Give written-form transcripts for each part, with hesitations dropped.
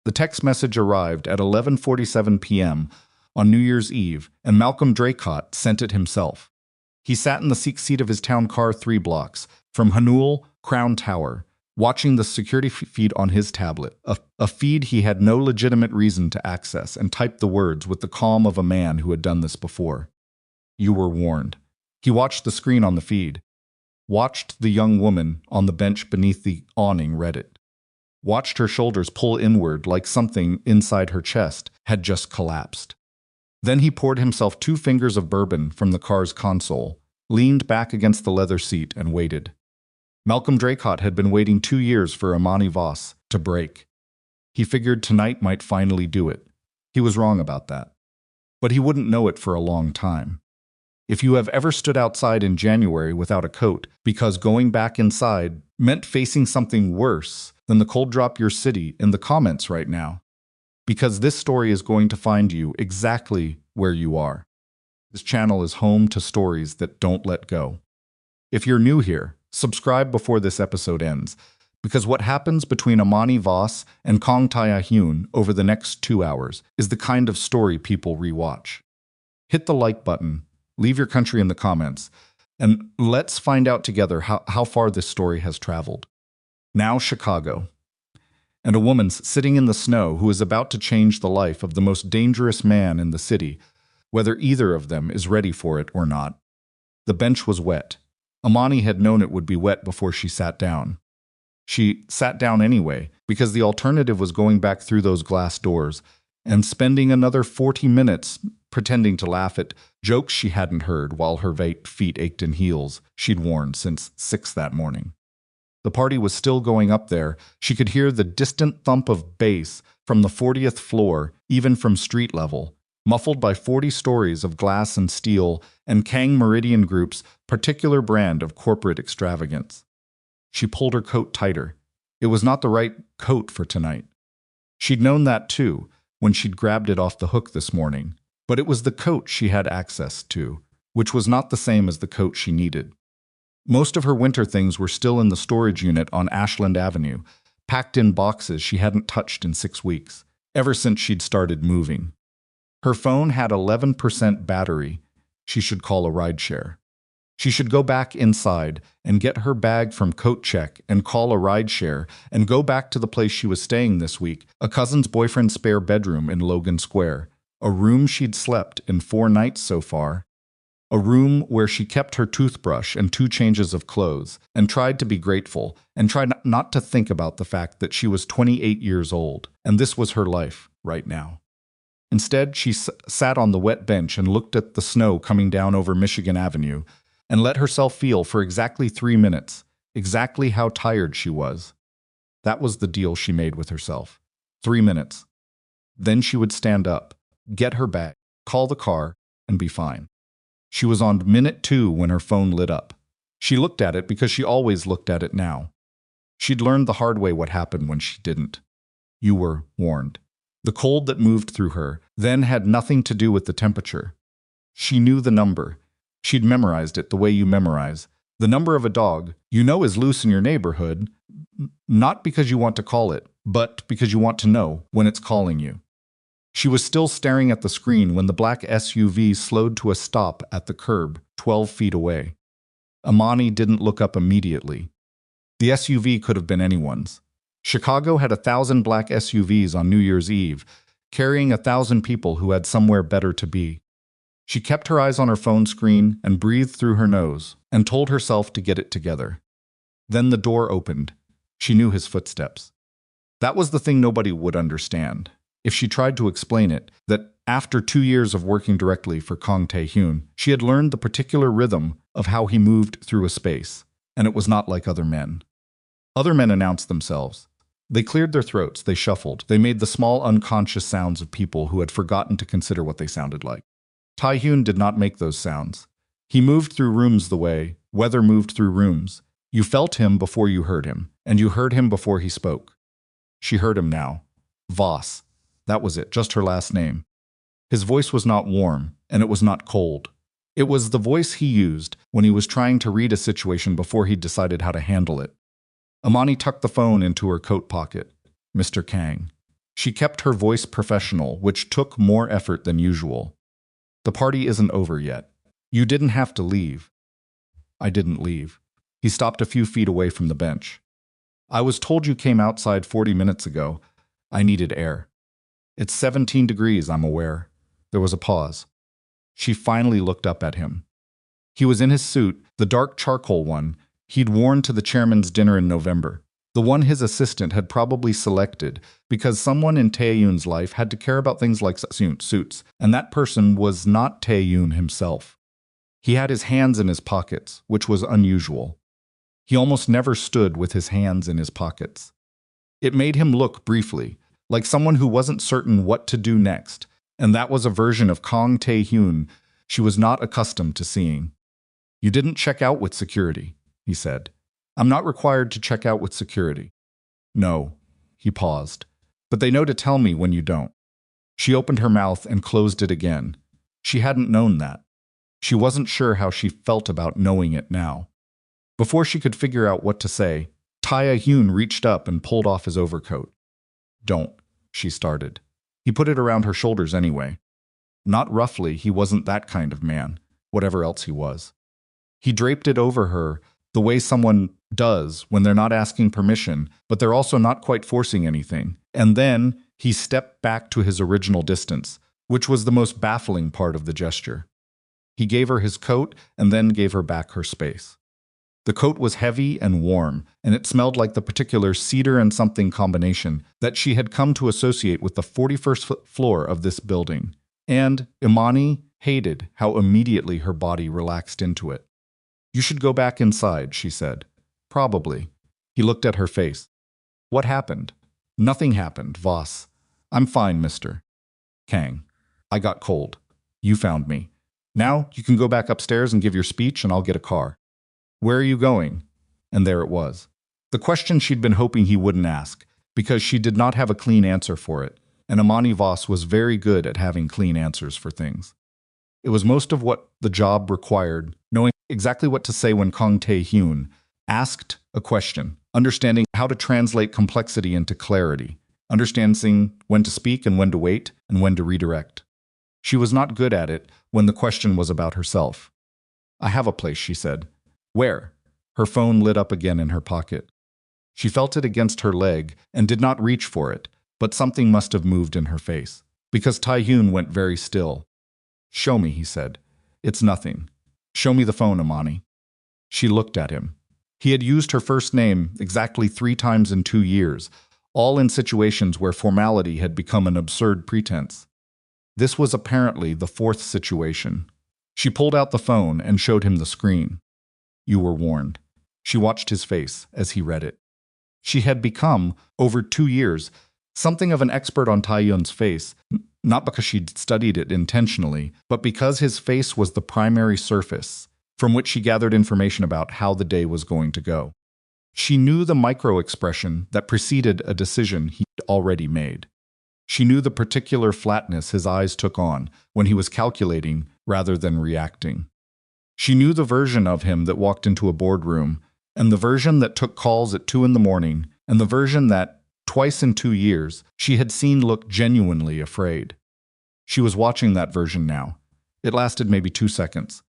The text message arrived at 11:47 p.m. on New Year's Eve, and Malcolm Draycott sent it himself. He sat in the seat of his town car 3 blocks from Hanul Crown Tower, watching the security feed on his tablet, a feed he had no legitimate reason to access, and typed the words with the calm of a man who had done this before. You were warned. He watched the screen on the feed, watched the young woman on the bench beneath the awning read it, watched her shoulders pull inward like something inside her chest had just collapsed. Then he poured himself 2 fingers of bourbon from the car's console, leaned back against the leather seat, and waited. Malcolm Draycott had been waiting 2 years for Imani Voss to break. He figured tonight might finally do it. He was wrong about that. But he wouldn't know it for a long time. If you have ever stood outside in January without a coat because going back inside meant facing something worse than the cold drop your city in the comments right now. Because this story is going to find you exactly where you are. This channel is home to stories that don't let go. If you're new here, subscribe before this episode ends, because what happens between Imani Voss and Kang Tae-hyun over the next 2 hours is the kind of story people rewatch. Hit the like button, leave your country in the comments, and let's find out together how far this story has traveled. Now Chicago. And a woman sitting in the snow who is about to change the life of the most dangerous man in the city, whether either of them is ready for it or not. The bench was wet. Imani had known it would be wet before she sat down. She sat down anyway, because the alternative was going back through those glass doors and spending another 40 minutes pretending to laugh at jokes she hadn't heard while her feet ached in heels she'd worn since 6 that morning. The party was still going up there. She could hear the distant thump of bass from the 40th floor, even from street level, muffled by 40 stories of glass and steel and Kang Meridian Group's particular brand of corporate extravagance. She pulled her coat tighter. It was not the right coat for tonight. She'd known that too when she'd grabbed it off the hook this morning, but it was the coat she had access to, which was not the same as the coat she needed. Most of her winter things were still in the storage unit on Ashland Avenue, packed in boxes she hadn't touched in 6 weeks, ever since she'd started moving. Her phone had 11% battery. She should call a rideshare. She should go back inside and get her bag from Coat Check and call a rideshare and go back to the place she was staying this week, a cousin's boyfriend's spare bedroom in Logan Square, a room she'd slept in 4 nights so far, a room where she kept her toothbrush and 2 changes of clothes and tried to be grateful and tried not to think about the fact that she was 28 years old and this was her life right now. Instead, she sat on the wet bench and looked at the snow coming down over Michigan Avenue and let herself feel for exactly 3 minutes exactly how tired she was. That was the deal she made with herself. 3 minutes. Then she would stand up, get her bag, call the car, and be fine. She was on minute 2 when her phone lit up. She looked at it because she always looked at it now. She'd learned the hard way what happened when she didn't. You were warned. The cold that moved through her then had nothing to do with the temperature. She knew the number. She'd memorized it the way you memorize. The number of a dog you know is loose in your neighborhood, not because you want to call it, but because you want to know when it's calling you. She was still staring at the screen when the black SUV slowed to a stop at the curb, 12 feet away. Imani didn't look up immediately. The SUV could have been anyone's. Chicago had 1,000 black SUVs on New Year's Eve, carrying 1,000 people who had somewhere better to be. She kept her eyes on her phone screen and breathed through her nose and told herself to get it together. Then the door opened. She knew his footsteps. That was the thing nobody would understand. If she tried to explain it, that after 2 years of working directly for Kang Tae-hyun, she had learned the particular rhythm of how he moved through a space, and it was not like other men. Other men announced themselves. They cleared their throats, they shuffled, they made the small unconscious sounds of people who had forgotten to consider what they sounded like. Tae-hyun did not make those sounds. He moved through rooms the way weather moved through rooms. You felt him before you heard him, and you heard him before he spoke. She heard him now. Voss. That was it, just her last name. His voice was not warm, and it was not cold. It was the voice he used when he was trying to read a situation before he decided how to handle it. Imani tucked the phone into her coat pocket. Mr. Kang. She kept her voice professional, which took more effort than usual. The party isn't over yet. You didn't have to leave. I didn't leave. He stopped a few feet away from the bench. I was told you came outside 40 minutes ago. I needed air. It's 17 degrees, I'm aware. There was a pause. She finally looked up at him. He was in his suit, the dark charcoal one he'd worn to the chairman's dinner in November. The one his assistant had probably selected because someone in Tae-hyun's life had to care about things like suits, and that person was not Tae-hyun himself. He had his hands in his pockets, which was unusual. He almost never stood with his hands in his pockets. It made him look briefly like someone who wasn't certain what to do next, and that was a version of Kang Tae-hyun she was not accustomed to seeing. You didn't check out with security, he said. I'm not required to check out with security. No, he paused. But they know to tell me when you don't. She opened her mouth and closed it again. She hadn't known that. She wasn't sure how she felt about knowing it now. Before she could figure out what to say, Tae-hyun reached up and pulled off his overcoat. Don't, she started. He put it around her shoulders anyway. Not roughly, he wasn't that kind of man, whatever else he was. He draped it over her the way someone does when they're not asking permission, but they're also not quite forcing anything. And then he stepped back to his original distance, which was the most baffling part of the gesture. He gave her his coat and then gave her back her space. The coat was heavy and warm, and it smelled like the particular cedar and something combination that she had come to associate with the 41st floor of this building. And Imani hated how immediately her body relaxed into it. You should go back inside, she said. Probably. He looked at her face. What happened? Nothing happened, Voss. I'm fine, Mr. Kang. I got cold. You found me. Now you can go back upstairs and give your speech and I'll get a car. Where are you going? And there it was. The question she'd been hoping he wouldn't ask, because she did not have a clean answer for it, and Imani Voss was very good at having clean answers for things. It was most of what the job required, knowing exactly what to say when Kang Tae-hyun asked a question, understanding how to translate complexity into clarity, understanding when to speak and when to wait and when to redirect. She was not good at it when the question was about herself. I have a place, she said. Where? Her phone lit up again in her pocket. She felt it against her leg and did not reach for it, but something must have moved in her face, because Tae-hyun went very still. Show me, he said. It's nothing. Show me the phone, Imani. She looked at him. He had used her first name exactly 3 times in 2 years, all in situations where formality had become an absurd pretense. This was apparently the 4th situation. She pulled out the phone and showed him the screen. You were warned. She watched his face as he read it. She had become, over 2 years, something of an expert on Tae-hyun's face, not because she'd studied it intentionally, but because his face was the primary surface from which she gathered information about how the day was going to go. She knew the micro-expression that preceded a decision he'd already made. She knew the particular flatness his eyes took on when he was calculating rather than reacting. She knew the version of him that walked into a boardroom, and the version that took calls at 2 a.m, and the version that, twice in 2 years, she had seen look genuinely afraid. She was watching that version now. It lasted maybe 2 seconds.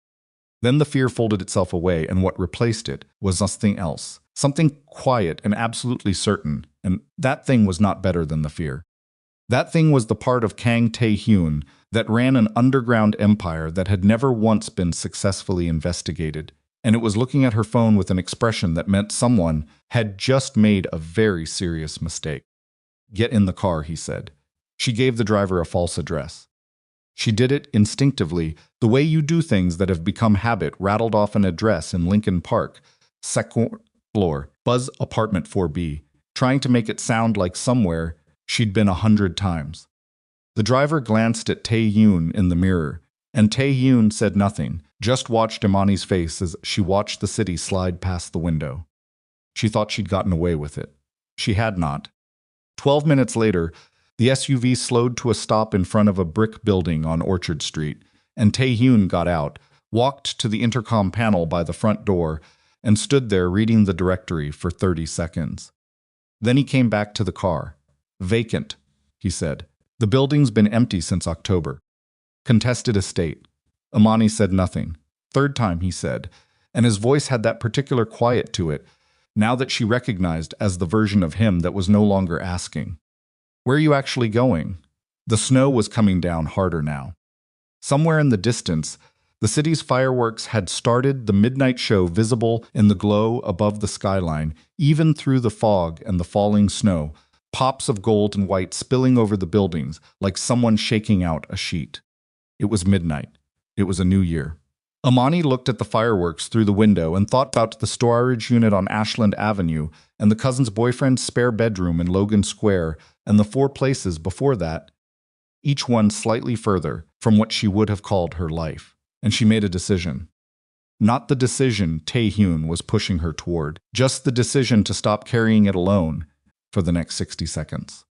Then the fear folded itself away, and what replaced it was something else, something quiet and absolutely certain, and that thing was not better than the fear. That thing was the part of Kang Tae-hyun that ran an underground empire that had never once been successfully investigated, and it was looking at her phone with an expression that meant someone had just made a very serious mistake. Get in the car, he said. She gave the driver a false address. She did it instinctively, the way you do things that have become habit, rattled off an address in Lincoln Park, 2nd floor, Buzz Apartment 4B, trying to make it sound like somewhere she'd been 100 times. The driver glanced at Tae-hyun in the mirror, and Tae-hyun said nothing, just watched Imani's face as she watched the city slide past the window. She thought she'd gotten away with it. She had not. 12 minutes later, the SUV slowed to a stop in front of a brick building on Orchard Street, and Tae-hyun got out, walked to the intercom panel by the front door, and stood there reading the directory for 30 seconds. Then he came back to the car. Vacant. he said. The building's been empty since October. Contested estate. Imani said nothing. Third time, he said, and his voice had that particular quiet to it, now that she recognized as the version of him that was no longer asking. Where are you actually going? The snow was coming down harder now. Somewhere in the distance, the city's fireworks had started, the midnight show visible in the glow above the skyline, even through the fog and the falling snow, pops of gold and white spilling over the buildings like someone shaking out a sheet. It was midnight. It was a new year. Imani looked at the fireworks through the window and thought about the storage unit on Ashland Avenue and the cousin's boyfriend's spare bedroom in Logan Square and the 4 places before that, each one slightly further from what she would have called her life. And she made a decision. Not the decision Tae-hyun was pushing her toward, just the decision to stop carrying it alone for the next 60 seconds.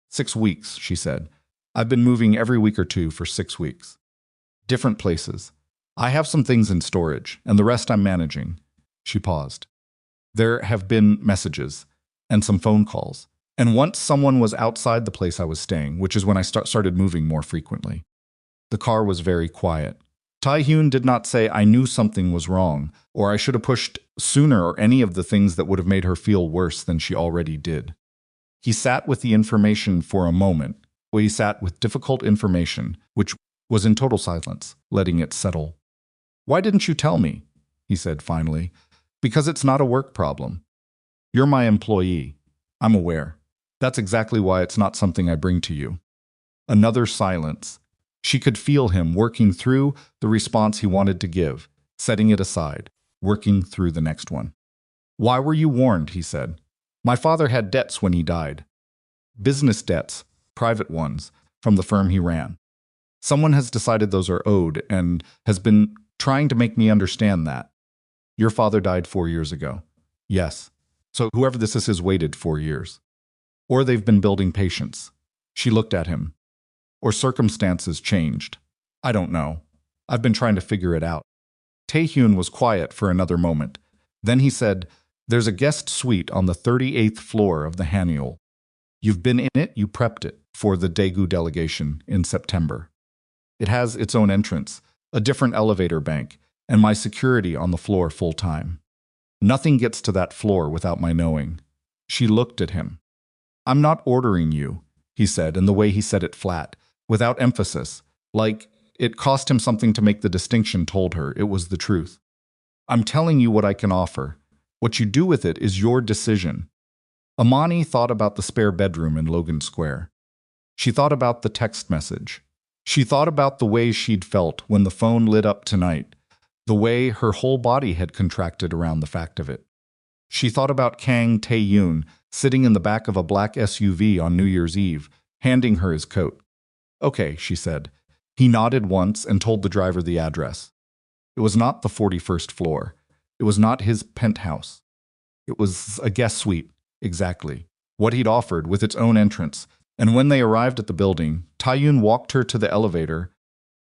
6 weeks, she said. I've been moving every week or two for 6 weeks. Different places. I have some things in storage, and the rest I'm managing. She paused. There have been messages and some phone calls. And once someone was outside the place I was staying, which is when I started moving more frequently. The car was very quiet. Tae-hyun did not say I knew something was wrong, or I should have pushed sooner, or any of the things that would have made her feel worse than she already did. He sat with the information for a moment. He sat with difficult information, which was in total silence, letting it settle. Why didn't you tell me? He said finally. Because it's not a work problem. You're my employee. I'm aware. That's exactly why it's not something I bring to you. Another silence. She could feel him working through the response he wanted to give, setting it aside, working through the next one. Why were you warned? He said. My father had debts when he died. Business debts, private ones, from the firm he ran. Someone has decided those are owed and has been trying to make me understand that. Your father died 4 years ago. Yes. So whoever this is has waited 4 years. Or they've been building patience. She looked at him. Or circumstances changed. I don't know. I've been trying to figure it out. Tae-hyun was quiet for another moment. Then he said, There's a guest suite on the 38th floor of the Hanyul. You've been in it, you prepped it for the Daegu delegation in September. It has its own entrance, a different elevator bank, and my security on the floor full time. Nothing gets to that floor without my knowing. She looked at him. I'm not ordering you, he said, and the way he said it flat, without emphasis, like it cost him something to make the distinction, told her it was the truth. I'm telling you what I can offer. What you do with it is your decision. Imani thought about the spare bedroom in Logan Square. She thought about the text message. She thought about the way she'd felt when the phone lit up tonight, the way her whole body had contracted around the fact of it. She thought about Kang Tae-hyun sitting in the back of a black SUV on New Year's Eve, handing her his coat. Okay, she said. He nodded once and told the driver the address. It was not the 41st floor. It was not his penthouse. It was a guest suite, exactly. What he'd offered, with its own entrance. And when they arrived at the building, Tae-hyun walked her to the elevator,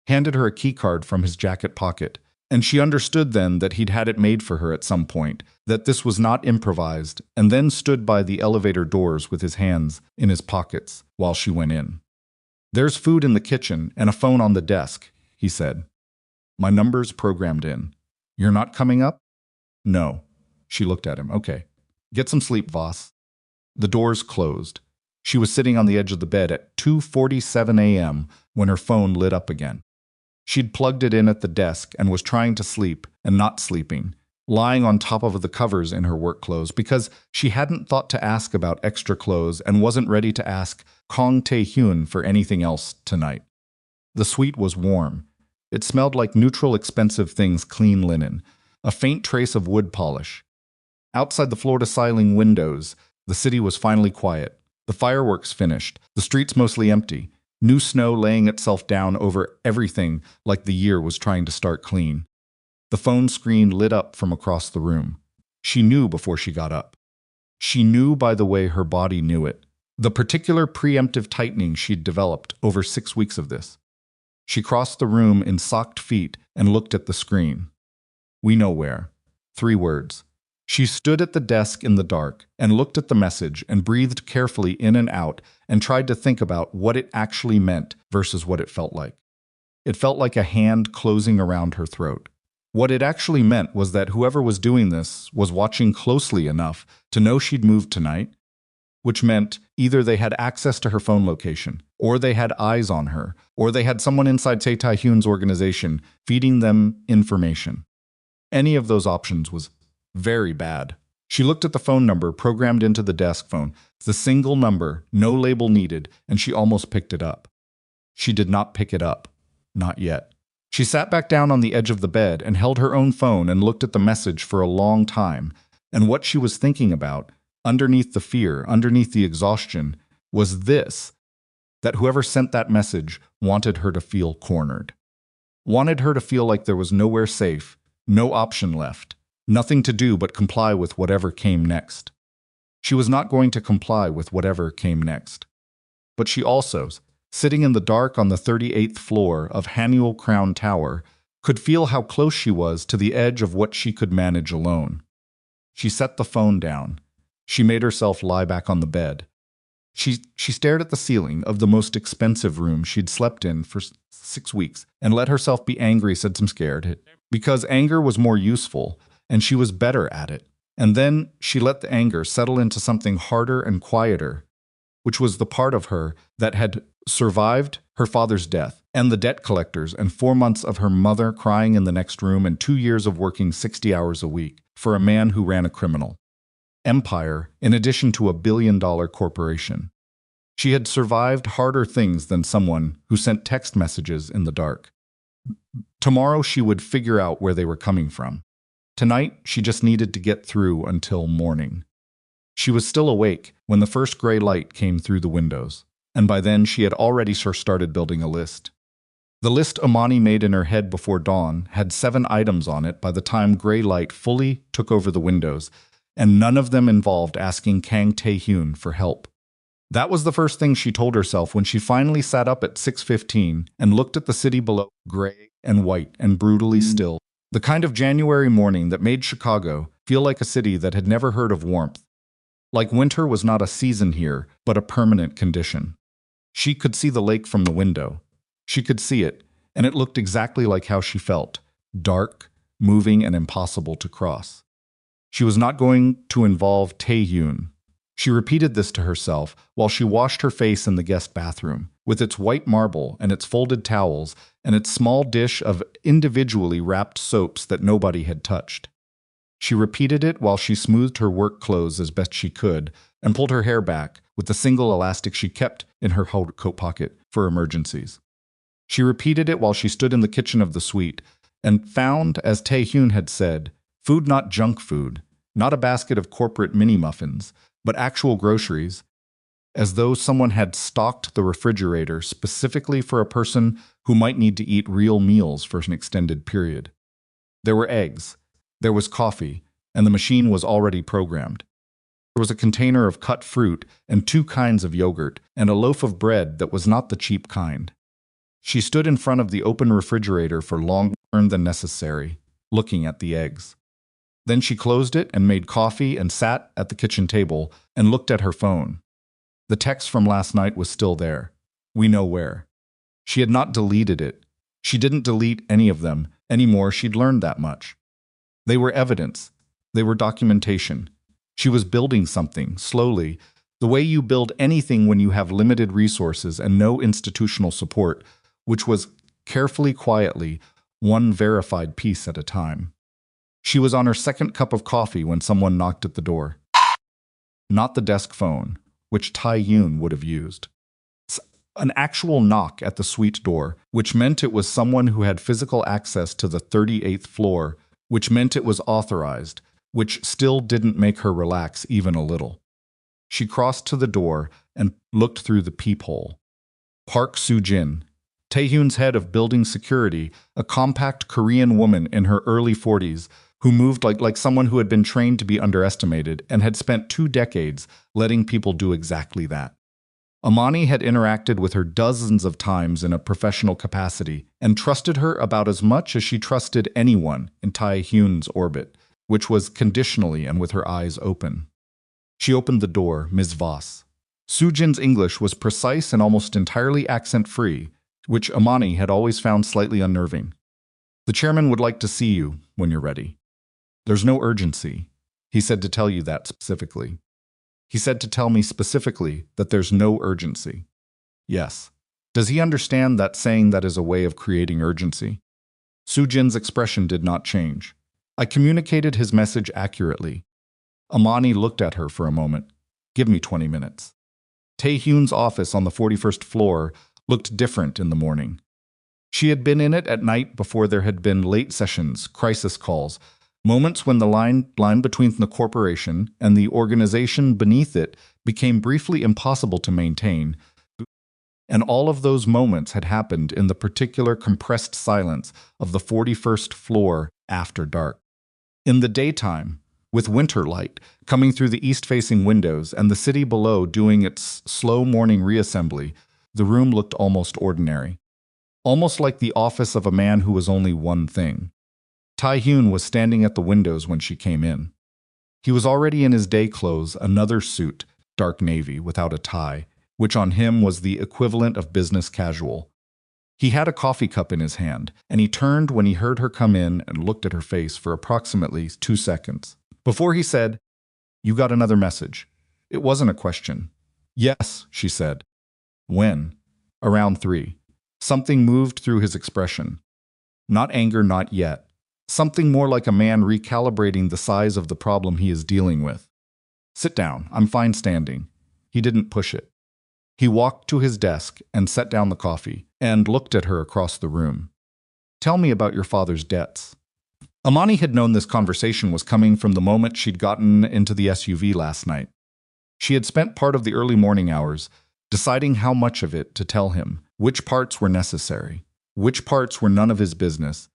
handed her a keycard from his jacket pocket, and she understood then that he'd had it made for her at some point, that this was not improvised, and then stood by the elevator doors with his hands in his pockets while she went in. There's food in the kitchen and a phone on the desk, he said. My number's programmed in. You're not coming up? No. She looked at him. Okay. Get some sleep, Voss. The doors closed. She was sitting on the edge of the bed at 2:47 a.m. when her phone lit up again. She'd plugged it in at the desk and was trying to sleep and not sleeping, lying on top of the covers in her work clothes because she hadn't thought to ask about extra clothes and wasn't ready to ask Kang Tae-hyun for anything else tonight. The suite was warm. It smelled like neutral, expensive things, clean linen, a faint trace of wood polish. Outside the floor-to-ceiling windows, the city was finally quiet. The fireworks finished, the streets mostly empty, new snow laying itself down over everything like the year was trying to start clean. The phone screen lit up from across the room. She knew before she got up. She knew by the way her body knew it, the particular preemptive tightening she'd developed over 6 weeks of this. She crossed the room in socked feet and looked at the screen. We know where. 3 words. She stood at the desk in the dark and looked at the message and breathed carefully in and out and tried to think about what it actually meant versus what it felt like. It felt like a hand closing around her throat. What it actually meant was that whoever was doing this was watching closely enough to know she'd moved tonight, which meant either they had access to her phone location, or they had eyes on her, or they had someone inside Tae Tae-hyun's organization feeding them information. Any of those options was very bad. She looked at the phone number programmed into the desk phone, the single number, no label needed, and she almost picked it up. She did not pick it up. Not yet. She sat back down on the edge of the bed and held her own phone and looked at the message for a long time, and what she was thinking about, underneath the fear, underneath the exhaustion, was this: that whoever sent that message wanted her to feel cornered. Wanted her to feel like there was nowhere safe, no option left, nothing to do but comply with whatever came next. She was not going to comply with whatever came next. But she also, sitting in the dark on the 38th floor of Hanuel Crown Tower, could feel how close she was to the edge of what she could manage alone. She set the phone down. She made herself lie back on the bed. She stared at the ceiling of the most expensive room she'd slept in for 6 weeks and let herself be angry, said some scared, because anger was more useful and she was better at it. And then she let the anger settle into something harder and quieter, which was the part of her that had survived her father's death and the debt collectors and 4 months of her mother crying in the next room and 2 years of working 60 hours a week for a man who ran a criminal empire in addition to a billion-dollar corporation. She had survived harder things than someone who sent text messages in the dark. Tomorrow she would figure out where they were coming from. Tonight she just needed to get through until morning. She was still awake when the first gray light came through the windows, and by then she had already started building a list. The list Imani made in her head before dawn had 7 items on it by the time gray light fully took over the windows, and none of them involved asking Kang Tae-hyun for help. That was the first thing she told herself when she finally sat up at 6:15 and looked at the city below, gray and white and brutally still. The kind of January morning that made Chicago feel like a city that had never heard of warmth. Like winter was not a season here, but a permanent condition. She could see the lake from the window. She could see it, and it looked exactly like how she felt, dark, moving, and impossible to cross. She was not going to involve Tae-hyun. She repeated this to herself while she washed her face in the guest bathroom, with its white marble and its folded towels and its small dish of individually wrapped soaps that nobody had touched. She repeated it while she smoothed her work clothes as best she could and pulled her hair back with the single elastic she kept in her coat pocket for emergencies. She repeated it while she stood in the kitchen of the suite and found, as Tae-hyun had said, food, not junk food, not a basket of corporate mini-muffins, but actual groceries, as though someone had stocked the refrigerator specifically for a person who might need to eat real meals for an extended period. There were eggs. There was coffee, and the machine was already programmed. There was a container of cut fruit and 2 kinds of yogurt and a loaf of bread that was not the cheap kind. She stood in front of the open refrigerator for longer than necessary, looking at the eggs. Then she closed it and made coffee and sat at the kitchen table and looked at her phone. The text from last night was still there. We know where. She had not deleted it. She didn't delete any of them anymore. She'd learned that much. They were evidence. They were documentation. She was building something, slowly, the way you build anything when you have limited resources and no institutional support, which was carefully, quietly, one verified piece at a time. She was on her 2nd cup of coffee when someone knocked at the door. Not the desk phone, which Tae-hyun would have used. An actual knock at the suite door, which meant it was someone who had physical access to the 38th floor, which meant it was authorized, which still didn't make her relax even a little. She crossed to the door and looked through the peephole. Park Soo-jin, Tae-hyun's head of building security, a compact Korean woman in her early 40s, who moved like someone who had been trained to be underestimated and had spent 2 decades letting people do exactly that. Imani had interacted with her dozens of times in a professional capacity and trusted her about as much as she trusted anyone in Tae-hyun's orbit, which was conditionally and with her eyes open. She opened the door, Ms. Voss. Sujin's English was precise and almost entirely accent-free, which Imani had always found slightly unnerving. The chairman would like to see you when you're ready. There's no urgency. He said to tell you that specifically. He said to tell me specifically that there's no urgency. Yes. Does he understand that saying that is a way of creating urgency? Sujin's expression did not change. I communicated his message accurately. Imani looked at her for a moment. Give me 20 minutes. Tae-hyun's office on the 41st floor looked different in the morning. She had been in it at night before there had been late sessions, crisis calls, moments when the line between the corporation and the organization beneath it became briefly impossible to maintain, and all of those moments had happened in the particular compressed silence of the 41st floor after dark. In the daytime, with winter light coming through the east-facing windows and the city below doing its slow morning reassembly, the room looked almost ordinary. Almost like the office of a man who was only one thing. Tae-hyun was standing at the windows when she came in. He was already in his day clothes, another suit, dark navy, without a tie, which on him was the equivalent of business casual. He had a coffee cup in his hand, and he turned when he heard her come in and looked at her face for approximately 2 seconds. Before he said, "You got another message." It wasn't a question. "Yes," she said. "When?" "Around 3. Something moved through his expression. Not anger, not yet. Something more like a man recalibrating the size of the problem he is dealing with. "Sit down. I'm fine standing." He didn't push it. He walked to his desk and set down the coffee and looked at her across the room. "Tell me about your father's debts." Imani had known this conversation was coming from the moment she'd gotten into the SUV last night. She had spent part of the early morning hours deciding how much of it to tell him, which parts were necessary, which parts were none of his business,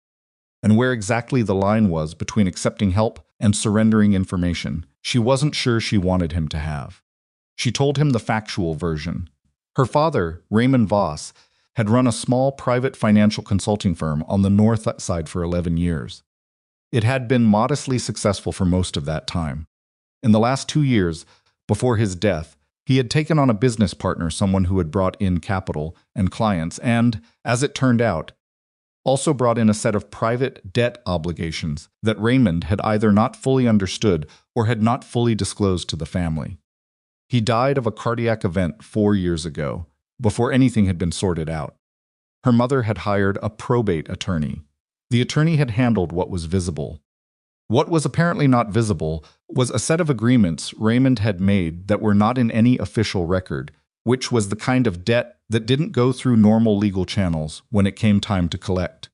and where exactly the line was between accepting help and surrendering information she wasn't sure she wanted him to have. She told him the factual version. Her father, Raymond Voss, had run a small private financial consulting firm on the north side for 11 years. It had been modestly successful for most of that time. In the last 2 years, before his death, he had taken on a business partner, someone who had brought in capital and clients and, as it turned out, also brought in a set of private debt obligations that Raymond had either not fully understood or had not fully disclosed to the family. He died of a cardiac event 4 years ago, before anything had been sorted out. Her mother had hired a probate attorney. The attorney had handled what was visible. What was apparently not visible was a set of agreements Raymond had made that were not in any official record, which was the kind of debt that didn't go through normal legal channels when it came time to collect.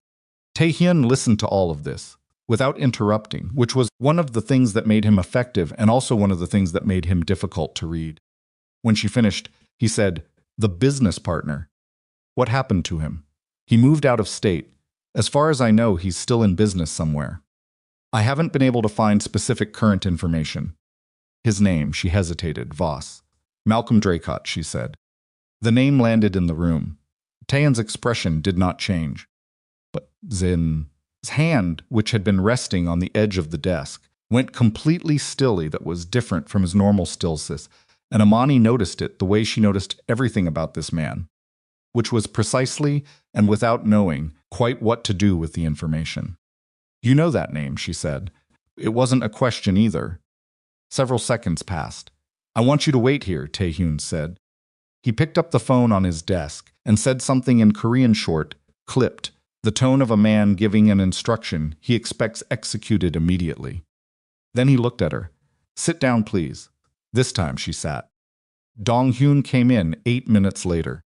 Tae-hyun listened to all of this, without interrupting, which was one of the things that made him effective and also one of the things that made him difficult to read. When she finished, he said, "The business partner. What happened to him? He moved out of state. As far as I know, he's still in business somewhere. I haven't been able to find specific current information." His name, she hesitated, Voss. "Malcolm Draycott," she said. The name landed in the room. Taehyun's expression did not change. But Zin's hand, which had been resting on the edge of the desk, went completely stilly that was different from his normal stillness, and Imani noticed it the way she noticed everything about this man, which was precisely, and without knowing, quite what to do with the information. "You know that name," she said. It wasn't a question either. Several seconds passed. "I want you to wait here," Tae-hyun said. He picked up the phone on his desk and said something in Korean short, clipped, the tone of a man giving an instruction he expects executed immediately. Then he looked at her. "Sit down, please." This time she sat. Dong-hyun came in 8 minutes later.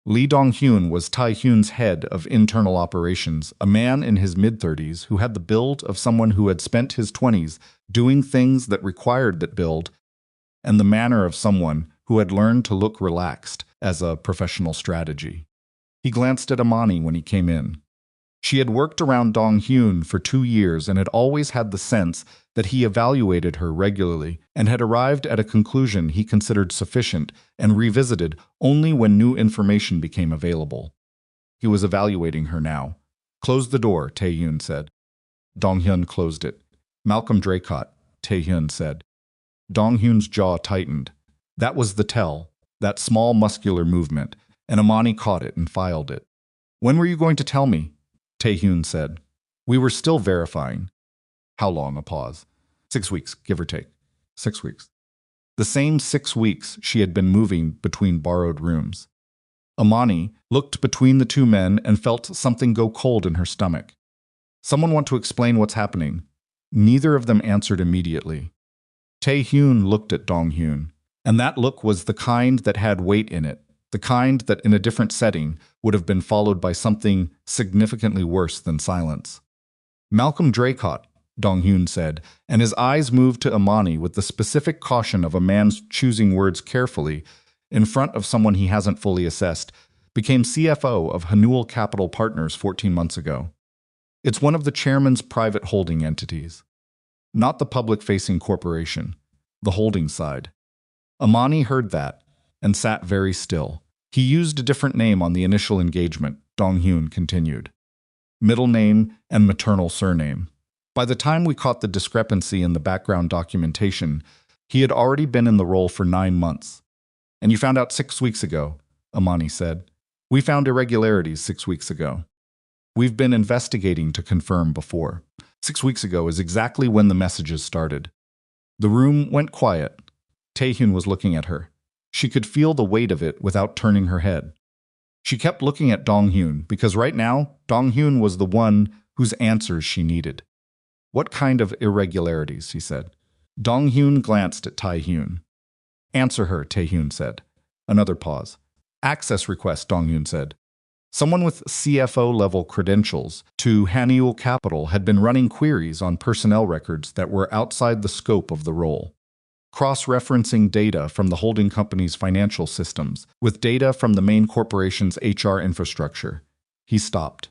Lee Dong-hyun was Tae-hyun's head of internal operations, a man in his mid-30s who had the build of someone who had spent his 20s doing things that required that build, and the manner of someone who had learned to look relaxed as a professional strategy. He glanced at Imani when he came in. She had worked around Dong-hyun for 2 years and had always had the sense that he evaluated her regularly and had arrived at a conclusion he considered sufficient and revisited only when new information became available. He was evaluating her now. "Close the door," Tae-hyun said. Dong-hyun closed it. Malcolm Draycott, Tae-hyun said. Dong-hyun's jaw tightened. That was the tell, that small muscular movement, and Imani caught it and filed it. When were you going to tell me? Tae-hyun said. We were still verifying. How long? A pause. 6 weeks, give or take. 6 weeks. The same 6 weeks she had been moving between borrowed rooms. Imani looked between the two men and felt something go cold in her stomach. Someone want to explain what's happening? Neither of them answered immediately. Tae-hyun looked at Dong-hyun, and that look was the kind that had weight in it, the kind that in a different setting would have been followed by something significantly worse than silence. Malcolm Draycott, Dong-hyun said, and his eyes moved to Imani with the specific caution of a man choosing words carefully in front of someone he hasn't fully assessed, became CFO of Hanul Capital Partners 14 months ago. It's one of the chairman's private holding entities. Not the public-facing corporation, the holding side. Imani heard that and sat very still. He used a different name on the initial engagement, Dong-hyun continued. Middle name and maternal surname. By the time we caught the discrepancy in the background documentation, he had already been in the role for 9 months. And you found out 6 weeks ago, Imani said. We found irregularities 6 weeks ago. We've been investigating to confirm before. 6 weeks ago is exactly when the messages started. The room went quiet. Tae-hyun was looking at her. She could feel the weight of it without turning her head. She kept looking at Dong-hyun because right now, Dong-hyun was the one whose answers she needed. What kind of irregularities, he said. Dong-hyun glanced at Tae-hyun. Answer her, Tae-hyun said. Another pause. Access request, Dong-hyun said. Someone with CFO-level credentials to Hanul Capital had been running queries on personnel records that were outside the scope of the role. Cross-referencing data from the holding company's financial systems with data from the main corporation's HR infrastructure. He stopped.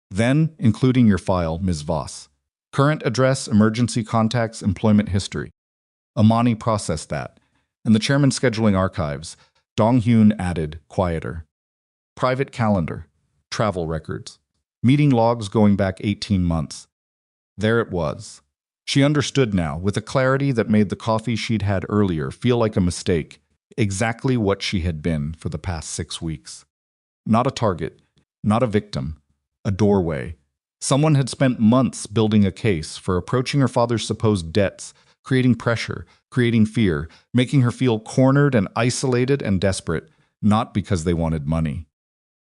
Then, including your file, Ms. Voss. Current address, emergency contacts, employment history. Imani processed that, and the chairman scheduling archives. Dong-hyun added, quieter. Private calendar, travel records, meeting logs going back 18 months. There it was. She understood now, with a clarity that made the coffee she'd had earlier feel like a mistake, exactly what she had been for the past 6 weeks. Not a target, not a victim, a doorway. Someone had spent months building a case for approaching her father's supposed debts, creating pressure, creating fear, making her feel cornered and isolated and desperate, not because they wanted money.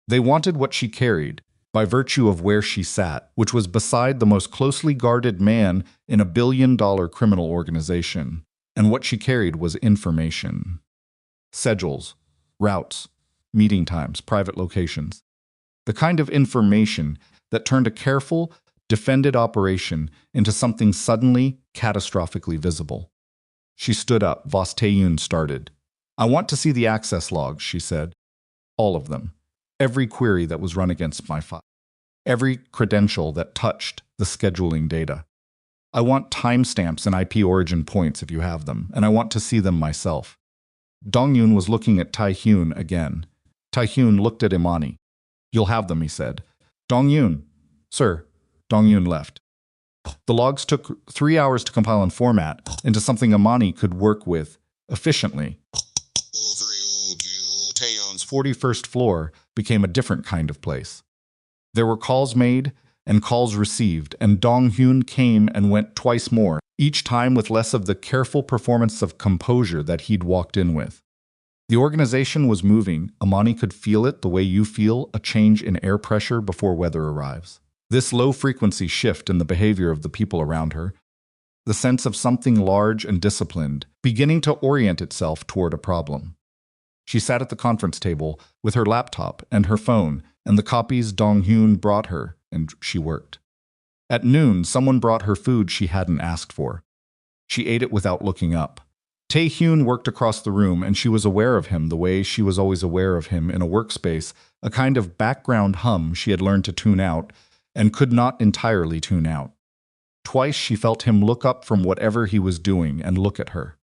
They wanted what she carried, by virtue of where she sat, which was beside the most closely guarded man in a billion-dollar criminal organization. And what she carried was information. Schedules, routes, meeting times, private locations. The kind of information that turned a careful, defended operation into something suddenly, catastrophically visible. She stood up. Voss Tae-hyun started. I want to see the access logs, she said. All of them. Every query that was run against my file. Every credential that touched the scheduling data. I want timestamps and IP origin points if you have them, and I want to see them myself. Dong-hyun was looking at Tae-hyun again. Tae-hyun looked at Imani. You'll have them, he said. Dong-hyun. Sir. Dong-hyun left. The logs took 3 hours to compile and format into something Imani could work with efficiently. Taehyun's 41st floor became a different kind of place. There were calls made and calls received, and Dong-hyun came and went twice more, each time with less of the careful performance of composure that he'd walked in with. The organization was moving. Imani could feel it the way you feel a change in air pressure before weather arrives. This low-frequency shift in the behavior of the people around her, the sense of something large and disciplined, beginning to orient itself toward a problem. She sat at the conference table with her laptop and her phone and the copies Dong-hyun brought her, and she worked. At noon, someone brought her food she hadn't asked for. She ate it without looking up. Tae-hyun worked across the room, and she was aware of him the way she was always aware of him in a workspace, a kind of background hum she had learned to tune out and could not entirely tune out. Twice she felt him look up from whatever he was doing and look at her.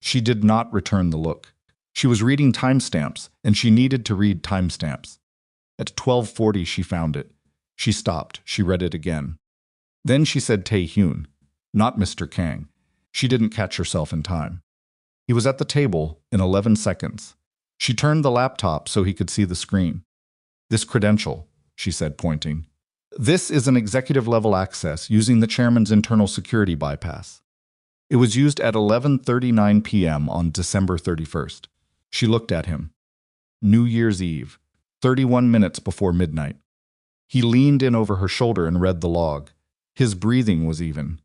She did not return the look. She was reading timestamps, and she needed to read timestamps. At 12:40 she found it. She stopped. She read it again. Then she said Tae-hyun. Not Mr. Kang. She didn't catch herself in time. He was at the table in 11 seconds. She turned the laptop so he could see the screen. This credential, she said, pointing. This is an executive-level access using the chairman's internal security bypass. It was used at 11:39 p.m. on December 31st. She looked at him. New Year's Eve, 31 minutes before midnight. He leaned in over her shoulder and read the log. His breathing was even.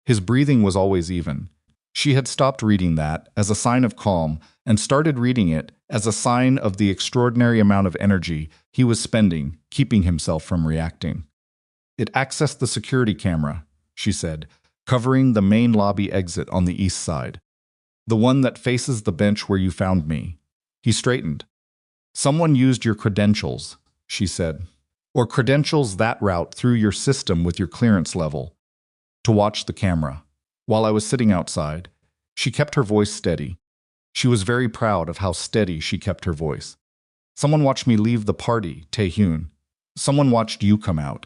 His breathing was always even. She had stopped reading that as a sign of calm and started reading it as a sign of the extraordinary amount of energy he was spending keeping himself from reacting. It accessed the security camera, she said, covering the main lobby exit on the east side. The one that faces the bench where you found me. He straightened. Someone used your credentials, she said, or credentials that route through your system with your clearance level, to watch the camera. While I was sitting outside, she kept her voice steady. She was very proud of how steady she kept her voice. Someone watched me leave the party, Tae-hyun. Someone watched you come out.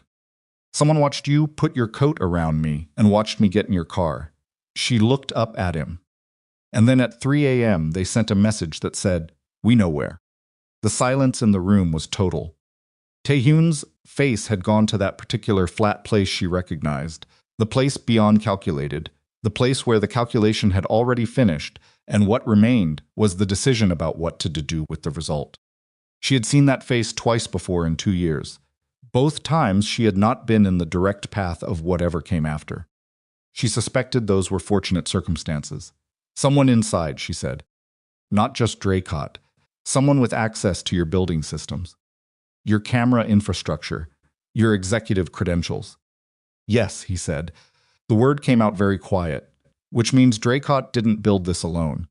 Someone watched you put your coat around me and watched me get in your car. She looked up at him. And then at 3 a.m. they sent a message that said, "We know where." The silence in the room was total. Tae-hyun's face had gone to that particular flat place she recognized, the place beyond calculated, the place where the calculation had already finished, and what remained was the decision about what to do with the result. She had seen that face twice before in 2 years. Both times she had not been in the direct path of whatever came after. She suspected those were fortunate circumstances. Someone inside, she said. Not just Draycott. Someone with access to your building systems. Your camera infrastructure. Your executive credentials. Yes, he said. The word came out very quiet, which means Draycott didn't build this alone.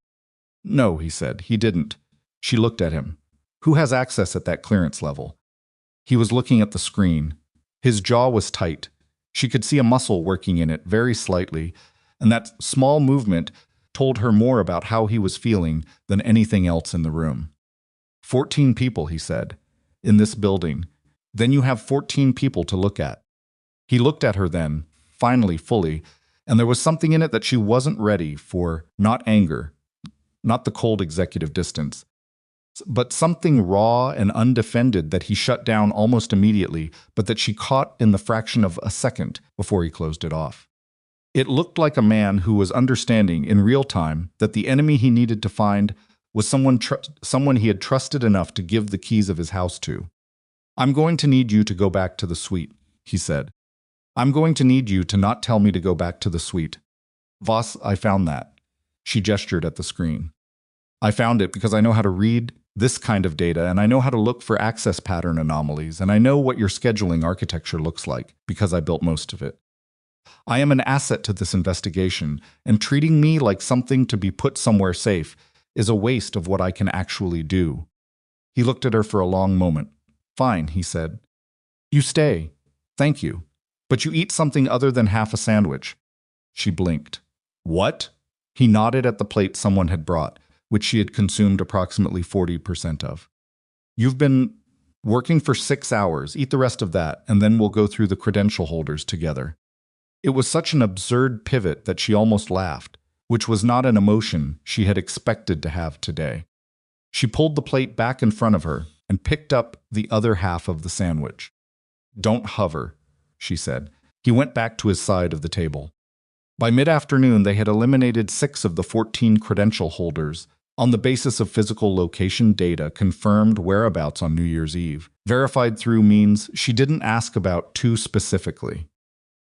No, he said, he didn't. She looked at him. Who has access at that clearance level? He was looking at the screen. His jaw was tight. She could see a muscle working in it very slightly, and that small movement told her more about how he was feeling than anything else in the room. 14 people, he said, in this building. Then you have 14 people to look at. He looked at her then, finally fully, and there was something in it that she wasn't ready for, not anger, not the cold executive distance, but something raw and undefended that he shut down almost immediately, but that she caught in the fraction of a second before he closed it off. It looked like a man who was understanding in real time that the enemy he needed to find was someone he had trusted enough to give the keys of his house to. I'm going to need you to go back to the suite, he said. I'm going to need you to not tell me to go back to the suite. Voss, I found that. She gestured at the screen. I found it because I know how to read this kind of data, and I know how to look for access pattern anomalies, and I know what your scheduling architecture looks like because I built most of it. I am an asset to this investigation, and treating me like something to be put somewhere safe is a waste of what I can actually do. He looked at her for a long moment. Fine, he said. You stay. Thank you. But you eat something other than half a sandwich. She blinked. What? He nodded at the plate someone had brought, which she had consumed approximately 40% of. You've been working for 6 hours. Eat the rest of that, and then we'll go through the credential holders together. It was such an absurd pivot that she almost laughed, which was not an emotion she had expected to have today. She pulled the plate back in front of her and picked up the other half of the sandwich. Don't hover, she said. He went back to his side of the table. By mid-afternoon, they had eliminated 6 of the 14 credential holders on the basis of physical location data confirmed whereabouts on New Year's Eve. Verified through means she didn't ask about 2 specifically.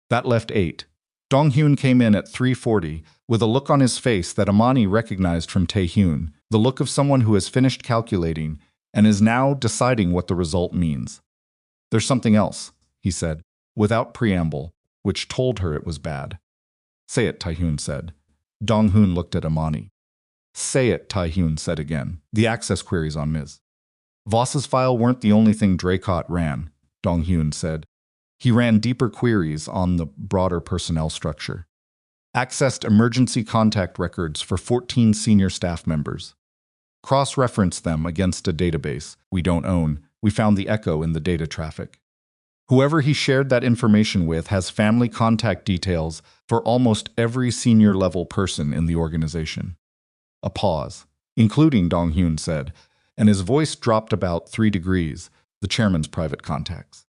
That left 8. Dong-hyun came in at 3:40 with a look on his face that Imani recognized from Tae-hyun, the look of someone who has finished calculating and is now deciding what the result means. There's something else, he said, without preamble, which told her it was bad. Say it, Tae-hyun said. Dong-hyun looked at Imani. Say it, Tae-hyun said again. The access queries on Ms. Voss's file weren't the only thing Draycott ran, Dong-hyun said. He ran deeper queries on the broader personnel structure. Accessed emergency contact records for 14 senior staff members. Cross-referenced them against a database we don't own. We found the echo in the data traffic. Whoever he shared that information with has family contact details for almost every senior-level person in the organization. A pause, including Dong-hyun said, and his voice dropped about 3 degrees, the chairman's private contacts.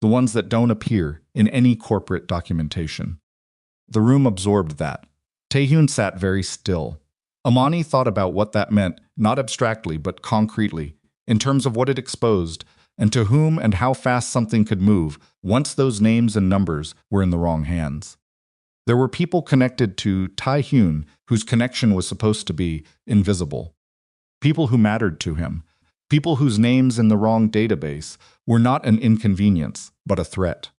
The ones that don't appear in any corporate documentation. The room absorbed that. Tae-hyun sat very still. Imani thought about what that meant, not abstractly but concretely, in terms of what it exposed, and to whom and how fast something could move once those names and numbers were in the wrong hands. There were people connected to Tae-hyun whose connection was supposed to be invisible. People who mattered to him. People whose names in the wrong database were not an inconvenience, but a threat.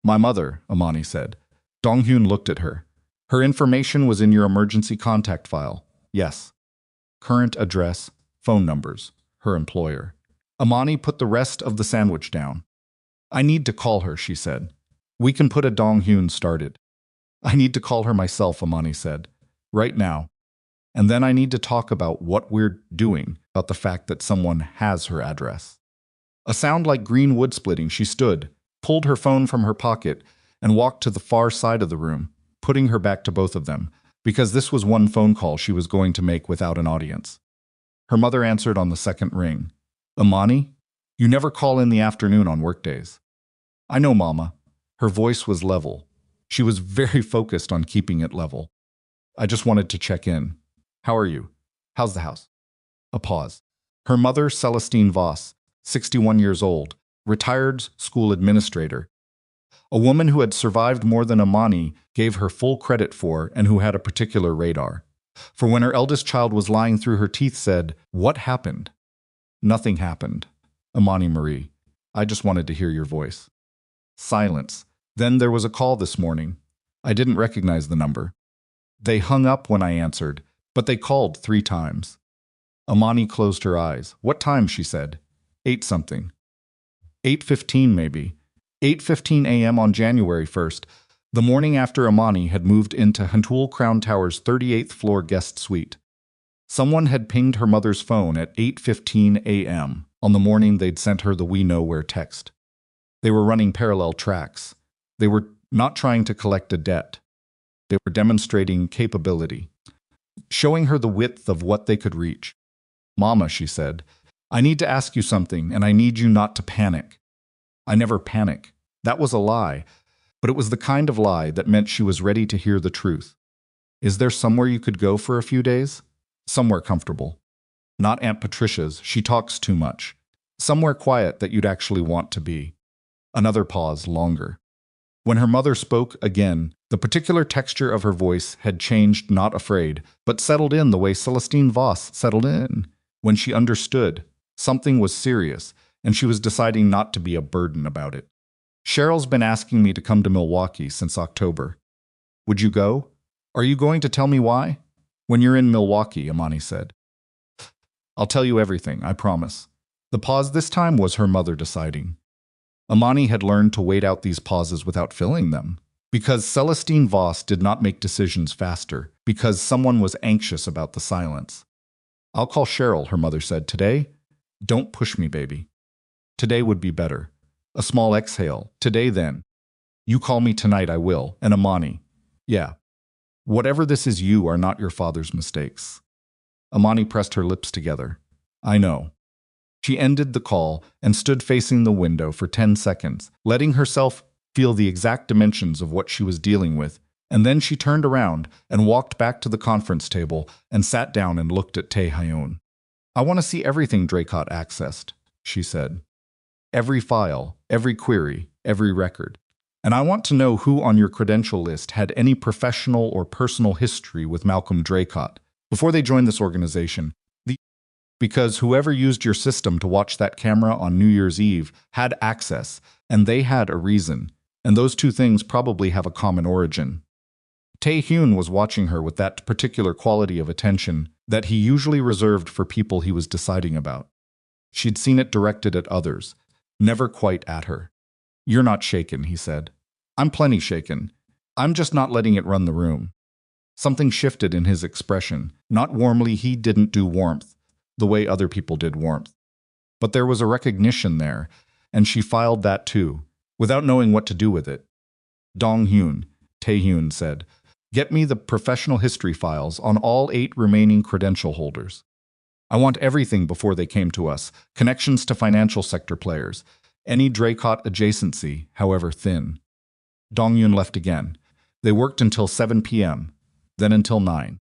"My mother," Imani said. Dong-hyun looked at her. "Her information was in your emergency contact file." "Yes." "Current address, phone numbers, her employer." Imani put the rest of the sandwich down. "I need to call her," she said. "We can put a Dong-hyun started." "I need to call her myself," Imani said. "Right now. And then I need to talk about what we're doing about the fact that someone has her address." A sound like green wood splitting, she stood, pulled her phone from her pocket, and walked to the far side of the room, putting her back to both of them, because this was one phone call she was going to make without an audience. Her mother answered on the second ring. "Imani, you never call in the afternoon on workdays." "I know, Mama." Her voice was level. She was very focused on keeping it level. "I just wanted to check in. How are you? How's the house?" A pause. Her mother, Celestine Voss, 61 years old, retired school administrator. A woman who had survived more than Imani gave her full credit for and who had a particular radar. For when her eldest child was lying through her teeth said, "What happened?" "Nothing happened. Imani Marie, I just wanted to hear your voice." Silence. "Then there was a call this morning. I didn't recognize the number. They hung up when I answered, but they called 3 times. Imani closed her eyes. "What time?" she said. 8 something. 8:15 maybe. 8:15 a.m. on January 1st, the morning after Imani had moved into Huntool Crown Tower's 38th floor guest suite. Someone had pinged her mother's phone at 8:15 a.m. on the morning they'd sent her the "We Know Where" text. They were running parallel tracks. They were not trying to collect a debt. They were demonstrating capability, showing her the width of what they could reach. "Mama," she said, "I need to ask you something, and I need you not to panic." "I never panic." That was a lie, but it was the kind of lie that meant she was ready to hear the truth. "Is there somewhere you could go for a few days? Somewhere comfortable. Not Aunt Patricia's, she talks too much. Somewhere quiet that you'd actually want to be." Another pause, longer. When her mother spoke again, the particular texture of her voice had changed, not afraid, but settled in the way Celestine Voss settled in. When she understood, something was serious, and she was deciding not to be a burden about it. "Cheryl's been asking me to come to Milwaukee since October. Would you go? Are you going to tell me why?" "When you're in Milwaukee," Imani said. "I'll tell you everything, I promise." The pause this time was her mother deciding. Imani had learned to wait out these pauses without filling them. Because Celestine Voss did not make decisions faster, because someone was anxious about the silence. "I'll call Cheryl," her mother said. "Today? Don't push me, baby. Today would be better." A small exhale. "Today, then. You call me tonight, I will. And Imani. Yeah. Whatever this is, you are not your father's mistakes." Imani pressed her lips together. "I know." She ended the call and stood facing the window for 10 seconds, letting herself feel the exact dimensions of what she was dealing with, and then she turned around and walked back to the conference table and sat down and looked at Tae-hyun. "I want to see everything Draycott accessed," she said. "Every file, every query, every record. And I want to know who on your credential list had any professional or personal history with Malcolm Draycott before they joined this organization. Because whoever used your system to watch that camera on New Year's Eve had access, and they had a reason, and those 2 things probably have a common origin." Tae-hyun was watching her with that particular quality of attention that he usually reserved for people he was deciding about. She'd seen it directed at others, never quite at her. "You're not shaken," he said. "I'm plenty shaken. I'm just not letting it run the room." Something shifted in his expression. Not warmly, he didn't do warmth, the way other people did warmth. But there was a recognition there, and she filed that too, without knowing what to do with it. Dong-hyun, Tae-hyun said, "Get me the professional history files on all 8 remaining credential holders. I want everything before they came to us, connections to financial sector players, any Draycott adjacency, however thin." Dong-hyun left again. They worked until 7 p.m., then until 9.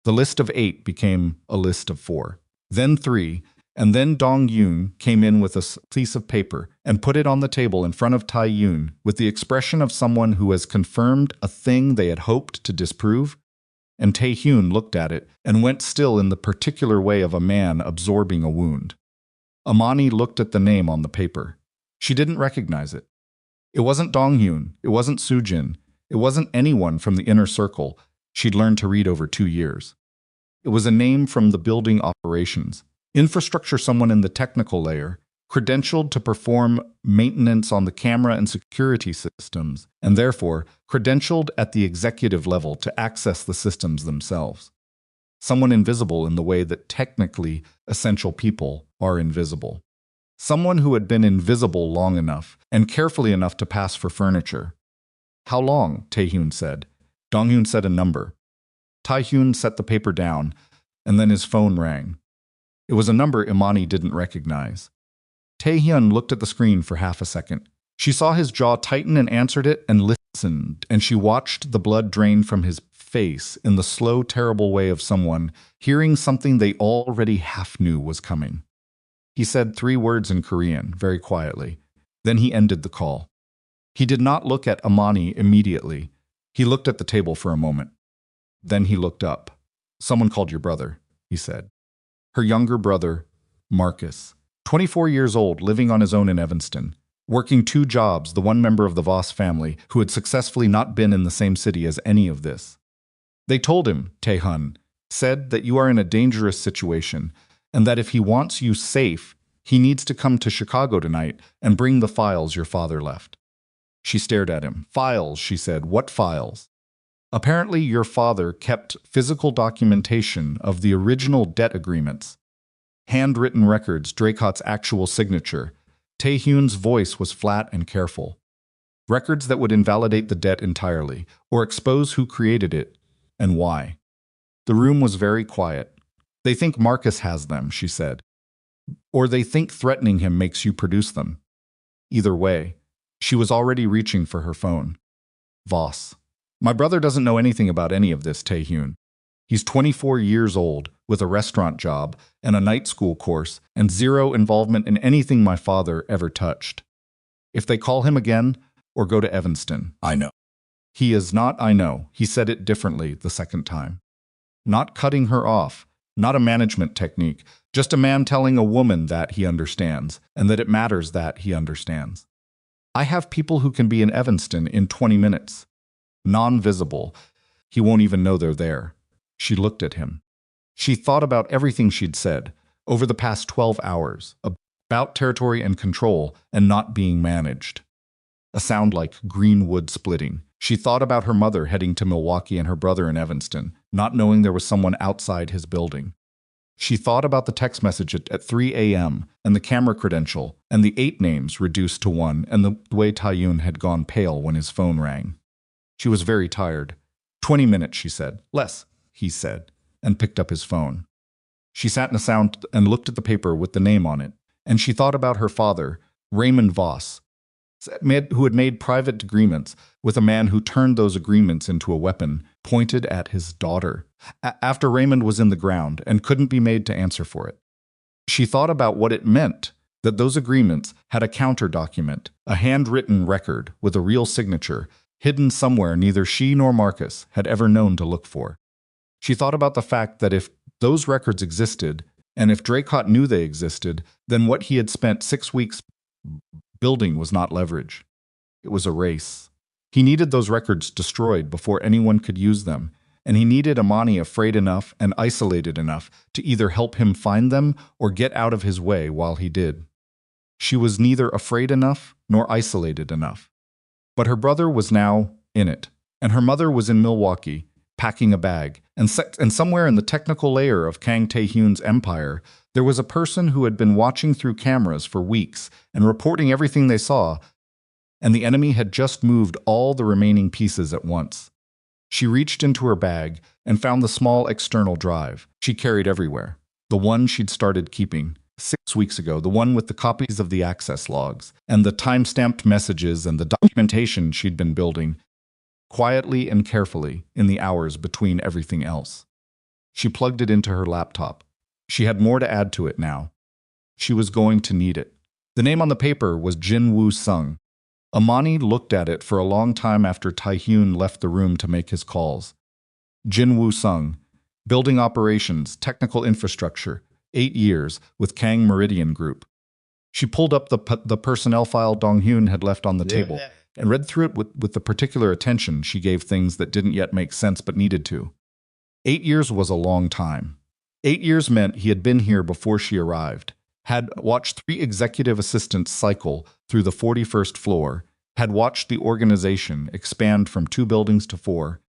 The list of 8 became a list of 4, then 3, and then Dong-hyun came in with a piece of paper and put it on the table in front of Tae-hyun with the expression of someone who has confirmed a thing they had hoped to disprove. And Tae-hyun looked at it and went still in the particular way of a man absorbing a wound. Imani looked at the name on the paper. She didn't recognize it. It wasn't Dong-hyun, it wasn't Soo-jin, it wasn't anyone from the inner circle she'd learned to read over 2 years. It was a name from the building operations, infrastructure, someone in the technical layer, credentialed to perform maintenance on the camera and security systems, and therefore credentialed at the executive level to access the systems themselves. Someone invisible in the way that technically essential people are invisible. Someone who had been invisible long enough and carefully enough to pass for furniture. "How long?" Tae-hyun said. Dong-hyun said a number. Tae-hyun set the paper down, and then his phone rang. It was a number Imani didn't recognize. Tae-hyun looked at the screen for half a second. She saw his jaw tighten and answered it and listened, and she watched the blood drain from his face in the slow, terrible way of someone hearing something they already half knew was coming. He said 3 words in Korean, very quietly. Then he ended the call. He did not look at Imani immediately. He looked at the table for a moment. Then he looked up. "Someone called your brother," he said. Her younger brother, Marcus, 24 years old, living on his own in Evanston, working 2 jobs, the one member of the Voss family who had successfully not been in the same city as any of this. "They told him," Tae-hyun said, "that you are in a dangerous situation, and that if he wants you safe, he needs to come to Chicago tonight and bring the files your father left." She stared at him. "Files," she said. "What files?" "Apparently your father kept physical documentation of the original debt agreements. Handwritten records, Draycott's actual signature." Tae-hyun's voice was flat and careful. "Records that would invalidate the debt entirely, or expose who created it and why." The room was very quiet. "They think Marcus has them," she said. "Or they think threatening him makes you produce them. Either way." She was already reaching for her phone. "Voss. My brother doesn't know anything about any of this, Tae-hyun. He's 24 years old, with a restaurant job and a night school course, and 0 involvement in anything my father ever touched. If they call him again, or go to Evanston, I know. He is not, I know." He said it differently the second time. Not cutting her off, not a management technique, just a man telling a woman that he understands, and that it matters that he understands. "I have people who can be in Evanston in 20 minutes. Non-visible. He won't even know they're there." She looked at him. She thought about everything she'd said over the past 12 hours, about territory and control and not being managed. A sound like green wood splitting. She thought about her mother heading to Milwaukee and her brother in Evanston, not knowing there was someone outside his building. She thought about the text message at 3 a.m. and the camera credential and the 8 names reduced to 1 and the way Tae-hyun had gone pale when his phone rang. She was very tired. 20 minutes, she said. "Less," he said, and picked up his phone. She sat in a sound and looked at the paper with the name on it, and she thought about her father, Raymond Voss, who had made private agreements with a man who turned those agreements into a weapon pointed at his daughter, after Raymond was in the ground and couldn't be made to answer for it. She thought about what it meant that those agreements had a counter document, a handwritten record with a real signature, hidden somewhere neither she nor Marcus had ever known to look for. She thought about the fact that if those records existed, and if Draycott knew they existed, then what he had spent 6 weeks building was not leverage. It was a race. He needed those records destroyed before anyone could use them, and he needed Imani afraid enough and isolated enough to either help him find them or get out of his way while he did. She was neither afraid enough nor isolated enough. But her brother was now in it, and her mother was in Milwaukee, packing a bag, and somewhere in the technical layer of Kang Tae-hyun's empire, there was a person who had been watching through cameras for weeks and reporting everything they saw, and the enemy had just moved all the remaining pieces at once. She reached into her bag and found the small external drive she carried everywhere, the one she'd started keeping 6 weeks ago, the one with the copies of the access logs, and the time-stamped messages and the documentation she'd been building, quietly and carefully, in the hours between everything else. She plugged it into her laptop. She had more to add to it now. She was going to need it. The name on the paper was Jin Woo-sung. Imani looked at it for a long time after Tae-hyun left the room to make his calls. Jin Woo-sung, building operations, technical infrastructure, 8 years with Kang Meridian Group. She pulled up the personnel file Dong-hyun had left on the table and read through it with the particular attention she gave things that didn't yet make sense but needed to. 8 years was a long time. 8 years meant he had been here before she arrived, had watched 3 executive assistants cycle through the 41st floor, had watched the organization expand from 2 buildings to 4,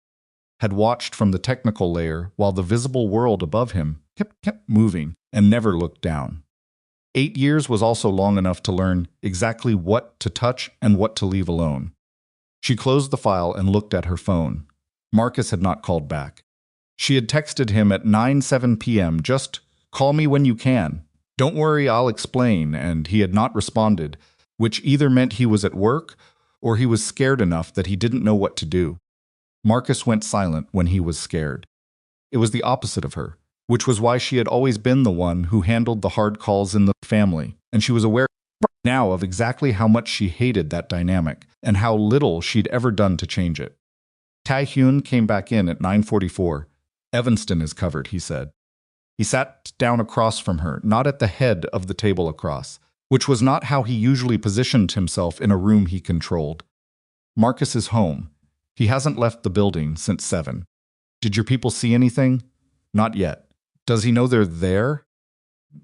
had watched from the technical layer while the visible world above him kept moving and never looked down. 8 years was also long enough to learn exactly what to touch and what to leave alone. She closed the file and looked at her phone. Marcus had not called back. She had texted him at 9:07 p.m., just call me when you can. Don't worry, I'll explain, and he had not responded, which either meant he was at work or he was scared enough that he didn't know what to do. Marcus went silent when he was scared. It was the opposite of her, which was why she had always been the one who handled the hard calls in the family, and she was aware now of exactly how much she hated that dynamic and how little she'd ever done to change it. Tae-hyun came back in at 9:44. Evanston is covered, he said. He sat down across from her, not at the head of the table across, which was not how he usually positioned himself in a room he controlled. Marcus is home. He hasn't left the building since 7. Did your people see anything? Not yet. Does he know they're there?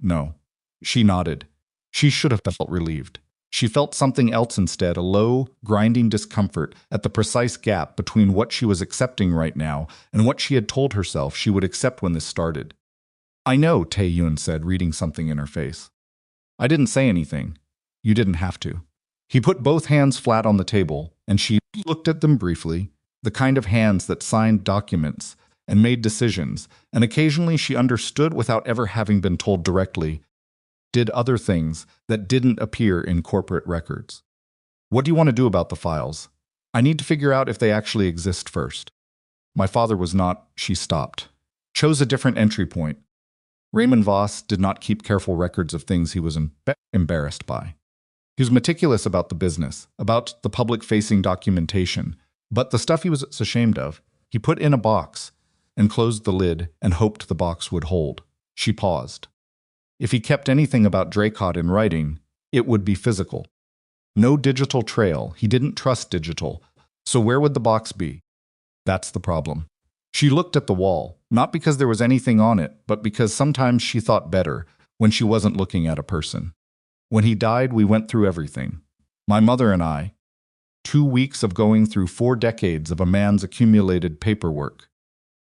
No. She nodded. She should have felt relieved. She felt something else instead, a low, grinding discomfort at the precise gap between what she was accepting right now and what she had told herself she would accept when this started. I know, Tae-hyun said, reading something in her face. I didn't say anything. You didn't have to. He put both hands flat on the table, and she looked at them briefly, the kind of hands that signed documents and made decisions, and occasionally she understood without ever having been told directly, did other things that didn't appear in corporate records. What do you want to do about the files? I need to figure out if they actually exist first. My father was not, she stopped. Chose a different entry point. Raymond Voss did not keep careful records of things he was embarrassed by. He was meticulous about the business, about the public-facing documentation, but the stuff he was ashamed of, he put in a box and closed the lid and hoped the box would hold. She paused. If he kept anything about Draycott in writing, it would be physical. No digital trail. He didn't trust digital. So where would the box be? That's the problem. She looked at the wall, not because there was anything on it, but because sometimes she thought better when she wasn't looking at a person. When he died, we went through everything. My mother and I. 2 weeks of going through 4 decades of a man's accumulated paperwork.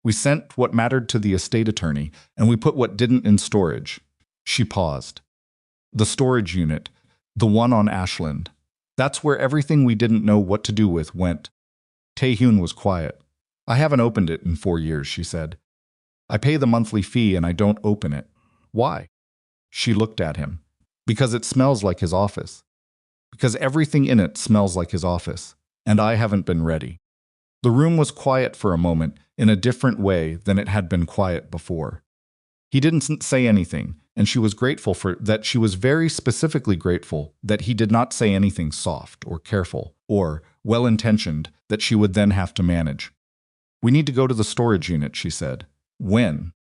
We sent what mattered to the estate attorney, and we put what didn't in storage. She paused. The storage unit, the one on Ashland. That's where everything we didn't know what to do with went. Tae-hyun was quiet. I haven't opened it in 4 years, she said. I pay the monthly fee and I don't open it. Why? She looked at him. Because it smells like his office. Because everything in it smells like his office. And I haven't been ready. The room was quiet for a moment in a different way than it had been quiet before. He didn't say anything, and she was grateful for that. She was very specifically grateful that he did not say anything soft or careful or well-intentioned that she would then have to manage. We need to go to the storage unit, she said. When?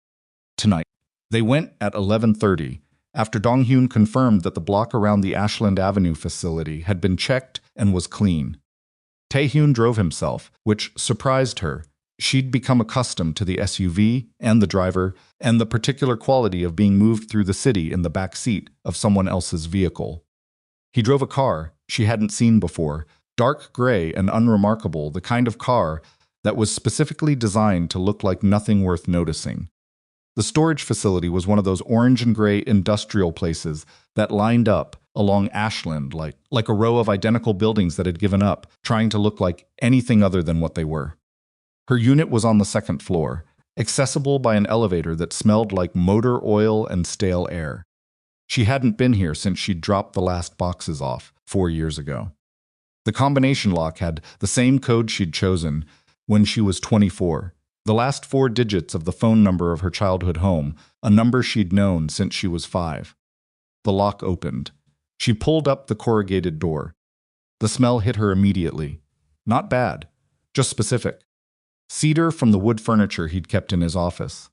Tonight. They went at 11:30, after Dong-hyun confirmed that the block around the Ashland Avenue facility had been checked and was clean. Tae-hyun drove himself, which surprised her. She'd become accustomed to the SUV and the driver and the particular quality of being moved through the city in the back seat of someone else's vehicle. He drove a car she hadn't seen before, dark gray and unremarkable, the kind of car that was specifically designed to look like nothing worth noticing. The storage facility was one of those orange and gray industrial places that lined up along Ashland, like a row of identical buildings that had given up, trying to look like anything other than what they were. Her unit was on the second floor, accessible by an elevator that smelled like motor oil and stale air. She hadn't been here since she'd dropped the last boxes off 4 years ago. The combination lock had the same code she'd chosen when she was 24, the last 4 digits of the phone number of her childhood home, a number she'd known since she was 5. The lock opened. She pulled up the corrugated door. The smell hit her immediately. Not bad, just specific. Cedar from the wood furniture he'd kept in his office.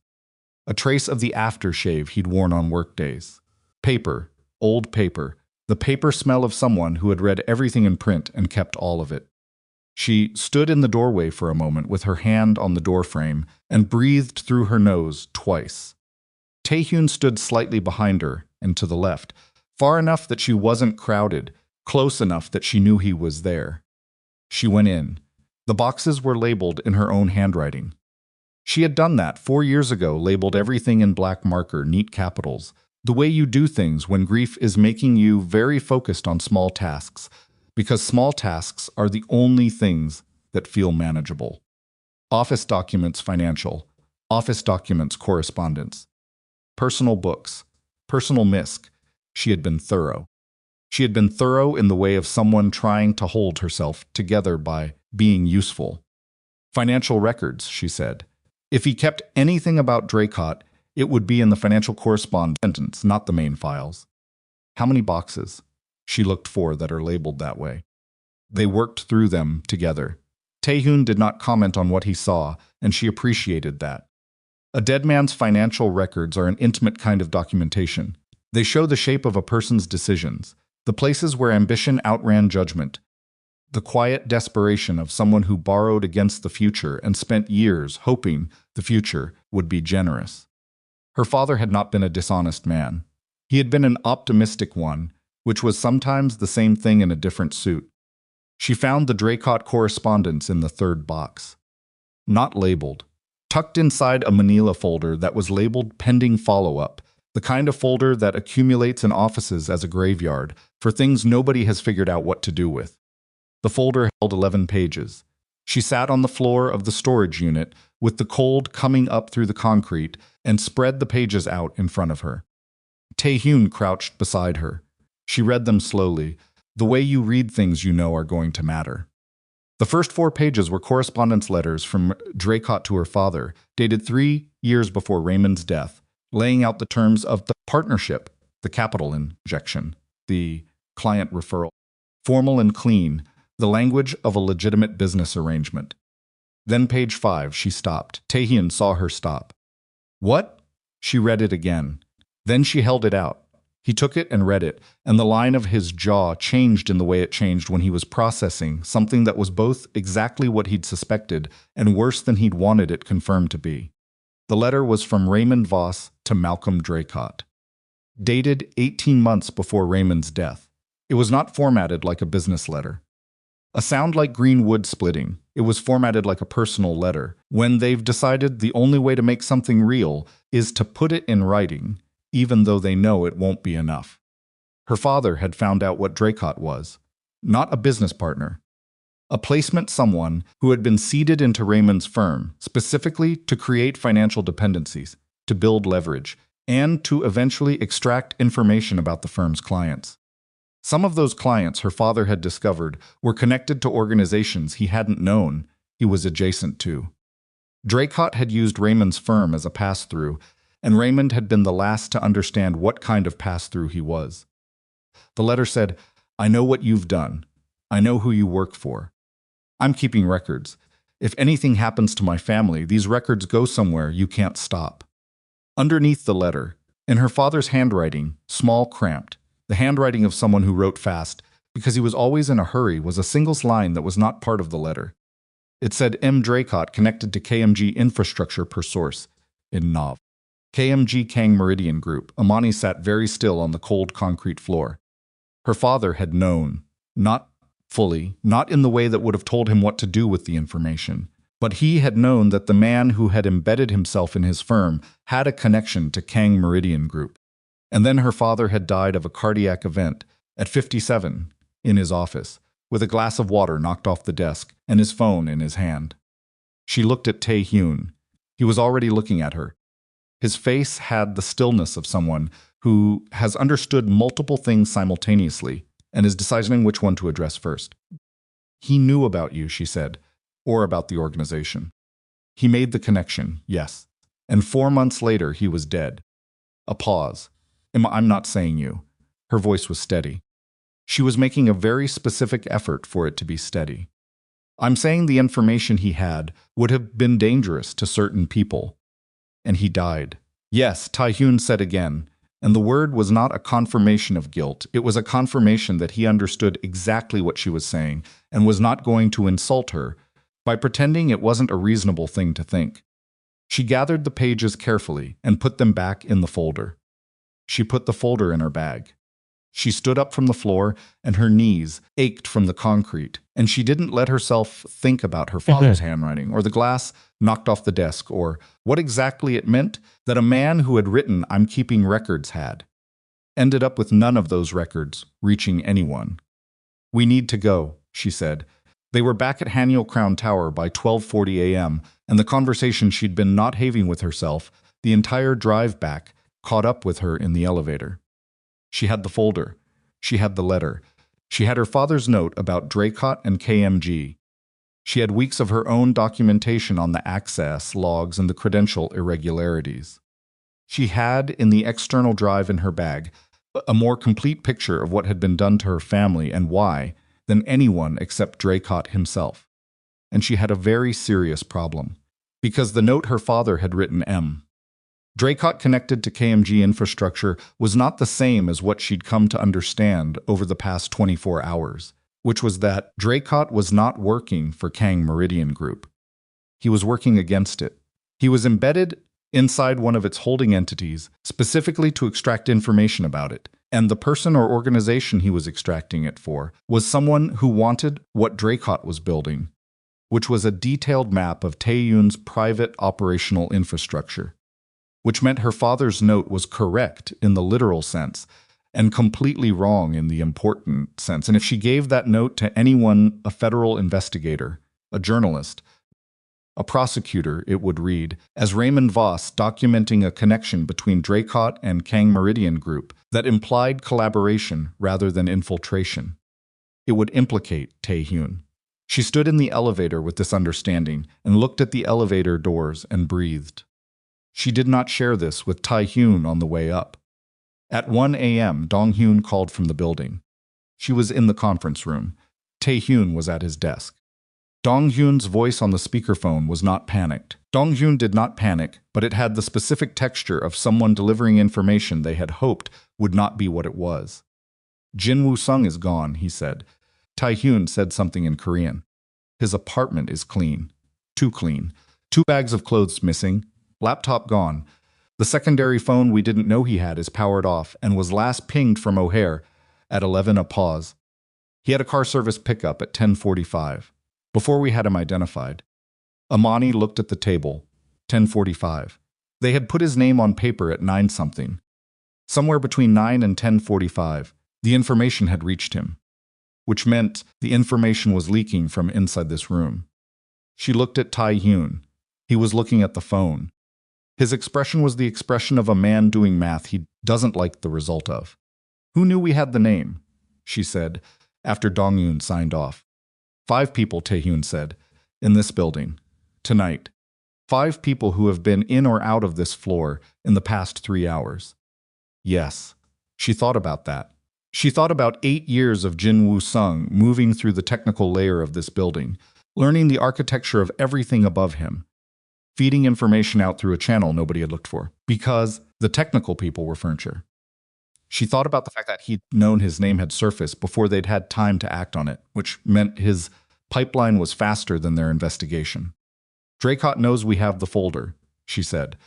A trace of the aftershave he'd worn on workdays. Paper, old paper, the paper smell of someone who had read everything in print and kept all of it. She stood in the doorway for a moment with her hand on the doorframe and breathed through her nose twice. Tae-hyun stood slightly behind her and to the left, far enough that she wasn't crowded, close enough that she knew he was there. She went in. The boxes were labeled in her own handwriting. She had done that 4 years ago, labeled everything in black marker, neat capitals, the way you do things when grief is making you very focused on small tasks, because small tasks are the only things that feel manageable. Office documents financial, office documents correspondence, personal books, personal misc. She had been thorough. She had been thorough in the way of someone trying to hold herself together by being useful. Financial records, she said. If he kept anything about Draycott, it would be in the financial correspondence, not the main files. How many boxes? She looked for that are labeled that way. They worked through them together. Tae-hyun did not comment on what he saw, and she appreciated that. A dead man's financial records are an intimate kind of documentation. They show the shape of a person's decisions, the places where ambition outran judgment, the quiet desperation of someone who borrowed against the future and spent years hoping the future would be generous. Her father had not been a dishonest man. He had been an optimistic one, which was sometimes the same thing in a different suit. She found the Draycott correspondence in the third box. Not labeled. Tucked inside a manila folder that was labeled pending follow-up, the kind of folder that accumulates in offices as a graveyard for things nobody has figured out what to do with. The folder held 11 pages. She sat on the floor of the storage unit with the cold coming up through the concrete and spread the pages out in front of her. Tae-hyun crouched beside her. She read them slowly, the way you read things you know are going to matter. The first 4 pages were correspondence letters from Draycott to her father, dated 3 years before Raymond's death, laying out the terms of the partnership, the capital injection, the client referral, formal and clean, the language of a legitimate business arrangement. Then page 5, she stopped. Tae-hyun saw her stop. What? She read it again. Then she held it out. He took it and read it, and the line of his jaw changed in the way it changed when he was processing something that was both exactly what he'd suspected and worse than he'd wanted it confirmed to be. The letter was from Imani Voss to Malcolm Draycott. Dated 18 months before Raymond's death. It was not formatted like a business letter. A sound like green wood splitting, it was formatted like a personal letter, when they've decided the only way to make something real is to put it in writing, even though they know it won't be enough. Her father had found out what Draycott was. Not a business partner. A placement someone who had been seeded into Raymond's firm, specifically to create financial dependencies, to build leverage, and to eventually extract information about the firm's clients. Some of those clients, her father had discovered, were connected to organizations he hadn't known he was adjacent to. Draycott had used Raymond's firm as a pass-through, and Raymond had been the last to understand what kind of pass-through he was. The letter said, "I know what you've done. I know who you work for. I'm keeping records. If anything happens to my family, these records go somewhere you can't stop." Underneath the letter, in her father's handwriting, small, cramped, the handwriting of someone who wrote fast, because he was always in a hurry, was a single line that was not part of the letter. It said M. Draycott connected to KMG infrastructure per source in NOV. KMG Kang Meridian Group. Imani sat very still on the cold concrete floor. Her father had known, not fully, not in the way that would have told him what to do with the information, but he had known that the man who had embedded himself in his firm had a connection to Kang Meridian Group. And then her father had died of a cardiac event At 57, in his office, with a glass of water knocked off the desk and his phone in his hand. She looked at Tae-hyun. He was already looking at her. His face had the stillness of someone who has understood multiple things simultaneously and is deciding which one to address first. He knew about you, she said, or about the organization. He made the connection, yes. And 4 months later, he was dead. A pause. I'm not saying you. Her voice was steady. She was making a very specific effort for it to be steady. I'm saying the information he had would have been dangerous to certain people. And he died. Yes, Tae-hyun said again, and the word was not a confirmation of guilt. It was a confirmation that he understood exactly what she was saying and was not going to insult her by pretending it wasn't a reasonable thing to think. She gathered the pages carefully and put them back in the folder. She put the folder in her bag. She stood up from the floor, and her knees ached from the concrete, and she didn't let herself think about her father's handwriting, or the glass knocked off the desk, or what exactly it meant that a man who had written "I'm keeping records" had ended up with none of those records reaching anyone. "We need to go," she said. They were back at Haniel Crown Tower by 12:40 a.m., and the conversation she'd been not having with herself, the entire drive back, caught up with her in the elevator. She had the folder. She had the letter. She had her father's note about Draycott and KMG. She had weeks of her own documentation on the access logs and the credential irregularities. She had, in the external drive in her bag, a more complete picture of what had been done to her family and why than anyone except Draycott himself. And she had a very serious problem, because the note her father had written M. Draycott connected to KMG infrastructure was not the same as what she'd come to understand over the past 24 hours, which was that Draycott was not working for Kang Meridian Group. He was working against it. He was embedded inside one of its holding entities, specifically to extract information about it, and the person or organization he was extracting it for was someone who wanted what Draycott was building, which was a detailed map of Tae-hyun's private operational infrastructure, which meant her father's note was correct in the literal sense and completely wrong in the important sense. And if she gave that note to anyone, a federal investigator, a journalist, a prosecutor, it would read, as Raymond Voss documenting a connection between Draycott and Kang Meridian Group that implied collaboration rather than infiltration. It would implicate Tae-hyun. She stood in the elevator with this understanding and looked at the elevator doors and breathed. She did not share this with Tae-hyun on the way up. At 1 a.m., Dong-hyun called from the building. She was in the conference room. Tae-hyun was at his desk. Dong-hyun's voice on the speakerphone was not panicked. Dong-hyun did not panic, but it had the specific texture of someone delivering information they had hoped would not be what it was. "Jin Woo-sung is gone," he said. Tae-hyun said something in Korean. "His apartment is clean. Too clean. 2 bags of clothes missing. Laptop gone. The secondary phone we didn't know he had is powered off and was last pinged from O'Hare at 11 a pause. He had a car service pickup at 10:45, before we had him identified." Imani looked at the table. 10:45. They had put his name on paper at 9-something. Somewhere between 9 and 10:45, the information had reached him, which meant the information was leaking from inside this room. She looked at Tae-hyun. He was looking at the phone. His expression was the expression of a man doing math he doesn't like the result of. "Who knew we had the name?" she said, after Dong-hyun signed off. 5 people, Tae-hyun said, "in this building. Tonight. 5 people who have been in or out of this floor in the past 3 hours. Yes." She thought about that. She thought about 8 years of Jin Woo-sung moving through the technical layer of this building, learning the architecture of everything above him, feeding information out through a channel nobody had looked for, because the technical people were furniture. She thought about the fact that he'd known his name had surfaced before they'd had time to act on it, which meant his pipeline was faster than their investigation. "Draycott knows we have the folder," she said,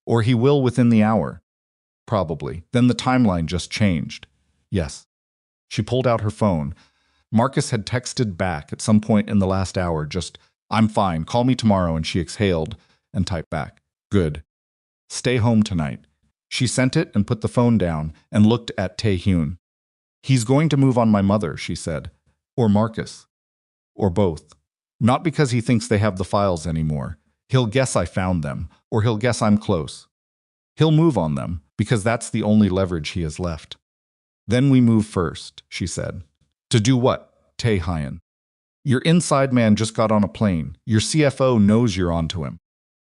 "or he will within the hour. Probably. Then the timeline just changed." "Yes." She pulled out her phone. Marcus had texted back at some point in the last hour, just, "I'm fine, call me tomorrow," and she exhaled and typed back, "Good. Stay home tonight." She sent it and put the phone down and looked at Tae-hyun. He's going to move on my mother, she said. Or Marcus. Or both. Not because he thinks they have the files anymore. He'll guess I found them, or he'll guess I'm close. He'll move on them, because that's the only leverage he has left. Then we move first, she said. To do what, Tae-hyun? Your inside man just got on a plane. Your CFO knows you're onto him.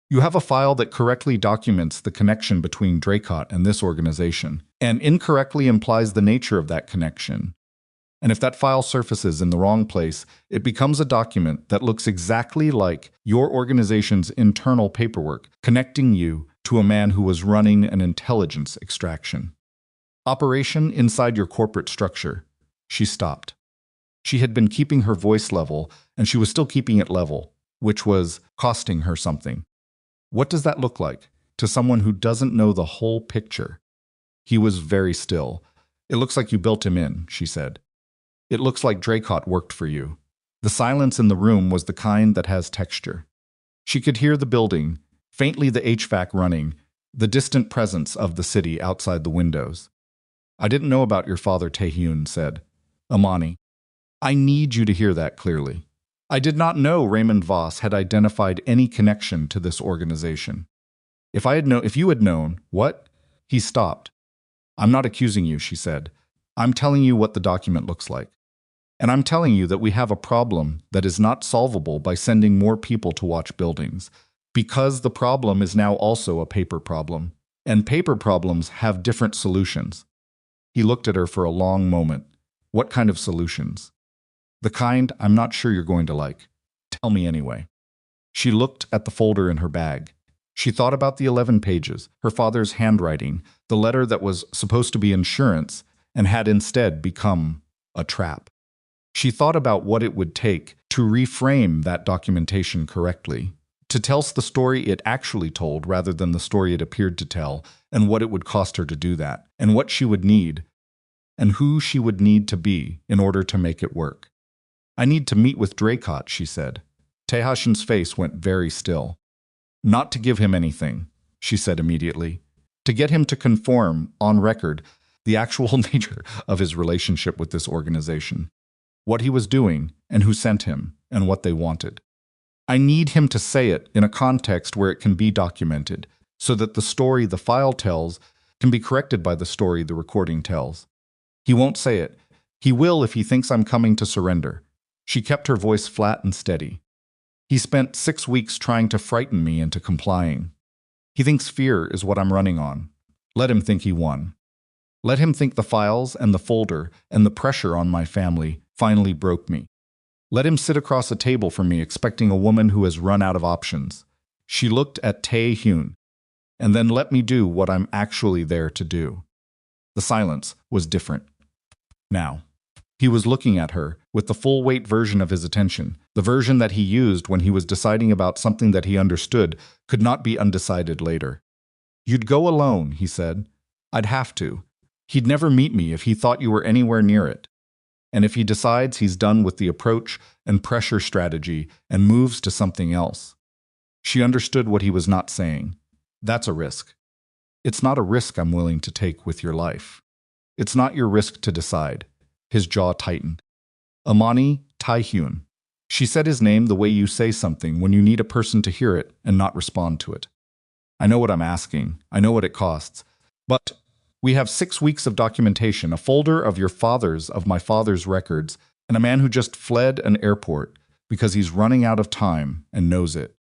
You have a file that correctly documents the connection between Draycott and this organization, and incorrectly implies the nature of that connection. And if that file surfaces in the wrong place, it becomes a document that looks exactly like your organization's internal paperwork, connecting you to a man who was running an intelligence extraction operation inside your corporate structure. She stopped. She had been keeping her voice level, and she was still keeping it level, which was costing her something. What does that look like to someone who doesn't know the whole picture? He was very still. It looks like you built him in, she said. It looks like Draycott worked for you. The silence in the room was the kind that has texture. She could hear the building, faintly the HVAC running, the distant presence of the city outside the windows. I didn't know about your father, Tae-hyun said. Imani. I need you to hear that clearly. I did not know Raymond Voss had identified any connection to this organization. If you had known, what? He stopped. I'm not accusing you, she said. I'm telling you what the document looks like. And I'm telling you that we have a problem that is not solvable by sending more people to watch buildings, because the problem is now also a paper problem, and paper problems have different solutions. He looked at her for a long moment. What kind of solutions? The kind I'm not sure you're going to like. Tell me anyway. She looked at the folder in her bag. She thought about the 11 pages, her father's handwriting, the letter that was supposed to be insurance and had instead become a trap. She thought about what it would take to reframe that documentation correctly, to tell the story it actually told rather than the story it appeared to tell, and what it would cost her to do that, and what she would need, and who she would need to be in order to make it work. I need to meet with Draycott, she said. Tae-hyun's face went very still. Not to give him anything, she said immediately. To get him to conform, on record, the actual nature of his relationship with this organization. What he was doing, and who sent him, and what they wanted. I need him to say it in a context where it can be documented, so that the story the file tells can be corrected by the story the recording tells. He won't say it. He will if he thinks I'm coming to surrender. She kept her voice flat and steady. He spent 6 weeks trying to frighten me into complying. He thinks fear is what I'm running on. Let him think he won. Let him think the files and the folder and the pressure on my family finally broke me. Let him sit across a table from me expecting a woman who has run out of options. She looked at Tae-hyun, and then let me do what I'm actually there to do. The silence was different. Now, he was looking at her with the full-weight version of his attention, the version that he used when he was deciding about something that he understood could not be undecided later. You'd go alone, he said. I'd have to. He'd never meet me if he thought you were anywhere near it. And if he decides he's done with the approach and pressure strategy and moves to something else. She understood what he was not saying. That's a risk. It's not a risk I'm willing to take with your life. It's not your risk to decide. His jaw tightened. Imani Tae-hyun. She said his name the way you say something when you need a person to hear it and not respond to it. I know what I'm asking. I know what it costs. But we have 6 weeks of documentation, a folder of my father's records, and a man who just fled an airport because he's running out of time and knows it.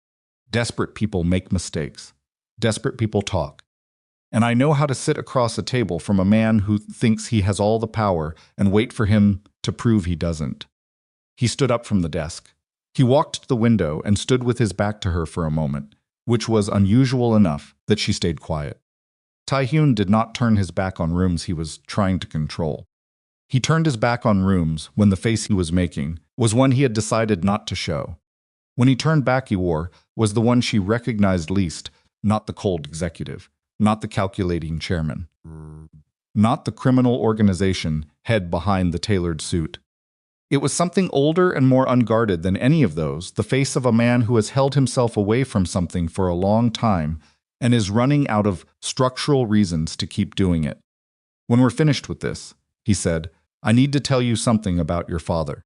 Desperate people make mistakes. Desperate people talk. And I know how to sit across a table from a man who thinks he has all the power and wait for him to prove he doesn't. He stood up from the desk. He walked to the window and stood with his back to her for a moment, which was unusual enough that she stayed quiet. Tae-hyun did not turn his back on rooms he was trying to control. He turned his back on rooms when the face he was making was one he had decided not to show. When he turned back he wore was the one she recognized least, not the cold executive, not the calculating chairman, not the criminal organization head behind the tailored suit. It was something older and more unguarded than any of those, the face of a man who has held himself away from something for a long time and is running out of structural reasons to keep doing it. When we're finished with this, he said, I need to tell you something about your father.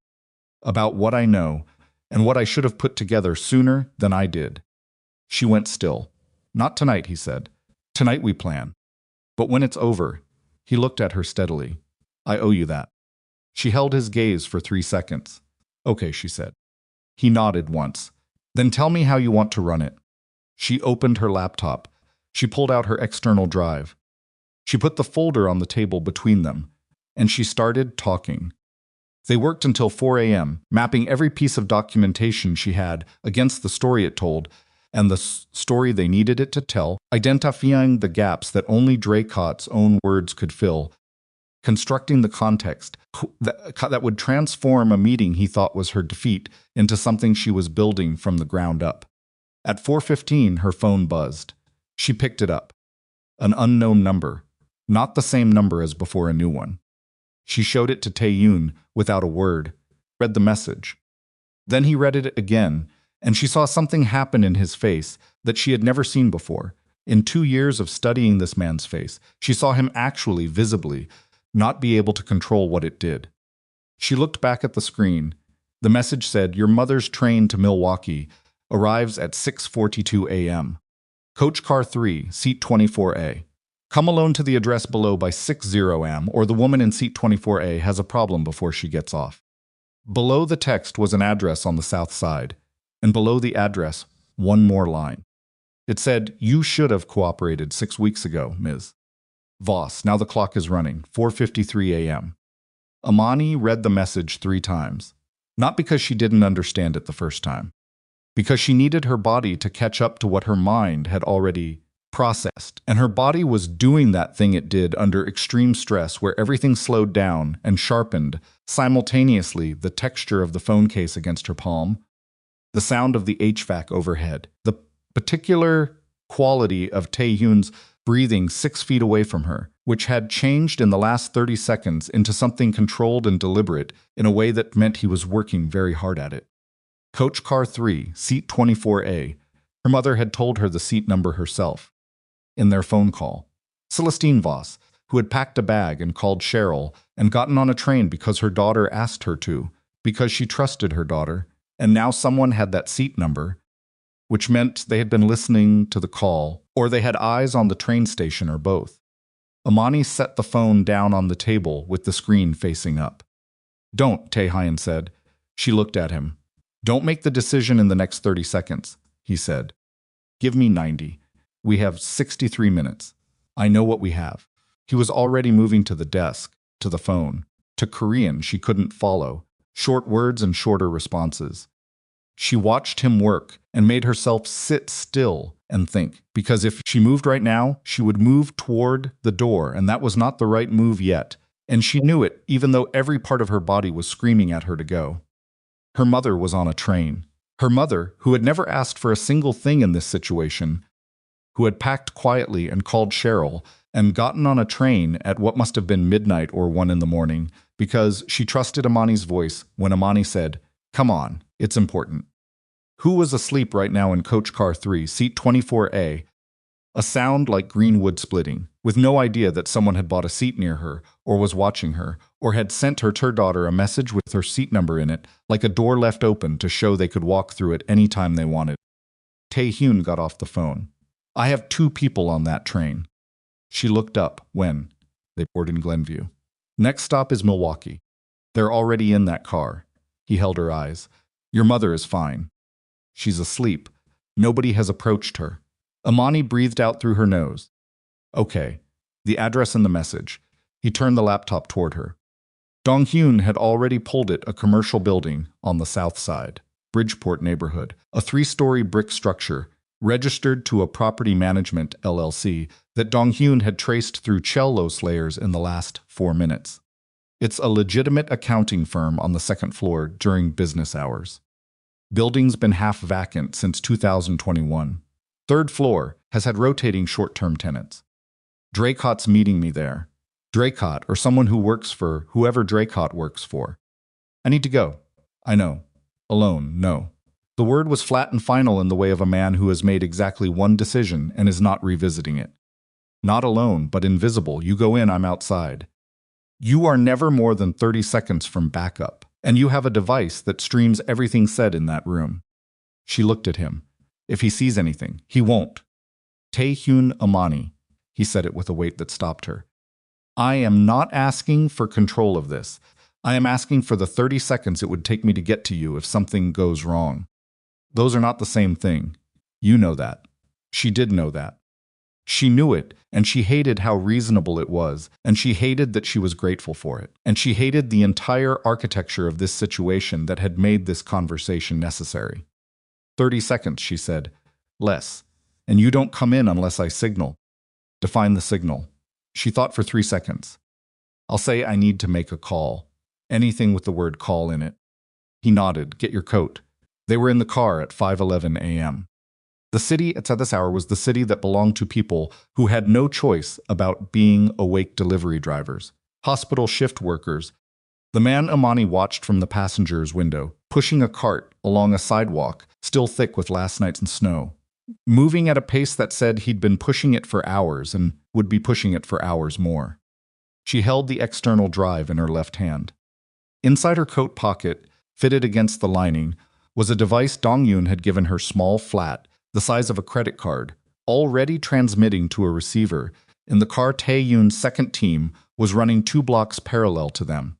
About what I know, and what I should have put together sooner than I did. She went still. Not tonight, he said. Tonight we plan. But when it's over, he looked at her steadily. I owe you that. She held his gaze for 3 seconds. Okay, she said. He nodded once. Then tell me how you want to run it. She opened her laptop. She pulled out her external drive. She put the folder on the table between them, and she started talking. They worked until 4 a.m., mapping every piece of documentation she had against the story it told, and the story they needed it to tell, identifying the gaps that only Draycott's own words could fill, constructing the context that would transform a meeting he thought was her defeat into something she was building from the ground up. At 4:15, her phone buzzed. She picked it up. An unknown number, not the same number as before, a new one. She showed it to Tae-hyun without a word, read the message. Then he read it again, and she saw something happen in his face that she had never seen before. In 2 years of studying this man's face, she saw him actually, visibly, not be able to control what it did. She looked back at the screen. The message said, "Your mother's train to Milwaukee arrives at 6:42 a.m. Coach car 3, seat 24A. Come alone to the address below by 6:0 am, or the woman in seat 24A has a problem before she gets off." Below the text was an address on the south side, and below the address, one more line. It said, "You should have cooperated 6 weeks ago, Ms. Voss. Now the clock is running, 4:53 a.m. Imani read the message 3 times, not because she didn't understand it the first time, because she needed her body to catch up to what her mind had already processed, and her body was doing that thing it did under extreme stress where everything slowed down and sharpened simultaneously: the texture of the phone case against her palm, the sound of the HVAC overhead, the particular quality of Tae-hyun's breathing 6 feet away from her, which had changed in the last 30 seconds into something controlled and deliberate in a way that meant he was working very hard at it. Coach car 3, seat 24A. Her mother had told her the seat number herself. In their phone call, Celestine Voss, who had packed a bag and called Cheryl and gotten on a train because her daughter asked her to, because she trusted her daughter, and now someone had that seat number, which meant they had been listening to the call, or they had eyes on the train station, or both. Imani set the phone down on the table with the screen facing up. "Don't," Tae-hyun said. She looked at him. "Don't make the decision in the next 30 seconds, he said. "Give me 90. We have 63 minutes. I know what we have." He was already moving to the desk, to the phone, to Korean she couldn't follow, short words and shorter responses. She watched him work and made herself sit still and think, because if she moved right now, she would move toward the door, and that was not the right move yet, and she knew it, even though every part of her body was screaming at her to go. Her mother was on a train. Her mother, who had never asked for a single thing in this situation, who had packed quietly and called Cheryl and gotten on a train at what must have been midnight or 1 in the morning, because she trusted Imani's voice when Imani said, "Come on, it's important." Who was asleep right now in coach car 3, seat 24A? A sound like green wood splitting, with no idea that someone had bought a seat near her, or was watching her, or had sent her daughter a message with her seat number in it, like a door left open to show they could walk through it any time they wanted. Tae-hyun got off the phone. "I have 2 people on that train." She looked up when they boarded in Glenview. "Next stop is Milwaukee. They're already in that car." He held her eyes. "Your mother is fine. She's asleep. Nobody has approached her." Imani breathed out through her nose. "Okay." The address and the message. He turned the laptop toward her. Dong-hyun had already pulled it, a commercial building on the south side, Bridgeport neighborhood, a 3-story brick structure, registered to a property management LLC that Dong-hyun had traced through Chellos layers in the last 4 minutes. It's a legitimate accounting firm on the 2nd floor during business hours. Building's been half vacant since 2021. 3rd floor has had rotating short-term tenants. Draycott's meeting me there. Draycott, or someone who works for whoever Draycott works for. "I need to go." "I know." "Alone, no." The word was flat and final in the way of a man who has made exactly one decision and is not revisiting it. "Not alone, but invisible. You go in, I'm outside." You are never more than 30 seconds from backup, and you have a device that streams everything said in that room. She looked at him. If he sees anything, he won't. Tae-hyun Imani, he said it with a weight that stopped her. I am not asking for control of this. I am asking for the 30 seconds it would take me to get to you if something goes wrong. Those are not the same thing. You know that. She did know that. She knew it, and she hated how reasonable it was, and she hated that she was grateful for it, and she hated the entire architecture of this situation that had made this conversation necessary. 30 seconds, she said. Less. And you don't come in unless I signal. Define the signal. She thought for 3 seconds. I'll say I need to make a call. Anything with the word call in it. He nodded. Get your coat. They were in the car at 5:11 a.m. The city at this hour was the city that belonged to people who had no choice about being awake delivery drivers, hospital shift workers. The man Imani watched from the passenger's window, pushing a cart along a sidewalk still thick with last night's snow, moving at a pace that said he'd been pushing it for hours and would be pushing it for hours more. She held the external drive in her left hand. Inside her coat pocket, fitted against the lining, was a device Dong-yoon had given her, small, flat, the size of a credit card, already transmitting to a receiver. In the car, Tae-hyun's second team was running 2 blocks parallel to them.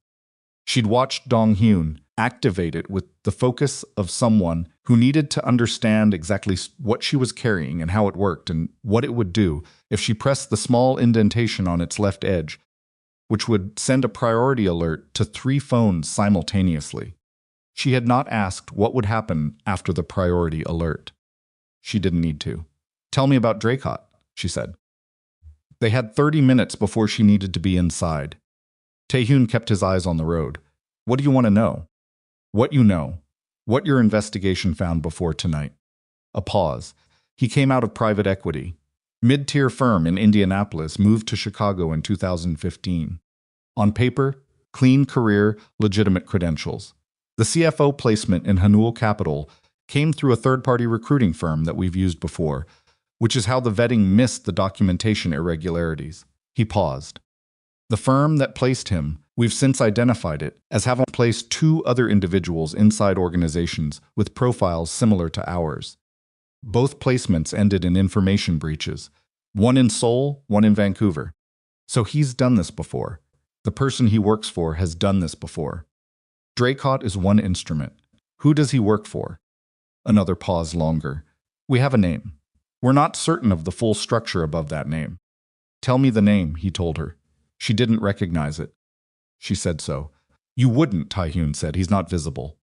She'd watched Dong-hyun activate it with the focus of someone who needed to understand exactly what she was carrying and how it worked and what it would do if she pressed the small indentation on its left edge, which would send a priority alert to 3 phones simultaneously. She had not asked what would happen after the priority alert. She didn't need to. Tell me about Draycott, she said. They had 30 minutes before she needed to be inside. Tae-hyun kept his eyes on the road. What do you want to know? What you know. What your investigation found before tonight. A pause. He came out of private equity. Mid-tier firm in Indianapolis, moved to Chicago in 2015. On paper, clean career, legitimate credentials. The CFO placement in Hanul Capital came through a third-party recruiting firm that we've used before, which is how the vetting missed the documentation irregularities. He paused. The firm that placed him, we've since identified it as having placed 2 other individuals inside organizations with profiles similar to ours. Both placements ended in information breaches, one in Seoul, one in Vancouver. So he's done this before. The person he works for has done this before. Draycott is one instrument. Who does he work for? Another pause longer. We have a name. We're not certain of the full structure above that name. Tell me the name, he told her. She didn't recognize it. She said so. You wouldn't, Tae-hyun said. He's not visible.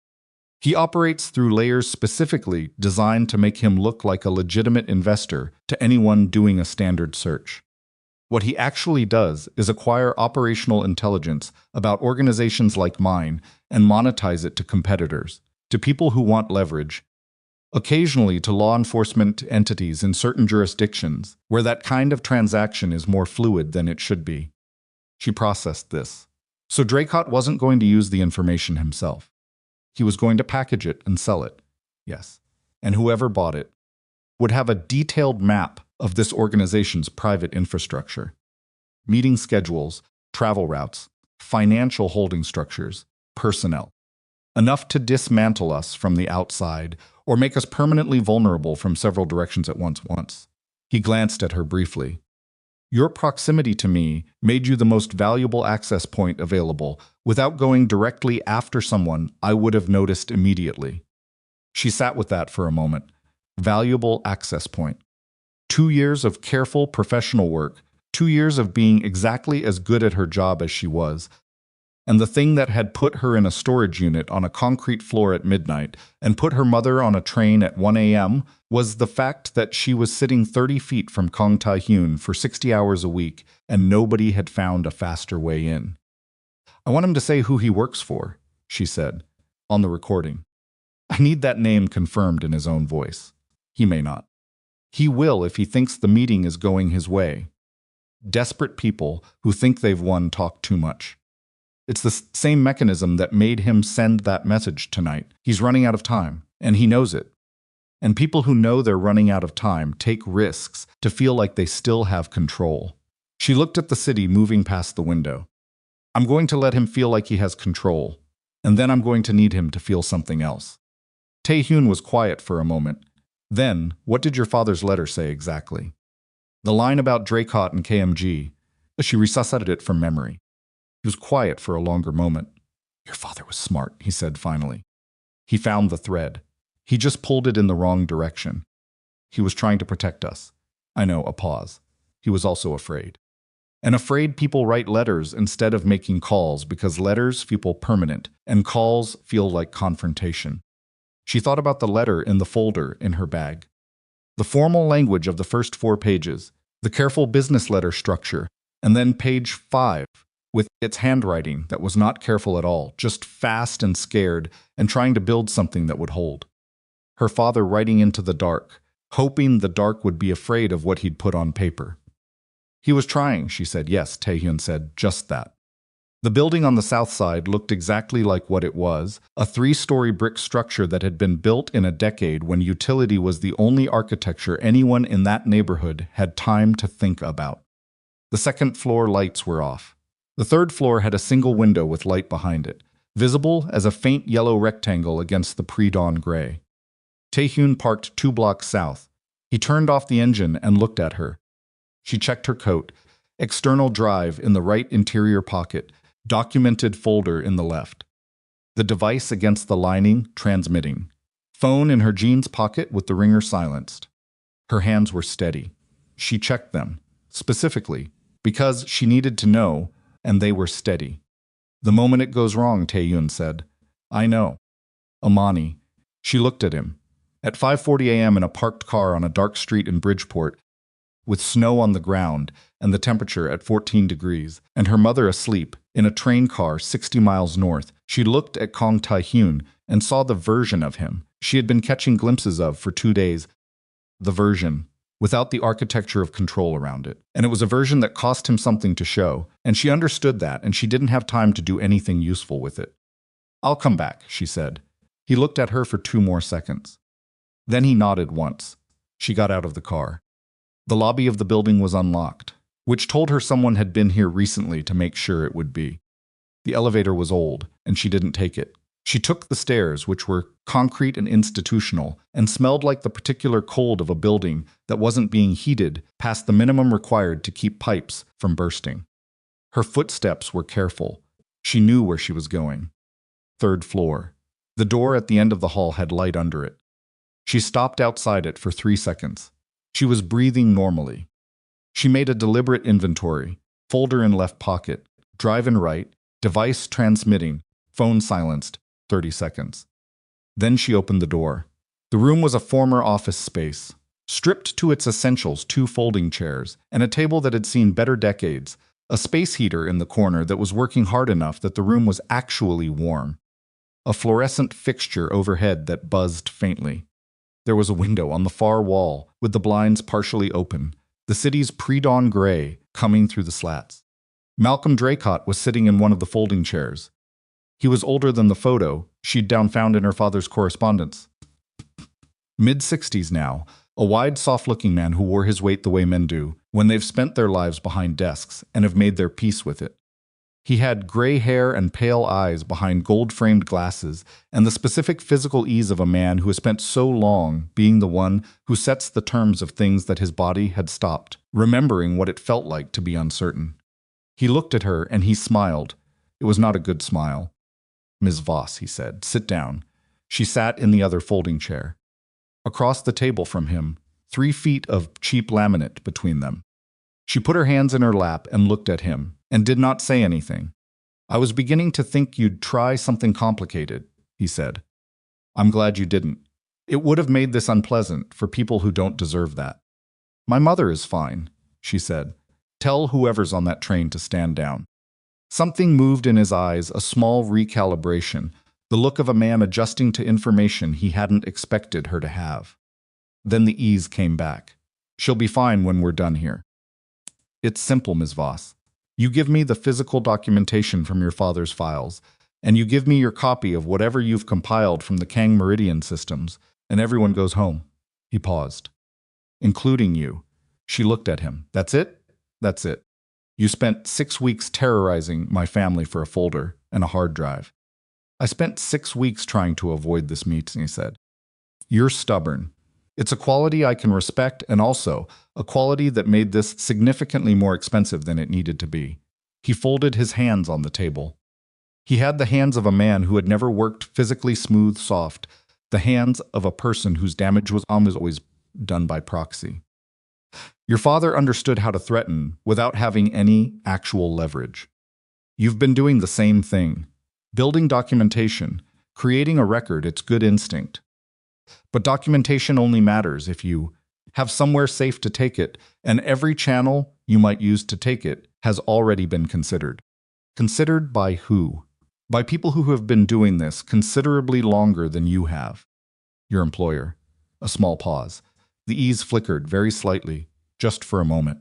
He operates through layers specifically designed to make him look like a legitimate investor to anyone doing a standard search. What he actually does is acquire operational intelligence about organizations like mine and monetize it to competitors, to people who want leverage, occasionally to law enforcement entities in certain jurisdictions where that kind of transaction is more fluid than it should be. She processed this. So Draycott wasn't going to use the information himself. He was going to package it and sell it. Yes. And whoever bought it would have a detailed map of this organization's private infrastructure. Meeting schedules, travel routes, financial holding structures, personnel. Enough to dismantle us from the outside or make us permanently vulnerable from several directions at once. He glanced at her briefly. Your proximity to me made you the most valuable access point available. Without going directly after someone, I would have noticed immediately. She sat with that for a moment. Valuable access point. 2 years of careful professional work, 2 years of being exactly as good at her job as she was. And the thing that had put her in a storage unit on a concrete floor at midnight and put her mother on a train at 1 a.m. was the fact that she was sitting 30 feet from Kang Tae-hyun for 60 hours a week and nobody had found a faster way in. I want him to say who he works for, she said, on the recording. I need that name confirmed in his own voice. He may not. He will if he thinks the meeting is going his way. Desperate people who think they've won talk too much. It's the same mechanism that made him send that message tonight. He's running out of time, and he knows it. And people who know they're running out of time take risks to feel like they still have control. She looked at the city moving past the window. I'm going to let him feel like he has control, and then I'm going to need him to feel something else. Tae-hyun was quiet for a moment. Then, what did your father's letter say exactly? The line about Draycott and KMG. She resuscitated it from memory. He was quiet for a longer moment. Your father was smart, he said finally. He found the thread. He just pulled it in the wrong direction. He was trying to protect us. I know, a pause. He was also afraid. And afraid people write letters instead of making calls because letters feel permanent and calls feel like confrontation. She thought about the letter in the folder in her bag. The formal language of the first 4 pages, the careful business letter structure, and then page 5 with its handwriting that was not careful at all, just fast and scared and trying to build something that would hold. Her father writing into the dark, hoping the dark would be afraid of what he'd put on paper. He was trying, she said. Yes, Tae-hyun said, just that. The building on the south side looked exactly like what it was, a 3-story brick structure that had been built in a decade when utility was the only architecture anyone in that neighborhood had time to think about. The second floor lights were off. The third floor had a single window with light behind it, visible as a faint yellow rectangle against the pre-dawn gray. Tae-hyun parked 2 blocks south. He turned off the engine and looked at her. She checked her coat, external drive in the right interior pocket, documented folder in the left. The device against the lining, transmitting. Phone in her jeans pocket with the ringer silenced. Her hands were steady. She checked them, specifically, because she needed to know, and they were steady. The moment it goes wrong, Tae-hyun said. I know. Imani. She looked at him. At 5:40 a.m. in a parked car on a dark street in Bridgeport, with snow on the ground and the temperature at 14 degrees, and her mother asleep, in a train car 60 miles north, she looked at Kang Tae-hyun and saw the version of him she had been catching glimpses of for 2 days. The version, without the architecture of control around it. And it was a version that cost him something to show, and she understood that, and she didn't have time to do anything useful with it. I'll come back, she said. He looked at her for 2 more seconds. Then he nodded once. She got out of the car. The lobby of the building was unlocked, which told her someone had been here recently to make sure it would be. The elevator was old, and she didn't take it. She took the stairs, which were concrete and institutional, and smelled like the particular cold of a building that wasn't being heated past the minimum required to keep pipes from bursting. Her footsteps were careful. She knew where she was going. 3rd floor. The door at the end of the hall had light under it. She stopped outside it for 3 seconds. She was breathing normally. She made a deliberate inventory. Folder in left pocket, drive in right, device transmitting, phone silenced, 30 seconds. Then she opened the door. The room was a former office space. Stripped to its essentials, 2 folding chairs, and a table that had seen better decades, a space heater in the corner that was working hard enough that the room was actually warm. A fluorescent fixture overhead that buzzed faintly. There was a window on the far wall, with the blinds partially open, the city's pre-dawn gray coming through the slats. Malcolm Draycott was sitting in one of the folding chairs. He was older than the photo she'd found in her father's correspondence. Mid-60s now, a wide, soft-looking man who wore his weight the way men do when they've spent their lives behind desks and have made their peace with it. He had gray hair and pale eyes behind gold-framed glasses and the specific physical ease of a man who has spent so long being the one who sets the terms of things that his body had stopped, remembering what it felt like to be uncertain. He looked at her and he smiled. It was not a good smile. Ms. Voss, he said, sit down. She sat in the other folding chair. Across the table from him, 3 feet of cheap laminate between them. She put her hands in her lap and looked at him, and did not say anything. I was beginning to think you'd try something complicated, he said. I'm glad you didn't. It would have made this unpleasant for people who don't deserve that. My mother is fine, she said. Tell whoever's on that train to stand down. Something moved in his eyes, a small recalibration, the look of a man adjusting to information he hadn't expected her to have. Then the ease came back. She'll be fine when we're done here. It's simple, Ms. Voss. You give me the physical documentation from your father's files, and you give me your copy of whatever you've compiled from the Kang Meridian systems, and everyone goes home. He paused. Including you. She looked at him. That's it? That's it. You spent 6 weeks terrorizing my family for a folder and a hard drive. I spent 6 weeks trying to avoid this meeting, he said. You're stubborn. It's a quality I can respect, and also a quality that made this significantly more expensive than it needed to be. He folded his hands on the table. He had the hands of a man who had never worked physically smooth, soft, the hands of a person whose damage was always done by proxy. Your father understood how to threaten without having any actual leverage. You've been doing the same thing. Building documentation, creating a record, it's good instinct. But documentation only matters if you have somewhere safe to take it, and every channel you might use to take it has already been considered. Considered by who? By people who have been doing this considerably longer than you have. Your employer. A small pause. The ease flickered very slightly, just for a moment.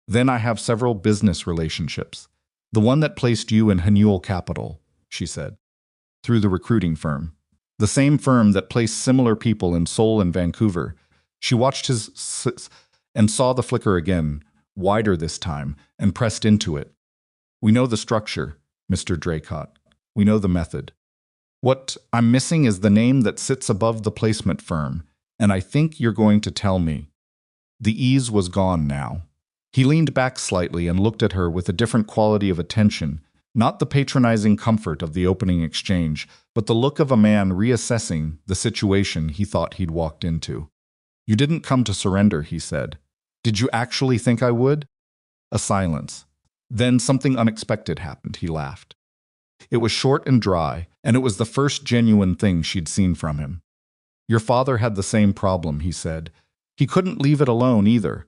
Then I have several business relationships. The one that placed you in Hanuel Capital, she said. Through the recruiting firm. The same firm that placed similar people in Seoul and Vancouver. She watched his and saw the flicker again, wider this time, and pressed into it. We know the structure, Mr. Draycott. We know the method. What I'm missing is the name that sits above the placement firm, and I think you're going to tell me. The ease was gone now. He leaned back slightly and looked at her with a different quality of attention, not the patronizing comfort of the opening exchange, but the look of a man reassessing the situation he thought he'd walked into. You didn't come to surrender, he said. Did you actually think I would? A silence. Then something unexpected happened, he laughed. It was short and dry, and it was the first genuine thing she'd seen from him. Your father had the same problem, he said. He couldn't leave it alone either.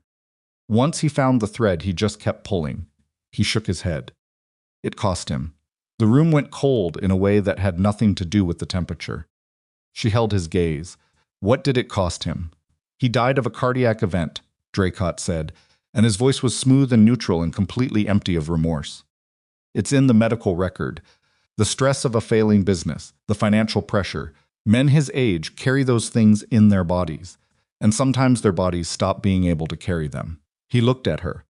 Once he found the thread, he just kept pulling. He shook his head. It cost him. The room went cold in a way that had nothing to do with the temperature. She held his gaze. What did it cost him? He died of a cardiac event, Draycott said, and his voice was smooth and neutral and completely empty of remorse. It's in the medical record. The stress of a failing business, the financial pressure. Men his age carry those things in their bodies, and sometimes their bodies stop being able to carry them. He looked at her.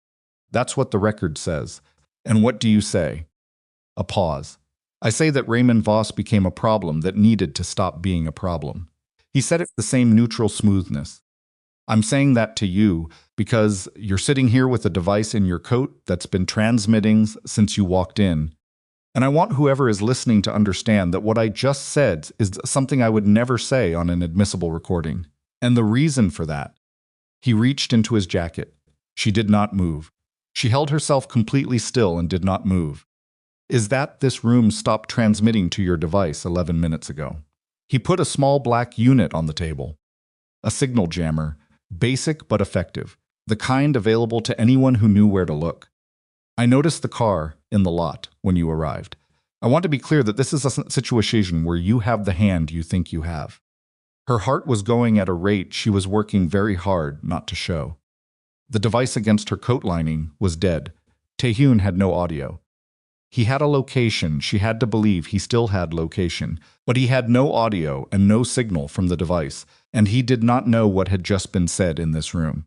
That's what the record says. And what do you say? A pause. I say that Raymond Voss became a problem that needed to stop being a problem. He said it with the same neutral smoothness. I'm saying that to you because you're sitting here with a device in your coat that's been transmitting since you walked in. And I want whoever is listening to understand that what I just said is something I would never say on an admissible recording. And the reason for that. He reached into his jacket. She did not move. She held herself completely still and did not move. Is that this room stopped transmitting to your device 11 minutes ago? He put a small black unit on the table. A signal jammer, basic but effective, the kind available to anyone who knew where to look. I noticed the car in the lot when you arrived. I want to be clear that this is a situation where you have the hand you think you have. Her heart was going at a rate she was working very hard not to show. The device against her coat lining was dead. Tae-hyun had no audio. He had a location. She had to believe he still had location, but he had no audio and no signal from the device, and he did not know what had just been said in this room.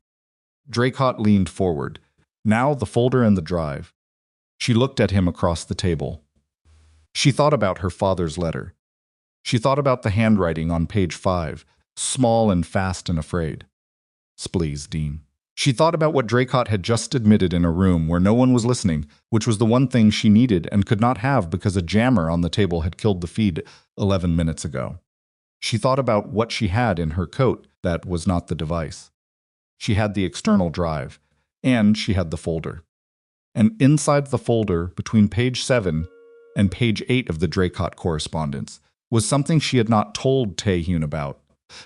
Draycott leaned forward. Now the folder and the drive. She looked at him across the table. She thought about her father's letter. She thought about the handwriting on page 5, small and fast and afraid. Spleeze, Dean. She thought about what Draycott had just admitted in a room where no one was listening, which was the one thing she needed and could not have because a jammer on the table had killed the feed 11 minutes ago. She thought about what she had in her coat that was not the device. She had the external drive, and she had the folder. And inside the folder, between page 7 and page 8 of the Draycott correspondence, was something she had not told Tae-hyun about,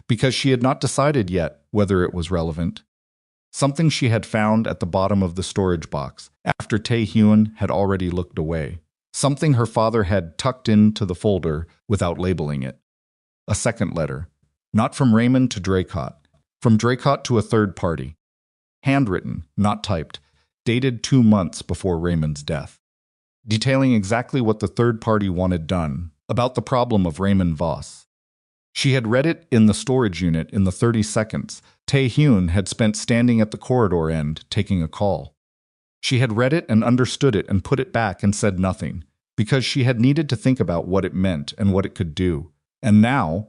because she had not decided yet whether it was relevant. Something she had found at the bottom of the storage box, after Tae-hyun had already looked away. Something her father had tucked into the folder without labeling it. A second letter, not from Raymond to Draycott, from Draycott to a third party. Handwritten, not typed, dated 2 months before Raymond's death. Detailing exactly what the third party wanted done, about the problem of Raymond Voss. She had read it in the storage unit in the 30 seconds Tae-hyun had spent standing at the corridor end taking a call. She had read it and understood it and put it back and said nothing, because she had needed to think about what it meant and what it could do. And now,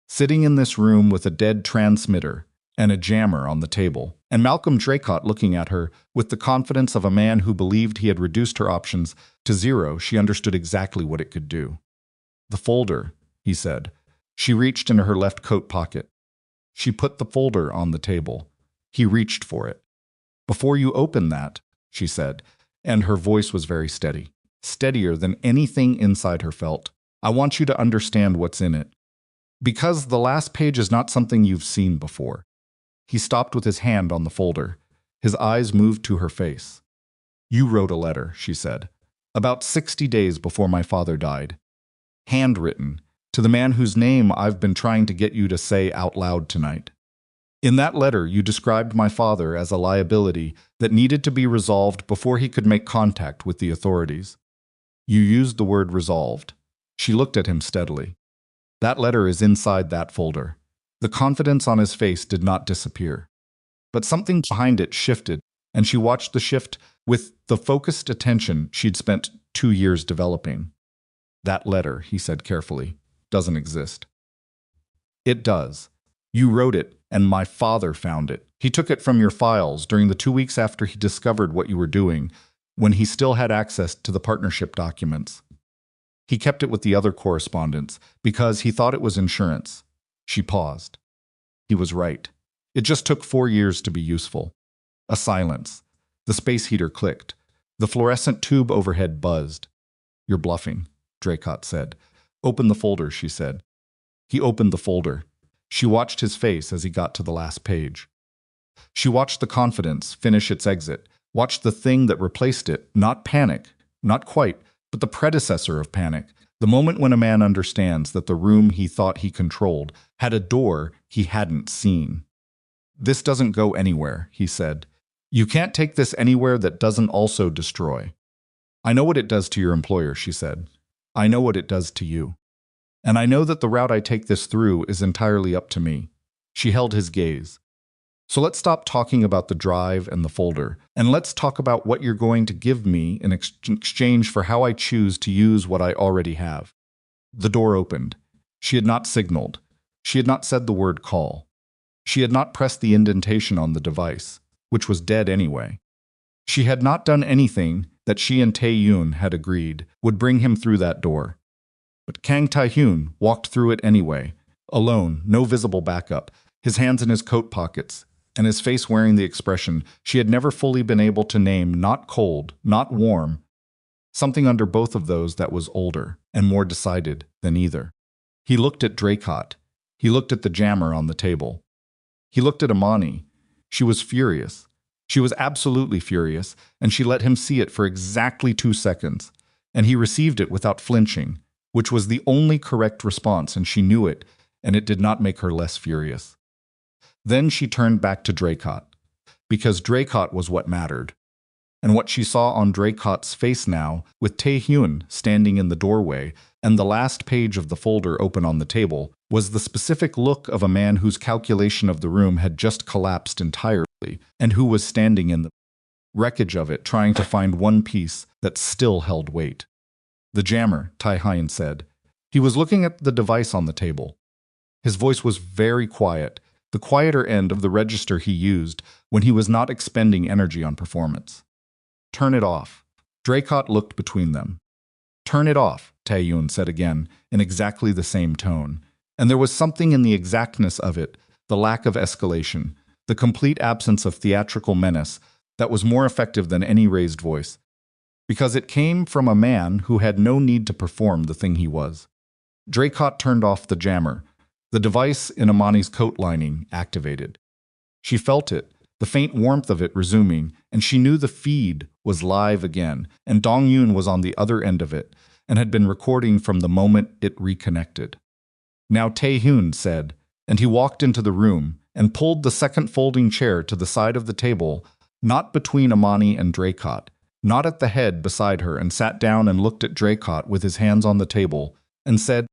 sitting in this room with a dead transmitter and a jammer on the table, and Malcolm Draycott looking at her with the confidence of a man who believed he had reduced her options to zero, she understood exactly what it could do. "The folder," he said. She reached into her left coat pocket. She put the folder on the table. He reached for it. "Before you open that," she said, and her voice was very steady, steadier than anything inside her felt, "I want you to understand what's in it. Because the last page is not something you've seen before." He stopped with his hand on the folder. His eyes moved to her face. "You wrote a letter," she said, "about 60 days before my father died. Handwritten, to the man whose name I've been trying to get you to say out loud tonight. In that letter, you described my father as a liability that needed to be resolved before he could make contact with the authorities. You used the word resolved." She looked at him steadily. "That letter is inside that folder." The confidence on his face did not disappear. But something behind it shifted, and she watched the shift with the focused attention she'd spent 2 years developing. "That letter," he said carefully, "doesn't exist." "It does. You wrote it, and my father found it. He took it from your files during the 2 weeks after he discovered what you were doing, when he still had access to the partnership documents. He kept it with the other correspondence because he thought it was insurance." She paused. He was right. It just took 4 years to be useful. A silence. The space heater clicked. The fluorescent tube overhead buzzed. "You're bluffing," Draycott said. "Open the folder," she said. He opened the folder. She watched his face as he got to the last page. She watched the confidence finish its exit, watched the thing that replaced it, not panic, not quite, but the predecessor of panic, the moment when a man understands that the room he thought he controlled had a door he hadn't seen. "This doesn't go anywhere," he said. "You can't take this anywhere that doesn't also destroy." "I know what it does to your employer," she said. "I know what it does to you. And I know that the route I take this through is entirely up to me." She held his gaze. "So let's stop talking about the drive and the folder, and let's talk about what you're going to give me in exchange for how I choose to use what I already have." The door opened. She had not signaled. She had not said the word call. She had not pressed the indentation on the device, which was dead anyway. She had not done anything that she and Tae-hyun had agreed would bring him through that door. But Kang Tae-hyun walked through it anyway, alone, no visible backup, his hands in his coat pockets, and his face wearing the expression she had never fully been able to name, not cold, not warm, something under both of those that was older and more decided than either. He looked at Draycott. He looked at the jammer on the table. He looked at Imani. She was furious. She was absolutely furious, and she let him see it for exactly 2 seconds, and he received it without flinching, which was the only correct response, and she knew it, and it did not make her less furious. Then she turned back to Draycott, because Draycott was what mattered. And what she saw on Draycott's face now, with Tae-hyun standing in the doorway and the last page of the folder open on the table, was the specific look of a man whose calculation of the room had just collapsed entirely, and who was standing in the wreckage of it trying to find one piece that still held weight. "The jammer," Tae-hyun said. He was looking at the device on the table. His voice was very quiet, the quieter end of the register he used when he was not expending energy on performance. "Turn it off." Draycott looked between them. "Turn it off," Tae-hyun said again, in exactly the same tone. And there was something in the exactness of it, the lack of escalation, the complete absence of theatrical menace, that was more effective than any raised voice, because it came from a man who had no need to perform the thing he was. Draycott turned off the jammer. The device in Imani's coat lining activated. She felt it, the faint warmth of it resuming, and she knew the feed was live again, and Dong-yoon was on the other end of it, and had been recording from the moment it reconnected. "Now," Tae-hyun said, and he walked into the room and pulled the second folding chair to the side of the table, not between Imani and Draycott, not at the head beside her, and sat down and looked at Draycott with his hands on the table, and said,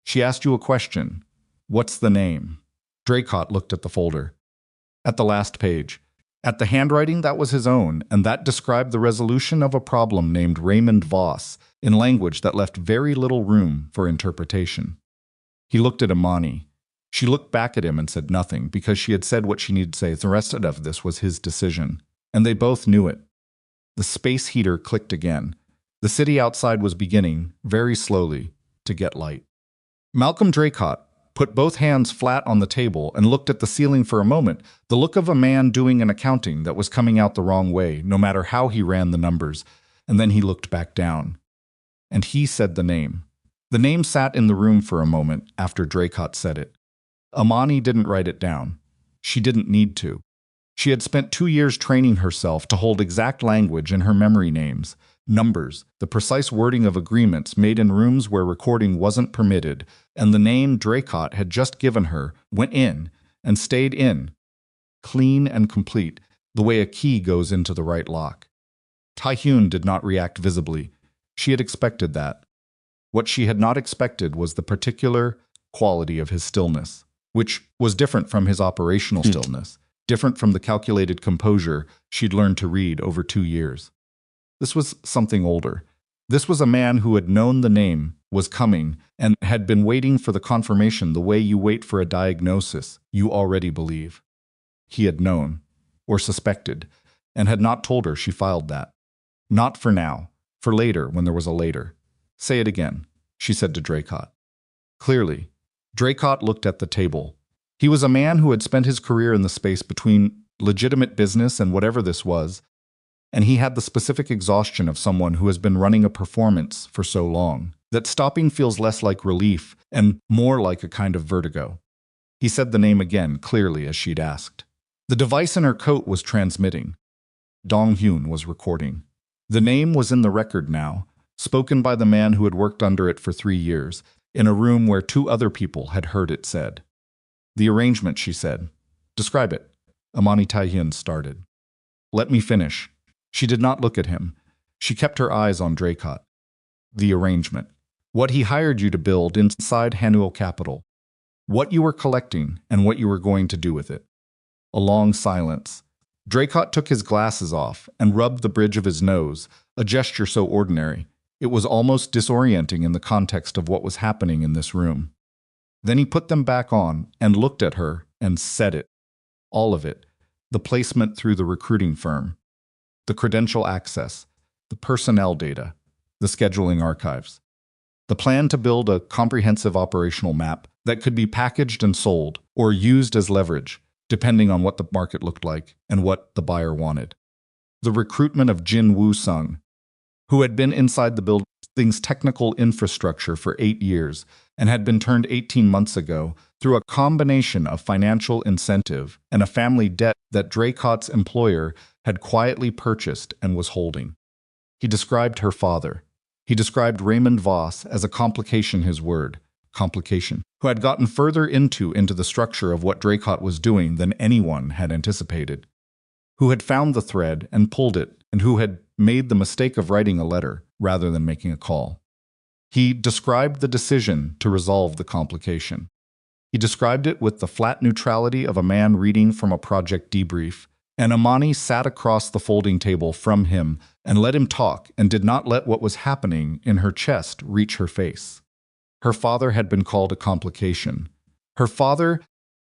"She asked you a question. What's the name?" Draycott looked at the folder. At the last page. At the handwriting that was his own, and that described the resolution of a problem named Raymond Voss in language that left very little room for interpretation. He looked at Imani. She looked back at him and said nothing, because she had said what she needed to say. The rest of this was his decision, and they both knew it. The space heater clicked again. The city outside was beginning, very slowly, to get light. Malcolm Draycott put both hands flat on the table and looked at the ceiling for a moment, the look of a man doing an accounting that was coming out the wrong way, no matter how he ran the numbers, and then he looked back down. And he said the name. The name sat in the room for a moment after Draycott said it. Imani didn't write it down. She didn't need to. She had spent 2 years training herself to hold exact language in her memory names, numbers, the precise wording of agreements made in rooms where recording wasn't permitted, and the name Draycott had just given her went in and stayed in, clean and complete, the way a key goes into the right lock. Tae-hyun did not react visibly. She had expected that. What she had not expected was the particular quality of his stillness, which was different from his operational stillness, different from the calculated composure she'd learned to read over 2 years. This was something older. This was a man who had known the name was coming and had been waiting for the confirmation the way you wait for a diagnosis you already believe. He had known, or suspected, and had not told her she filed that. Not for now, for later when there was a later. Say it again, she said to Draycott. Clearly, Draycott looked at the table. He was a man who had spent his career in the space between legitimate business and whatever this was, and he had the specific exhaustion of someone who has been running a performance for so long that stopping feels less like relief and more like a kind of vertigo. He said the name again, clearly as she'd asked. The device in her coat was transmitting. Dong-hyun was recording. The name was in the record now, spoken by the man who had worked under it for 3 years, in a room where 2 other people had heard it said. The arrangement, she said. Describe it. Imani Tae-hyun started. Let me finish. She did not look at him. She kept her eyes on Draycott. The arrangement. What he hired you to build inside Hanuel Capital. What you were collecting and what you were going to do with it. A long silence. Draycott took his glasses off and rubbed the bridge of his nose, a gesture so ordinary. It was almost disorienting in the context of what was happening in this room. Then he put them back on and looked at her and said it. All of it. The placement through the recruiting firm. The credential access. The personnel data. The scheduling archives. The plan to build a comprehensive operational map that could be packaged and sold or used as leverage, depending on what the market looked like and what the buyer wanted. The recruitment of Jin Woo-sung, who had been inside the building's technical infrastructure for 8 years and had been turned 18 months ago through a combination of financial incentive and a family debt that Draycott's employer had quietly purchased and was holding. He described her father. He described Raymond Voss as a complication, his word, complication, who had gotten further into the structure of what Draycott was doing than anyone had anticipated, who had found the thread and pulled it, and who had made the mistake of writing a letter rather than making a call. He described the decision to resolve the complication. He described it with the flat neutrality of a man reading from a project debrief, and Imani sat across the folding table from him and let him talk and did not let what was happening in her chest reach her face. Her father had been called a complication. Her father,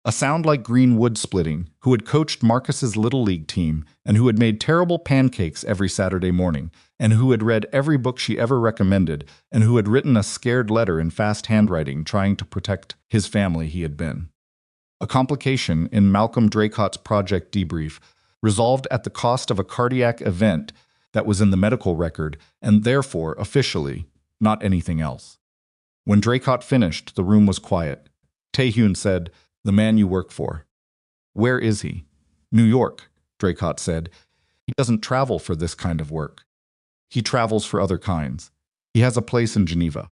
a sound like green wood splitting, who had coached Marcus's Little League team and who had made terrible pancakes every Saturday morning, and who had read every book she ever recommended, and who had written a scared letter in fast handwriting trying to protect his family he had been. A complication in Malcolm Draycott's project debrief resolved at the cost of a cardiac event that was in the medical record and therefore officially not anything else. When Draycott finished, the room was quiet. Tae-hyun said, "The man you work for." "Where is he?" "New York," Draycott said. "He doesn't travel for this kind of work. He travels for other kinds. He has a place in Geneva,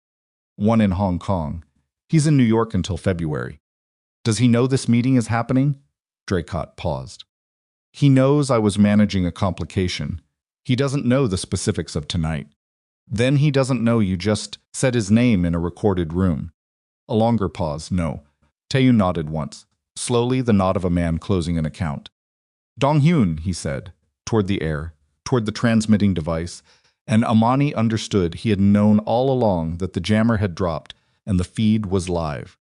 one in Hong Kong. He's in New York until February." "Does he know this meeting is happening?" Draycott paused. "He knows I was managing a complication. He doesn't know the specifics of tonight. Then he doesn't know you just said his name in a recorded room." A longer pause. "No." Tae-hyun nodded once, slowly the nod of a man closing an account. Dong-hyun, he said, toward the air, toward the transmitting device, and Imani understood he had known all along that the jammer had dropped and the feed was live.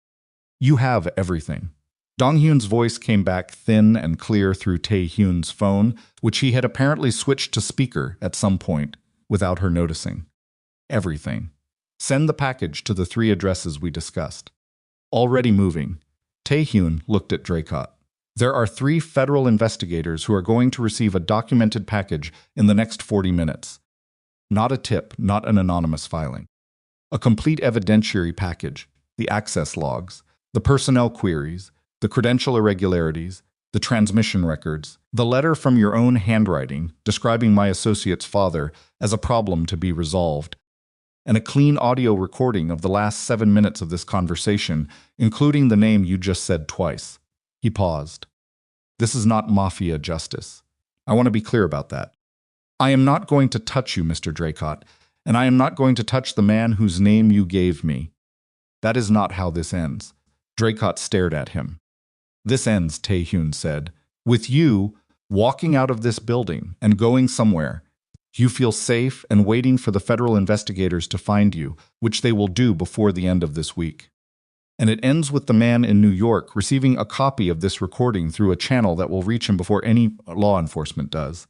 You have everything. Dong-hyun's voice came back thin and clear through Tae-hyun's phone, which he had apparently switched to speaker at some point, without her noticing. Everything. Send the package to the 3 addresses we discussed. Already moving. Tae-hyun looked at Draycott. There are 3 federal investigators who are going to receive a documented package in the next 40 minutes. Not a tip, not an anonymous filing. A complete evidentiary package, the access logs, the personnel queries, the credential irregularities, the transmission records, the letter from your own handwriting describing my associate's father as a problem to be resolved, and a clean audio recording of the last 7 minutes of this conversation, including the name you just said twice. He paused. This is not mafia justice. I want to be clear about that. I am not going to touch you, Mr. Draycott, and I am not going to touch the man whose name you gave me. That is not how this ends. Draycott stared at him. This ends, Tae-hyun said, with you walking out of this building and going somewhere. You feel safe and waiting for the federal investigators to find you, which they will do before the end of this week. And it ends with the man in New York receiving a copy of this recording through a channel that will reach him before any law enforcement does,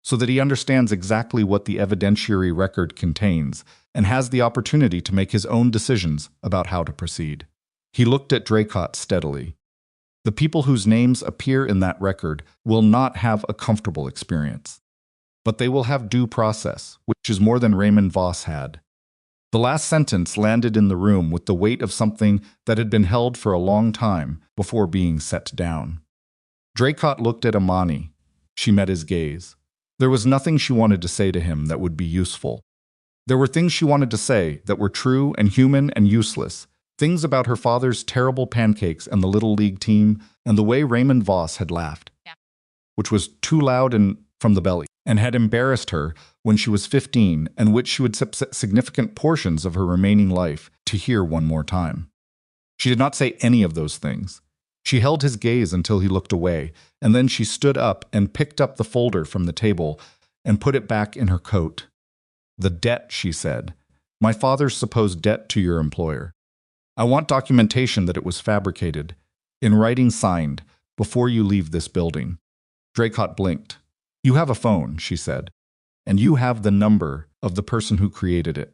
so that he understands exactly what the evidentiary record contains and has the opportunity to make his own decisions about how to proceed. He looked at Draycott steadily. The people whose names appear in that record will not have a comfortable experience, but they will have due process, which is more than Imani Voss had. The last sentence landed in the room with the weight of something that had been held for a long time before being set down. Draycott looked at Imani. She met his gaze. There was nothing she wanted to say to him that would be useful. There were things she wanted to say that were true and human and useless, things about her father's terrible pancakes and the Little League team and the way Imani Voss had laughed, which was too loud and from the belly, and had embarrassed her when she was 15 and which she would spend significant portions of her remaining life to hear one more time. She did not say any of those things. She held his gaze until he looked away, and then she stood up and picked up the folder from the table and put it back in her coat. The debt, she said. My father's supposed debt to your employer. I want documentation that it was fabricated, in writing signed, before you leave this building. Draycott blinked. You have a phone, she said, and you have the number of the person who created it.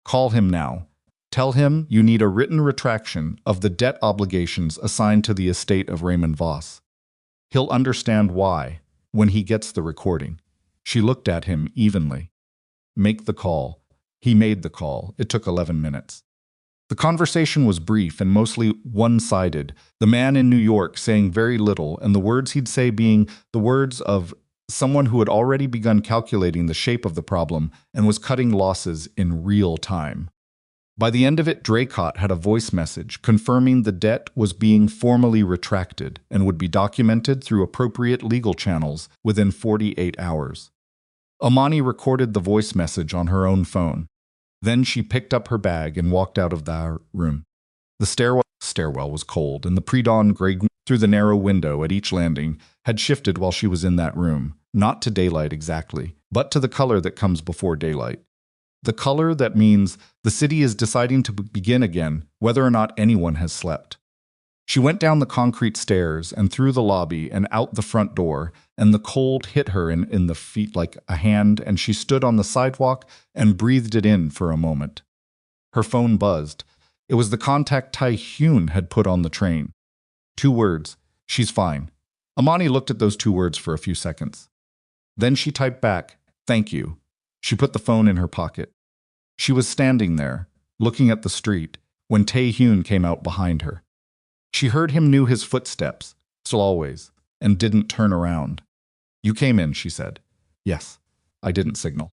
Call him now. Tell him you need a written retraction of the debt obligations assigned to the estate of Imani Voss. He'll understand why when he gets the recording. She looked at him evenly. Make the call. He made the call. It took 11 minutes. The conversation was brief and mostly one-sided, the man in New York saying very little and the words he'd say being the words of someone who had already begun calculating the shape of the problem and was cutting losses in real time. By the end of it, Draycott had a voice message confirming the debt was being formally retracted and would be documented through appropriate legal channels within 48 hours. Imani recorded the voice message on her own phone. Then she picked up her bag and walked out of the room. The stairwell was cold, and the pre-dawn gray through the narrow window at each landing had shifted while she was in that room, not to daylight exactly, but to the color that comes before daylight. The color that means the city is deciding to begin again, whether or not anyone has slept. She went down the concrete stairs and through the lobby and out the front door, and the cold hit her in the feet like a hand, and she stood on the sidewalk and breathed it in for a moment. Her phone buzzed. It was the contact Tae-hyun had put on the train. 2 words, she's fine. Imani looked at those 2 words for a few seconds. Then she typed back, thank you. She put the phone in her pocket. She was standing there, looking at the street, when Tae-hyun came out behind her. She heard him knew his footsteps, so always, and didn't turn around. You came in, she said. Yes. I didn't signal.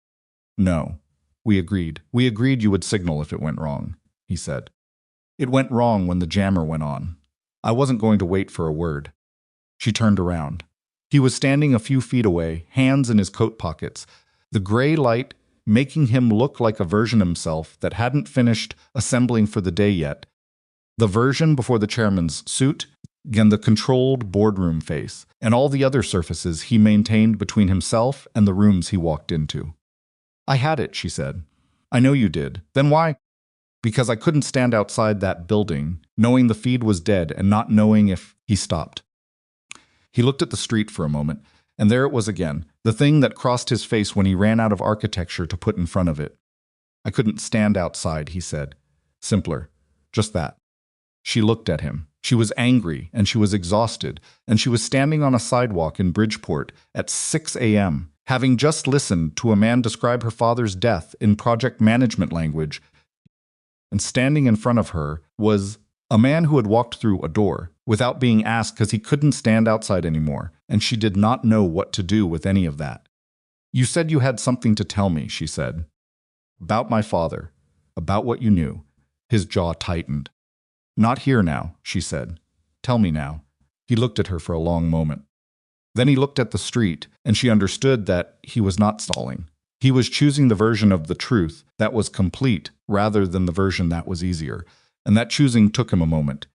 No. We agreed. We agreed you would signal if it went wrong, he said. It went wrong when the jammer went on. I wasn't going to wait for a word. She turned around. He was standing a few feet away, hands in his coat pockets, the gray light making him look like a version of himself that hadn't finished assembling for the day yet. The version before the chairman's suit, Again, the controlled boardroom face, and all the other surfaces he maintained between himself and the rooms he walked into. I had it, she said. I know you did. Then why? Because I couldn't stand outside that building, knowing the feed was dead and not knowing if he stopped. He looked at the street for a moment, and there it was again, the thing that crossed his face when he ran out of architecture to put in front of it. I couldn't stand outside, he said. Simpler. Just that. She looked at him. She was angry, and she was exhausted, and she was standing on a sidewalk in Bridgeport at 6 a.m., having just listened to a man describe her father's death in project management language. And standing in front of her was a man who had walked through a door without being asked because he couldn't stand outside anymore, and she did not know what to do with any of that. You said you had something to tell me, she said. About my father. About what you knew. His jaw tightened. Not here now, she said. Tell me now. He looked at her for a long moment. Then he looked at the street, and she understood that he was not stalling. He was choosing the version of the truth that was complete rather than the version that was easier, and that choosing took him a moment.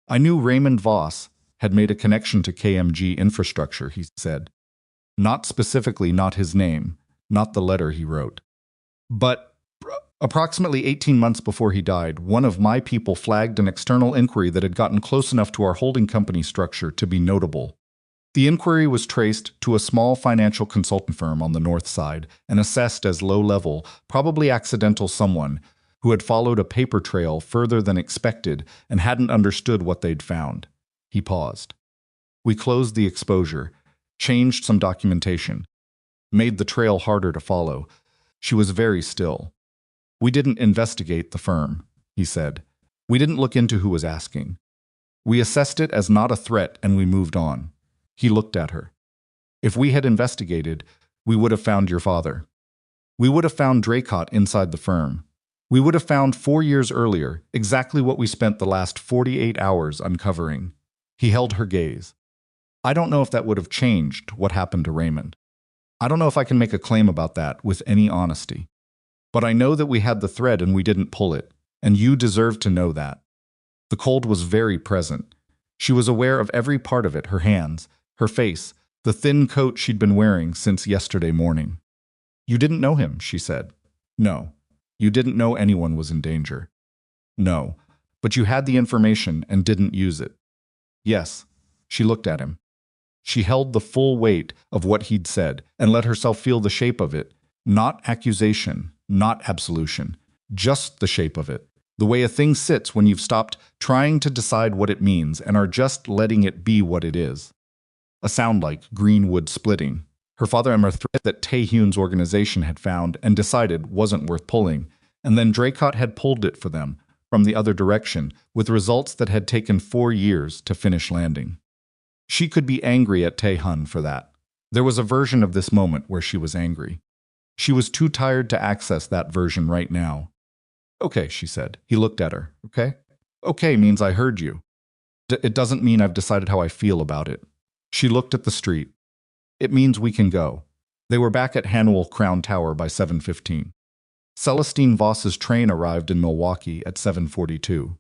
I knew Raymond Voss had made a connection to KMG infrastructure, he said. Not specifically, not his name, not the letter he wrote. But approximately 18 months before he died, one of my people flagged an external inquiry that had gotten close enough to our holding company structure to be notable. The inquiry was traced to a small financial consultant firm on the north side and assessed as low-level, probably accidental someone who had followed a paper trail further than expected and hadn't understood what they'd found. He paused. We closed the exposure, changed some documentation, made the trail harder to follow. She was very still. We didn't investigate the firm, he said. We didn't look into who was asking. We assessed it as not a threat and we moved on. He looked at her. If we had investigated, we would have found your father. We would have found Draycott inside the firm. We would have found 4 years earlier exactly what we spent the last 48 hours uncovering. He held her gaze. I don't know if that would have changed what happened to Raymond. I don't know if I can make a claim about that with any honesty. But I know that we had the thread and we didn't pull it, and you deserve to know that. The cold was very present. She was aware of every part of it, her hands, her face, the thin coat she'd been wearing since yesterday morning. You didn't know him, she said. No. You didn't know anyone was in danger. No. But you had the information and didn't use it. Yes. She looked at him. She held the full weight of what he'd said and let herself feel the shape of it, not accusation, not absolution, just the shape of it, the way a thing sits when you've stopped trying to decide what it means and are just letting it be what it is. A sound like green wood splitting. Her father and a thread that Tae-hyun's organization had found and decided wasn't worth pulling, and then Draycott had pulled it for them from the other direction, with results that had taken 4 years to finish landing. She could be angry at Tae-hyun for that. There was a version of this moment where she was angry. She was too tired to access that version right now. Okay, she said. He looked at her. Okay? Okay means I heard you. It doesn't mean I've decided how I feel about it. She looked at the street. It means we can go. They were back at Hanwell Crown Tower by 7:15. Celestine Voss's train arrived in Milwaukee at 7:42.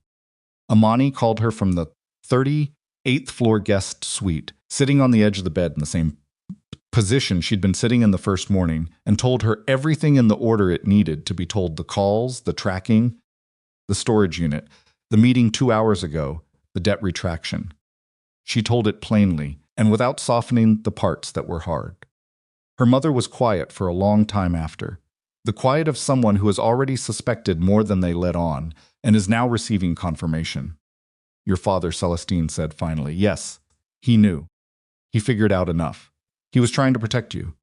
Imani called her from the 38th floor guest suite, sitting on the edge of the bed in the same position she'd been sitting in the first morning, and told her everything in the order it needed to be told: the calls, the tracking, the storage unit, the meeting 2 hours ago, the debt retraction. She told it plainly and without softening the parts that were hard. Her mother was quiet for a long time after, the quiet of someone who has already suspected more than they let on and is now receiving confirmation. Your father, Celestine said finally. Yes, he knew. He figured out enough. He was trying to protect you.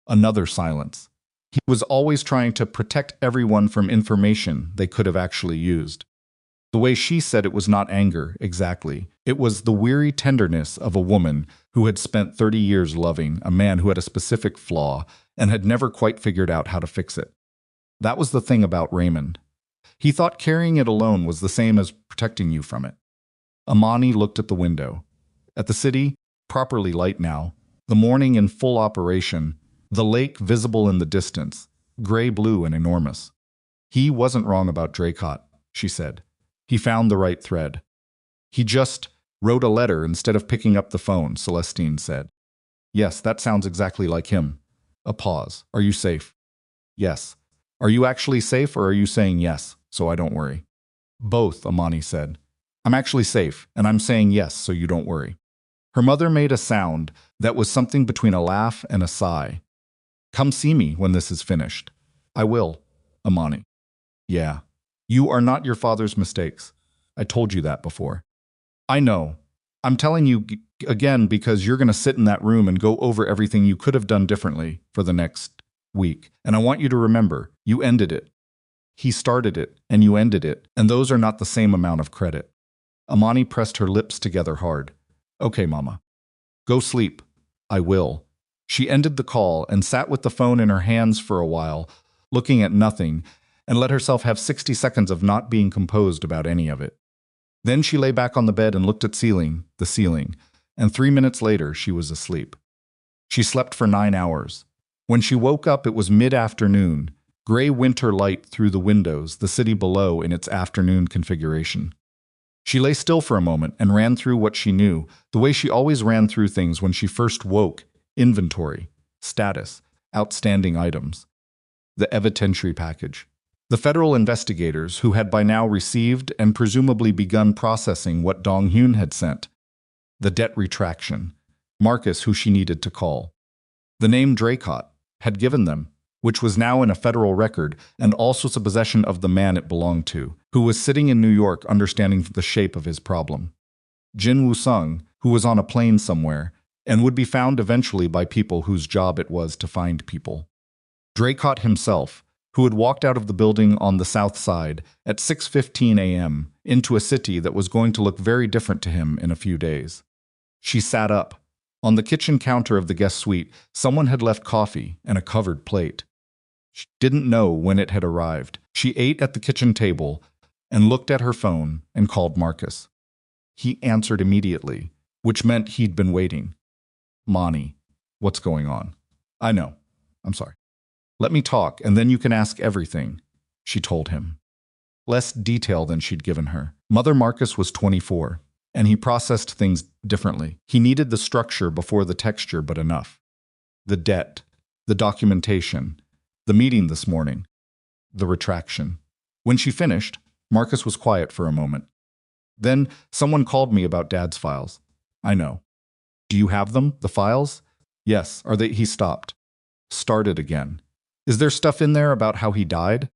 Another silence. He was always trying to protect everyone from information they could have actually used. The way she said it was not anger, exactly. It was the weary tenderness of a woman who had spent 30 years loving a man who had a specific flaw and had never quite figured out how to fix it. That was the thing about Raymond. He thought carrying it alone was the same as protecting you from it. Imani looked at the window. At the city, properly light now, the morning in full operation, the lake visible in the distance, gray-blue and enormous. He wasn't wrong about Draycott, she said. He found the right thread. He just Wrote a letter instead of picking up the phone, Celestine said. Yes, that sounds exactly like him. A pause. Are you safe? Yes. Are you actually safe or are you saying yes, so I don't worry? Both, Imani said. I'm actually safe, and I'm saying yes, so you don't worry. Her mother made a sound that was something between a laugh and a sigh. Come see me when this is finished. I will, Imani. Yeah. You are not your father's mistakes. I told you that before. I know. I'm telling you again because you're going to sit in that room and go over everything you could have done differently for the next week. And I want you to remember, you ended it. He started it, and you ended it, and those are not the same amount of credit. Imani pressed her lips together hard. Okay, Mama. Go sleep. I will. She ended the call and sat with the phone in her hands for a while, looking at nothing, and let herself have 60 seconds of not being composed about any of it. Then she lay back on the bed and looked at the ceiling, and 3 minutes later she was asleep. She slept for 9 hours. When she woke up, it was mid-afternoon, gray winter light through the windows, the city below in its afternoon configuration. She lay still for a moment and ran through what she knew, the way she always ran through things when she first woke: inventory, status, outstanding items. The evidentiary package. The federal investigators, who had by now received and presumably begun processing what Dong-hyun had sent. The debt retraction. Marcus, who she needed to call. The name Draycott had given them, which was now in a federal record and also the possession of the man it belonged to, who was sitting in New York understanding the shape of his problem. Jin Woo-sung, who was on a plane somewhere, and would be found eventually by people whose job it was to find people. Draycott himself, who had walked out of the building on the south side at 6:15 a.m. into a city that was going to look very different to him in a few days. She sat up. On the kitchen counter of the guest suite, someone had left coffee and a covered plate. She didn't know when it had arrived. She ate at the kitchen table and looked at her phone and called Marcus. He answered immediately, which meant he'd been waiting. Mani, what's going on? I know. I'm sorry. Let me talk, and then you can ask everything, she told him. Less detail than she'd given her. Mother Marcus was 24, and he processed things differently. He needed the structure before the texture, but enough. The debt, the documentation, the meeting this morning, the retraction. When she finished, Marcus was quiet for a moment. Then someone called me about Dad's files. I know. Do you have them, the files? Yes. Are they? He stopped. Started again. Is there stuff in there about how he died?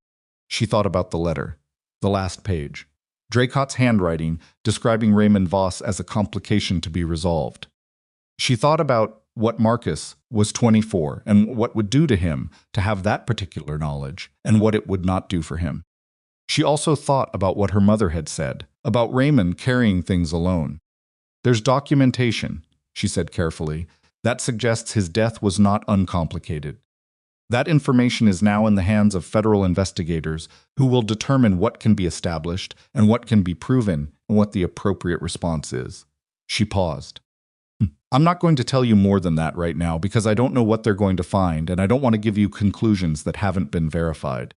She thought about the letter. The last page. Draycott's handwriting describing Raymond Voss as a complication to be resolved. She thought about what Marcus was 24 and what would do to him to have that particular knowledge and what it would not do for him. She also thought about what her mother had said, about Raymond carrying things alone. There's documentation, she said carefully, that suggests his death was not uncomplicated. That information is now in the hands of federal investigators who will determine what can be established and what can be proven and what the appropriate response is. She paused. I'm not going to tell you more than that right now because I don't know what they're going to find and I don't want to give you conclusions that haven't been verified.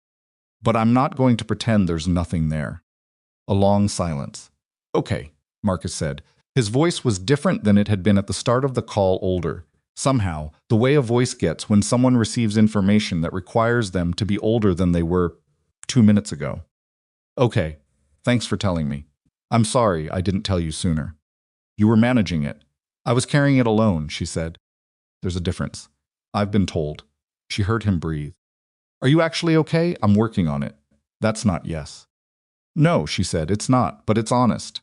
But I'm not going to pretend there's nothing there. A long silence. Okay, Marcus said. His voice was different than it had been at the start of the call, older. Somehow, the way a voice gets when someone receives information that requires them to be older than they were 2 minutes ago. Okay, thanks for telling me. I'm sorry I didn't tell you sooner. You were managing it. I was carrying it alone, she said. There's a difference. I've been told. She heard him breathe. Are you actually okay? I'm working on it. That's not yes. No, she said, it's not, but it's honest.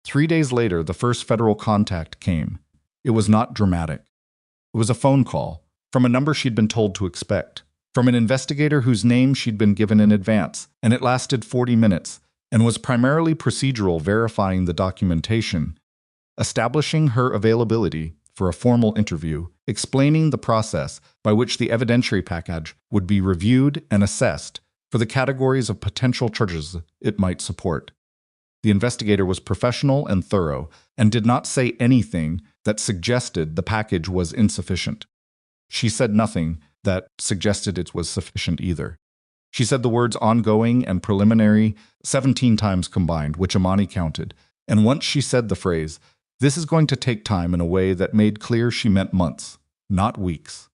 3 days later, the first federal contact came. It was not dramatic. It was a phone call, from a number she'd been told to expect, from an investigator whose name she'd been given in advance, and it lasted 40 minutes, and was primarily procedural, verifying the documentation, establishing her availability for a formal interview, explaining the process by which the evidentiary package would be reviewed and assessed for the categories of potential charges it might support. The investigator was professional and thorough, and did not say anything that suggested the package was insufficient. She said nothing that suggested it was sufficient either. She said the words ongoing and preliminary 17 times combined, which Imani counted, And once she said the phrase, "This is going to take time," in a way that made clear she meant months, not weeks.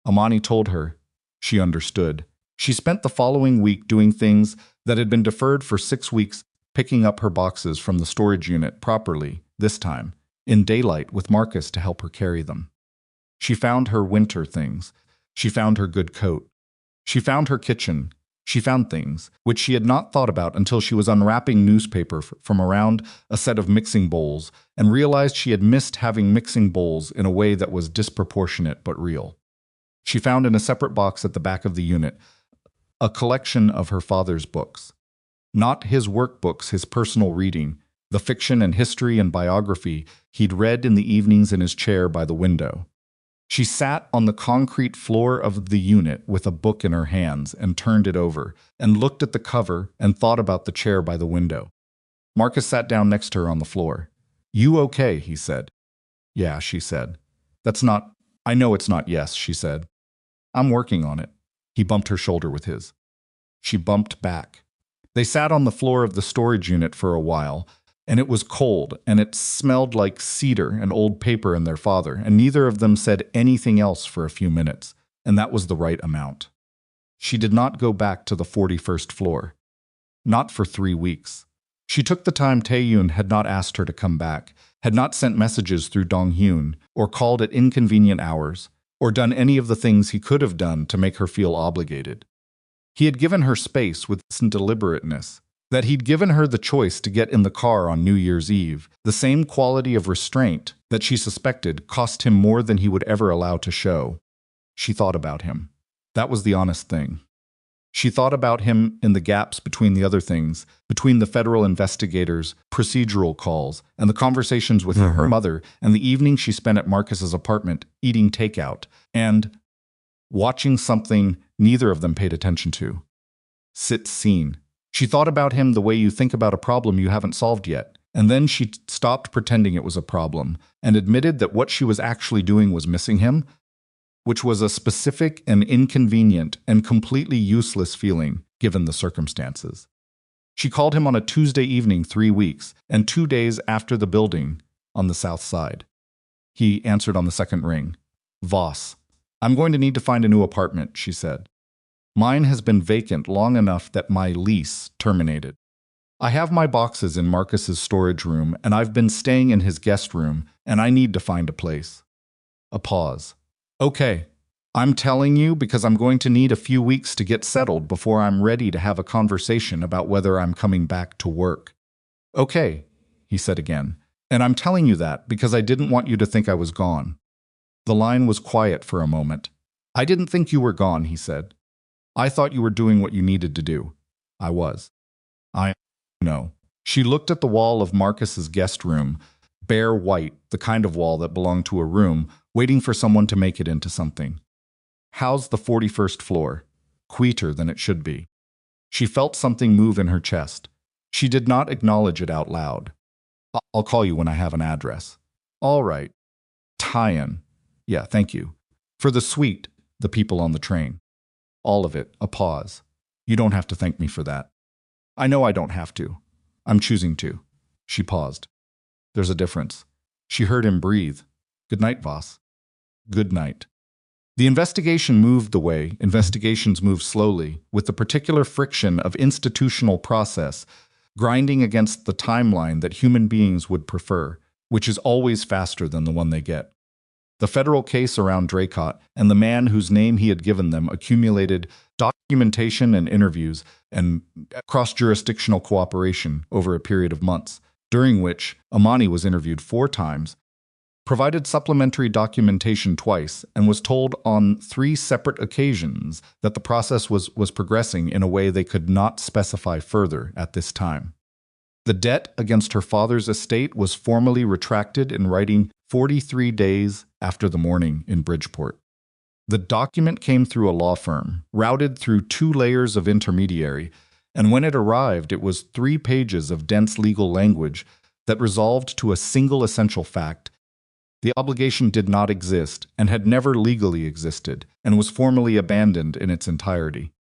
Imani told her. She understood. She spent the following week doing things that had been deferred for 6 weeks, picking up her boxes from the storage unit properly, this time, in daylight with Marcus to help her carry them. She found her winter things. She found her good coat. She found her kitchen. She found things which she had not thought about until she was unwrapping newspaper from around a set of mixing bowls and realized she had missed having mixing bowls in a way that was disproportionate but real. She found in a separate box at the back of the unit a collection of her father's books. Not his workbooks, his personal reading, the fiction and history and biography he'd read in the evenings in his chair by the window. She sat on the concrete floor of the unit with a book in her hands and turned it over and looked at the cover and thought about the chair by the window. Marcus sat down next to her on the floor. "You okay?" he said. "Yeah," she said. I know it's not yes," she said. "I'm working on it." He bumped her shoulder with his. She bumped back. They sat on the floor of the storage unit for a while, and it was cold, and it smelled like cedar and old paper and their father, and neither of them said anything else for a few minutes, and that was the right amount. She did not go back to the 41st floor. Not for 3 weeks. She took the time Tae-hyun had not asked her to come back, had not sent messages through Dong-hyun, or called at inconvenient hours, or done any of the things he could have done to make her feel obligated. He had given her space with some deliberateness, that he'd given her the choice to get in the car on New Year's Eve, the same quality of restraint that she suspected cost him more than he would ever allow to show. She thought about him. That was the honest thing. She thought about him in the gaps between the other things, between the federal investigators' procedural calls, and the conversations with her mother, and the evening she spent at Marcus's apartment, eating takeout, and watching something neither of them paid attention to. Sit scene. She thought about him the way you think about a problem you haven't solved yet, and then she stopped pretending it was a problem, and admitted that what she was actually doing was missing him, which was a specific and inconvenient and completely useless feeling given the circumstances. She called him on a Tuesday evening 3 weeks, and 2 days after the building on the south side. He answered on the second ring. "Voss, I'm going to need to find a new apartment," she said. "Mine has been vacant long enough that my lease terminated. I have my boxes in Marcus's storage room, and I've been staying in his guest room, and I need to find a place." A pause. "Okay, I'm telling you because I'm going to need a few weeks to get settled before I'm ready to have a conversation about whether I'm coming back to work." "Okay," he said again, "and I'm telling you that because I didn't want you to think I was gone." The line was quiet for a moment. "I didn't think you were gone," he said. "I thought you were doing what you needed to do." "I was." "I know." She looked at the wall of Marcus's guest room, bare white, the kind of wall that belonged to a room, waiting for someone to make it into something. "How's the 41st floor?" "Quieter than it should be." She felt something move in her chest. She did not acknowledge it out loud. "I'll call you when I have an address." "All right." "Tae-hyun." "Yeah, thank you." "For the suite, the people on the train." "All of it." A pause. "You don't have to thank me for that." "I know I don't have to. I'm choosing to." She paused. "There's a difference." She heard him breathe. "Good night, Voss." "Good night." The investigation moved the way investigations move slowly, with the particular friction of institutional process grinding against the timeline that human beings would prefer, which is always faster than the one they get. The federal case around Draycott and the man whose name he had given them accumulated documentation and interviews and cross-jurisdictional cooperation over a period of months, during which Imani was interviewed 4 times, provided supplementary documentation twice, and was told on 3 separate occasions that the process was progressing in a way they could not specify further at this time. The debt against her father's estate was formally retracted in writing 43 days after the morning in Bridgeport. The document came through a law firm, routed through 2 layers of intermediary, and when it arrived, it was 3 pages of dense legal language that resolved to a single essential fact. The obligation did not exist and had never legally existed, and was formally abandoned in its entirety.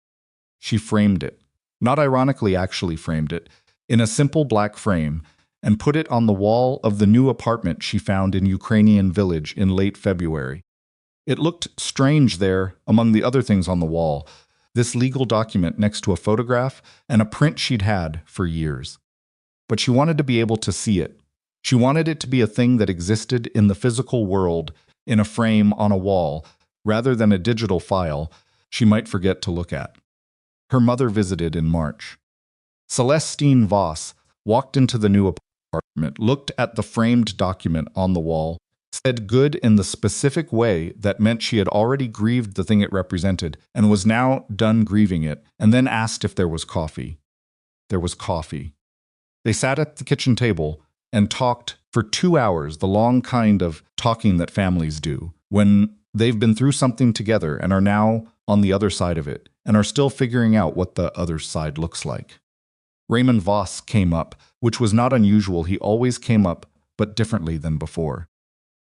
She framed it. Not ironically actually framed it, in a simple black frame, and put it on the wall of the new apartment she found in Ukrainian village in late February. It looked strange there, among the other things on the wall, this legal document next to a photograph and a print she'd had for years. But she wanted to be able to see it. She wanted it to be a thing that existed in the physical world, in a frame on a wall, rather than a digital file she might forget to look at. Her mother visited in March. Celestine Voss walked into the new apartment, looked at the framed document on the wall, said good in the specific way that meant she had already grieved the thing it represented and was now done grieving it, and then asked if there was coffee. There was coffee. They sat at the kitchen table and talked for 2 hours, the long kind of talking that families do, when they've been through something together and are now on the other side of it, and are still figuring out what the other side looks like. Raymond Voss came up, which was not unusual. He always came up, but differently than before.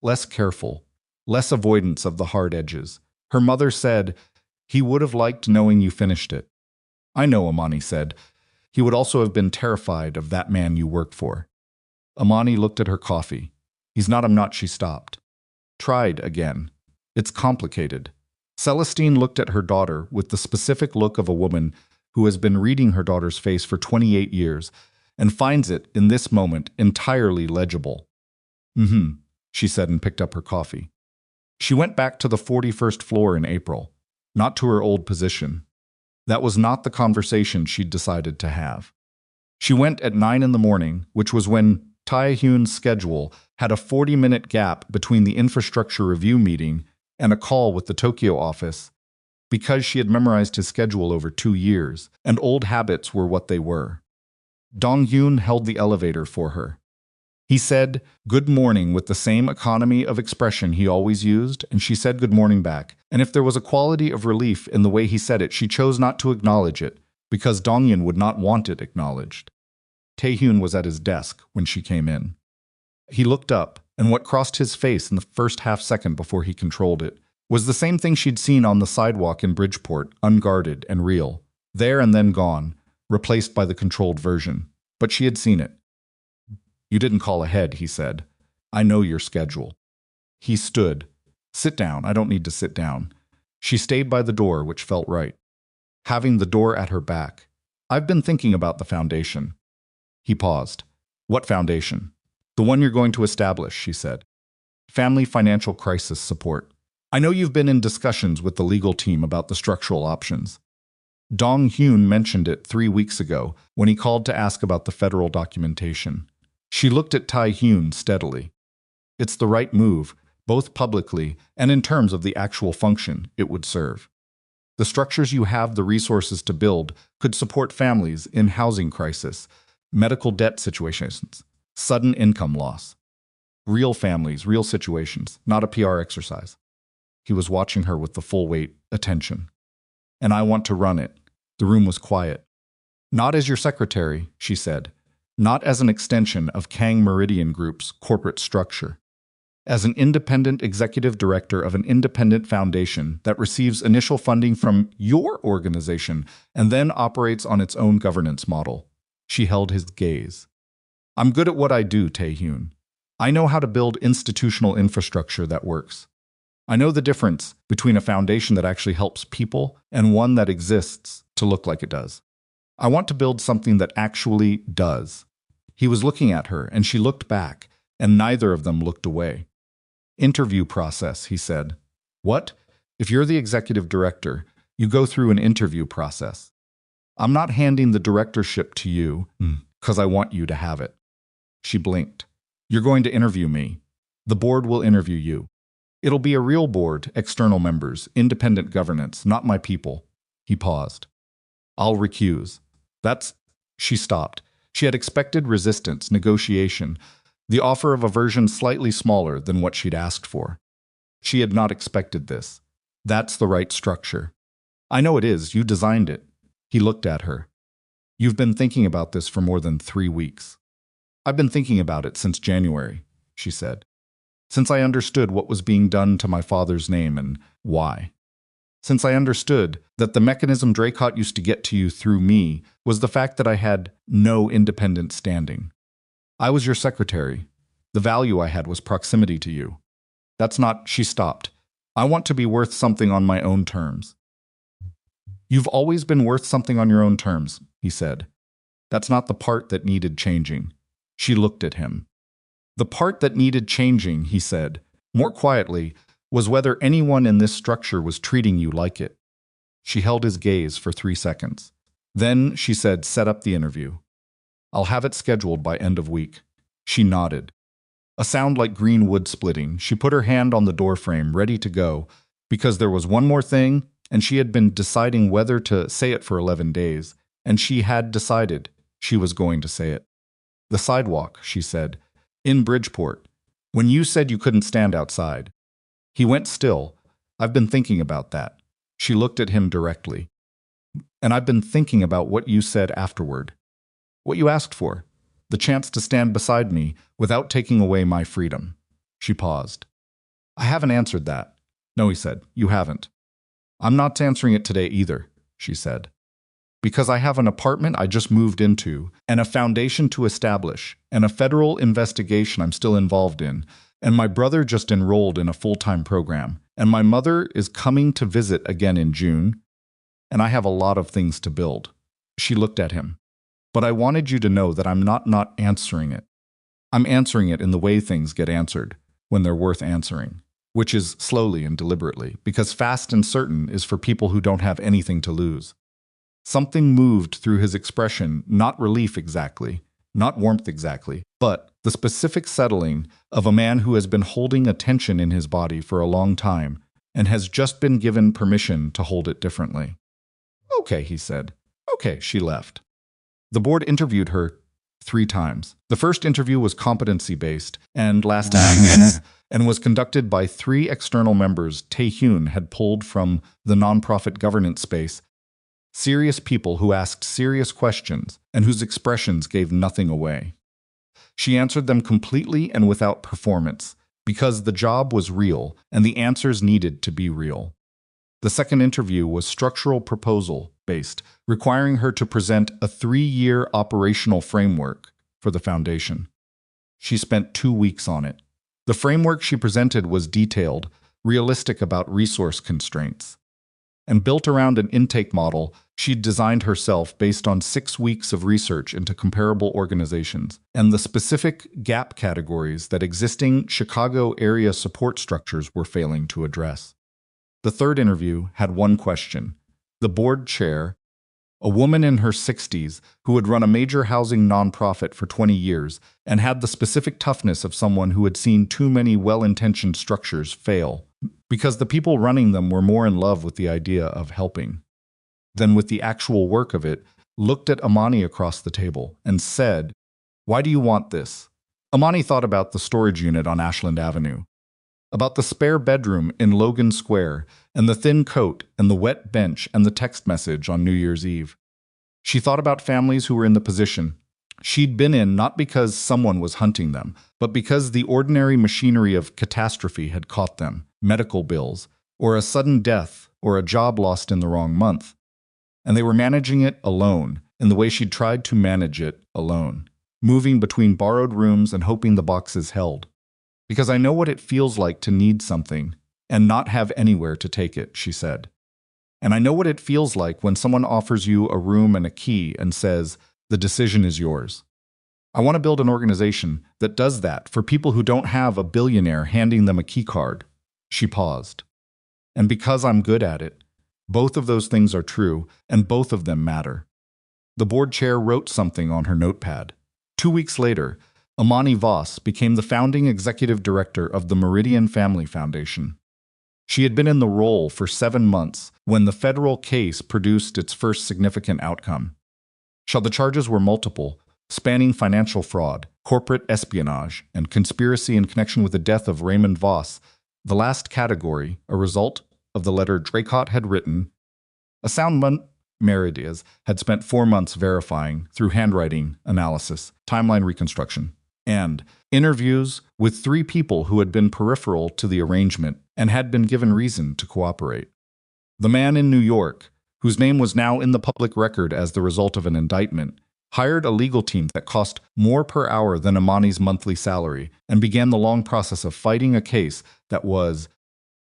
Less careful, less avoidance of the hard edges. Her mother said, "He would have liked knowing you finished it." "I know," Imani said. "He would also have been terrified of that man you work for." Imani looked at her coffee. I'm not," she stopped. Tried again. "It's complicated." Celestine looked at her daughter with the specific look of a woman who has been reading her daughter's face for 28 years and finds it, in this moment, entirely legible. She said and picked up her coffee. She went back to the 41st floor in April, not to her old position. That was not the conversation she'd decided to have. She went at 9 in the morning, which was when Tae-hyun's schedule had a 40-minute gap between the infrastructure review meeting and a call with the Tokyo office, because she had memorized his schedule over 2 years, and old habits were what they were. Dong-hyun held the elevator for her. He said good morning with the same economy of expression he always used, and she said good morning back. And if there was a quality of relief in the way he said it, she chose not to acknowledge it, because Dong-hyun would not want it acknowledged. Tae-hyun was at his desk when she came in. He looked up, and what crossed his face in the first half-second before he controlled it was the same thing she'd seen on the sidewalk in Bridgeport, unguarded and real, there and then gone, replaced by the controlled version. But she had seen it. "You didn't call ahead," he said. "I know your schedule." He stood. "Sit down. I don't need to sit down." She stayed by the door, which felt right. Having the door at her back. "I've been thinking about the foundation." He paused. "What foundation?" "The one you're going to establish," she said. "Family Financial Crisis Support. I know you've been in discussions with the legal team about the structural options." Dong-hyun mentioned it 3 weeks ago when he called to ask about the federal documentation. She looked at Tae-hyun steadily. "It's the right move, both publicly and in terms of the actual function it would serve. The structures you have the resources to build could support families in housing crisis, medical debt situations, sudden income loss. Real families, real situations, not a PR exercise." He was watching her with the full weight attention. "And I want to run it." The room was quiet. "Not as your secretary," she said. "Not as an extension of Kang Meridian Group's corporate structure. As an independent executive director of an independent foundation that receives initial funding from your organization and then operates on its own governance model." She held his gaze. "I'm good at what I do, Tae-hyun. I know how to build institutional infrastructure that works. I know the difference between a foundation that actually helps people and one that exists to look like it does. I want to build something that actually does." He was looking at her, and she looked back, and neither of them looked away. "Interview process," he said. "What? If you're the executive director, you go through an interview process. I'm not handing the directorship to you because I want you to have it." She blinked. "You're going to interview me. The board will interview you. It'll be a real board, external members, independent governance, not my people." He paused. "I'll recuse." "That's—" She stopped. She had expected resistance, negotiation, the offer of a version slightly smaller than what she'd asked for. She had not expected this. "That's the right structure." "I know it is. You designed it." He looked at her. "You've been thinking about this for more than 3 weeks." "I've been thinking about it since January," she said. "Since I understood what was being done to my father's name and why. Since I understood that the mechanism Draycott used to get to you through me was the fact that I had no independent standing. I was your secretary. The value I had was proximity to you. That's not, she stopped. I want to be worth something on my own terms. You've always been worth something on your own terms, he said. That's not the part that needed changing. She looked at him. The part that needed changing, he said, more quietly, was whether anyone in this structure was treating you like it. She held his gaze for 3 seconds. Then she said, set up the interview. I'll have it scheduled by end of week. She nodded. A sound like green wood splitting, she put her hand on the doorframe, ready to go, because there was one more thing, and she had been deciding whether to say it for 11 days, and she had decided she was going to say it. The sidewalk, she said, in Bridgeport, when you said you couldn't stand outside. He went still. I've been thinking about that. She looked at him directly. And I've been thinking about what you said afterward. What you asked for. The chance to stand beside me without taking away my freedom. She paused. I haven't answered that. No, he said, you haven't. I'm not answering it today either, she said. Because I have an apartment I just moved into, and a foundation to establish, and a federal investigation I'm still involved in, and my brother just enrolled in a full-time program, and my mother is coming to visit again in June, and I have a lot of things to build. She looked at him. But I wanted you to know that I'm not answering it. I'm answering it in the way things get answered, when they're worth answering, which is slowly and deliberately, because fast and certain is for people who don't have anything to lose. Something moved through his expression, not relief exactly, not warmth exactly, but the specific settling of a man who has been holding a tension in his body for a long time and has just been given permission to hold it differently. Okay, he said. Okay, she left. The board interviewed her 3 times. The first interview was competency-based and lasted and was conducted by 3 external members Tae-hyun had pulled from the nonprofit governance space. Serious people who asked serious questions and whose expressions gave nothing away. She answered them completely and without performance, because the job was real and the answers needed to be real. The second interview was structural proposal-based, requiring her to present a 3-year operational framework for the foundation. She spent 2 weeks on it. The framework she presented was detailed, realistic about resource constraints, and built around an intake model she'd designed herself based on 6 weeks of research into comparable organizations and the specific gap categories that existing Chicago area support structures were failing to address. The third interview had one question. The board chair, a woman in her 60s who had run a major housing nonprofit for 20 years and had the specific toughness of someone who had seen too many well-intentioned structures fail, because the people running them were more in love with the idea of helping than with the actual work of it, looked at Imani across the table and said, "Why do you want this?" Imani thought about the storage unit on Ashland Avenue, about the spare bedroom in Logan Square, and the thin coat and the wet bench and the text message on New Year's Eve. She thought about families who were in the position she'd been in, not because someone was hunting them, but because the ordinary machinery of catastrophe had caught them, medical bills, or a sudden death, or a job lost in the wrong month. And they were managing it alone, in the way she'd tried to manage it alone, moving between borrowed rooms and hoping the boxes held. Because I know what it feels like to need something and not have anywhere to take it, she said. And I know what it feels like when someone offers you a room and a key and says, the decision is yours. I want to build an organization that does that for people who don't have a billionaire handing them a key card. She paused. And because I'm good at it, both of those things are true, and both of them matter. The board chair wrote something on her notepad. 2 weeks later, Imani Voss became the founding executive director of the Meridian Family Foundation. She had been in the role for 7 months when the federal case produced its first significant outcome. The charges were multiple, spanning financial fraud, corporate espionage, and conspiracy in connection with the death of Raymond Voss, the last category, a result of the letter Draycott had written. A sound Meridian had spent 4 months verifying through handwriting analysis, timeline reconstruction, and interviews with 3 people who had been peripheral to the arrangement and had been given reason to cooperate. The man in New York, whose name was now in the public record as the result of an indictment, hired a legal team that cost more per hour than Imani's monthly salary, and began the long process of fighting a case that was,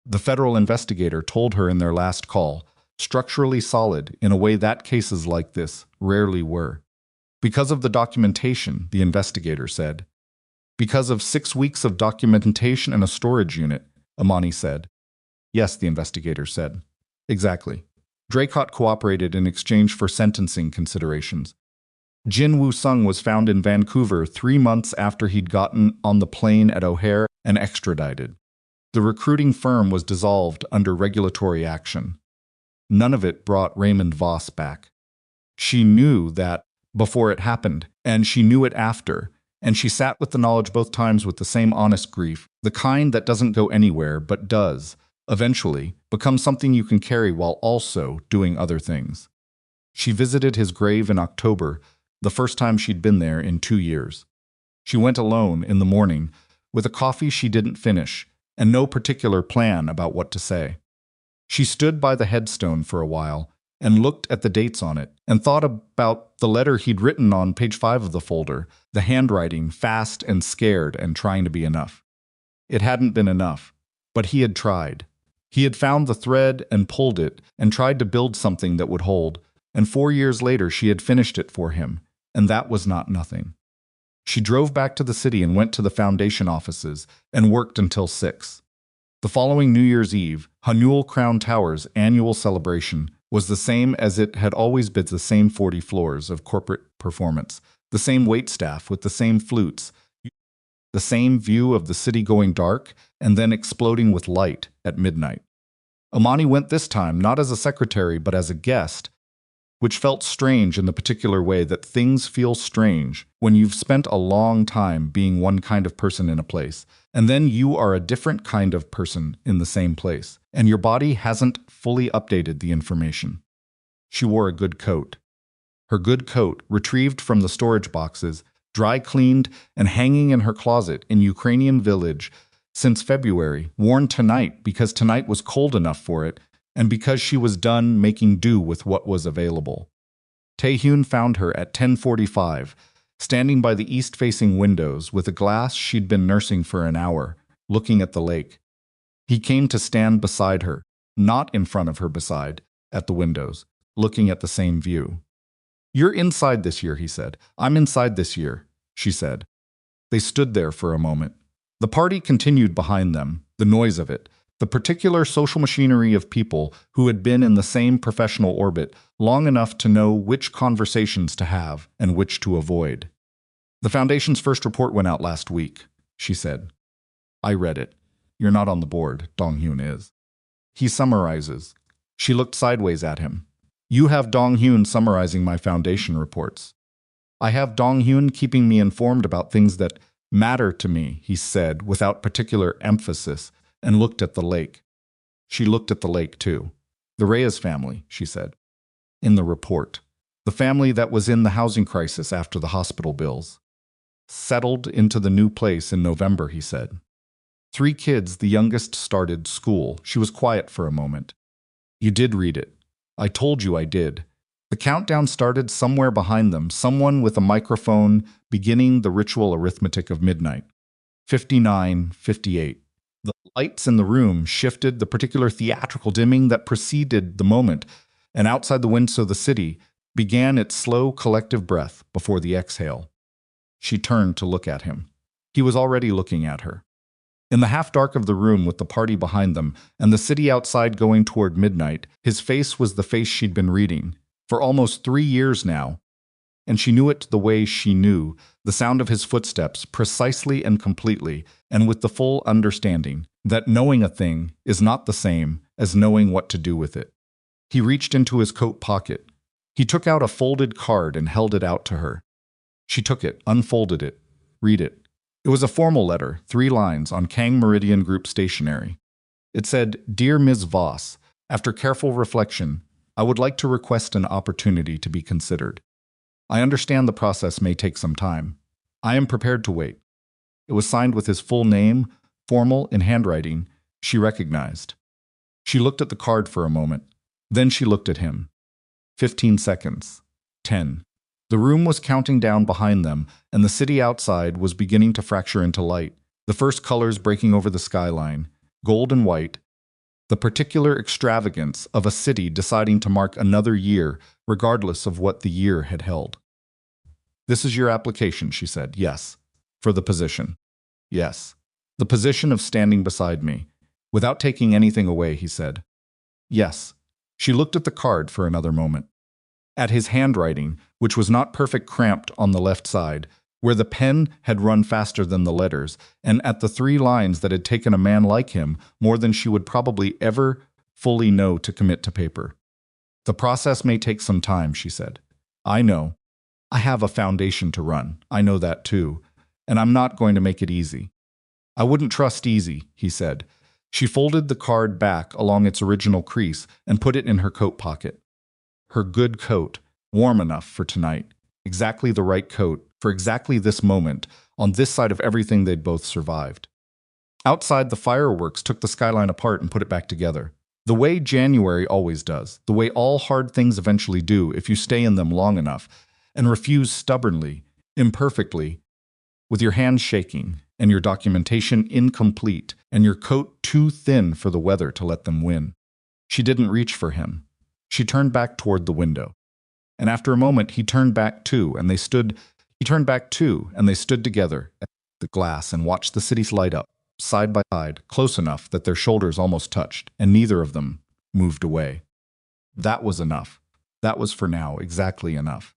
the federal investigator told her in their last call, structurally solid in a way that cases like this rarely were. Because of the documentation, the investigator said. Because of 6 weeks of documentation and a storage unit, Imani said. Yes, the investigator said. Exactly. Draycott cooperated in exchange for sentencing considerations. Jin Woo-sung was found in Vancouver 3 months after he'd gotten on the plane at O'Hare and extradited. The recruiting firm was dissolved under regulatory action. None of it brought Raymond Voss back. She knew that before it happened, and she knew it after, and she sat with the knowledge both times with the same honest grief, the kind that doesn't go anywhere but does, eventually, become something you can carry while also doing other things. She visited his grave in October, the first time she'd been there in 2 years. She went alone in the morning, with a coffee she didn't finish, and no particular plan about what to say. She stood by the headstone for a while, and looked at the dates on it, and thought about the letter he'd written on page 5 of the folder, the handwriting fast and scared and trying to be enough. It hadn't been enough, but he had tried. He had found the thread and pulled it, and tried to build something that would hold, and 4 years later she had finished it for him, and that was not nothing. She drove back to the city and went to the foundation offices, and worked until 6. The following New Year's Eve, Hanul Crown Tower's annual celebration was the same as it had always been, the same 40 floors of corporate performance, the same waitstaff with the same flutes, the same view of the city going dark and then exploding with light at midnight. Imani went this time not as a secretary but as a guest, which felt strange in the particular way that things feel strange when you've spent a long time being one kind of person in a place, and then you are a different kind of person in the same place, and your body hasn't fully updated the information. She wore a good coat. Her good coat, retrieved from the storage boxes, dry cleaned and hanging in her closet in Ukrainian village since February, worn tonight because tonight was cold enough for it, and because she was done making do with what was available. Tae-hyun found her at 10:45, standing by the east-facing windows with a glass she'd been nursing for an hour, looking at the lake. He came to stand beside her, not in front of her beside, at the windows, looking at the same view. "You're inside this year," he said. "I'm inside this year," she said. They stood there for a moment. The party continued behind them, the noise of it, the particular social machinery of people who had been in the same professional orbit long enough to know which conversations to have and which to avoid. "The Foundation's first report went out last week," she said. "I read it. You're not on the board, Dong-hyun is. He summarizes." She looked sideways at him. "You have Dong-hyun summarizing my Foundation reports." "I have Dong-hyun keeping me informed about things that matter to me," he said without particular emphasis, and looked at the lake. She looked at the lake, too. "The Reyes family," she said. In the report. "The family that was in the housing crisis after the hospital bills. Settled into the new place in November," he said. 3 kids, the youngest started school." She was quiet for a moment. "You did read it. I told you I did." The countdown started somewhere behind them, someone with a microphone beginning the ritual arithmetic of midnight. 59, 58. The lights in the room shifted the particular theatrical dimming that preceded the moment, and outside the window of the city began its slow collective breath before the exhale. She turned to look at him. He was already looking at her. In the half-dark of the room with the party behind them and the city outside going toward midnight, his face was the face she'd been reading for almost 3 years now, and she knew it the way she knew the sound of his footsteps precisely and completely, and with the full understanding that knowing a thing is not the same as knowing what to do with it. He reached into his coat pocket. He took out a folded card and held it out to her. She took it, unfolded it. "Read it." It was a formal letter, 3 lines on Kang Meridian Group stationery. It said, "Dear Ms. Voss, after careful reflection, I would like to request an opportunity to be considered. I understand the process may take some time. I am prepared to wait." It was signed with his full name, formal in handwriting she recognized. She looked at the card for a moment. Then she looked at him. 15 seconds. 10. The room was counting down behind them, and the city outside was beginning to fracture into light, the first colors breaking over the skyline, gold and white, the particular extravagance of a city deciding to mark another year, regardless of what the year had held. "This is your application," she said. "Yes." "For the position." "Yes." "The position of standing beside me." Without taking anything away, he said. "Yes." She looked at the card for another moment. At his handwriting, which was not perfect, cramped on the left side, where the pen had run faster than the letters, and at the 3 lines that had taken a man like him more than she would probably ever fully know to commit to paper. "The process may take some time," she said. "I know. I have a foundation to run. I know that too. And I'm not going to make it easy." "I wouldn't trust easy," he said. She folded the card back along its original crease and put it in her coat pocket. Her good coat, warm enough for tonight. Exactly the right coat for exactly this moment, on this side of everything they'd both survived. Outside, the fireworks took the skyline apart and put it back together. The way January always does, the way all hard things eventually do if you stay in them long enough, and refuse stubbornly, imperfectly, with your hands shaking, and your documentation incomplete, and your coat too thin for the weather to let them win. She didn't reach for him. She turned back toward the window. And after a moment, he turned back too, and they stood together at the glass and watched the cities light up, side by side, close enough that their shoulders almost touched, and neither of them moved away. That was enough. That was for now exactly enough.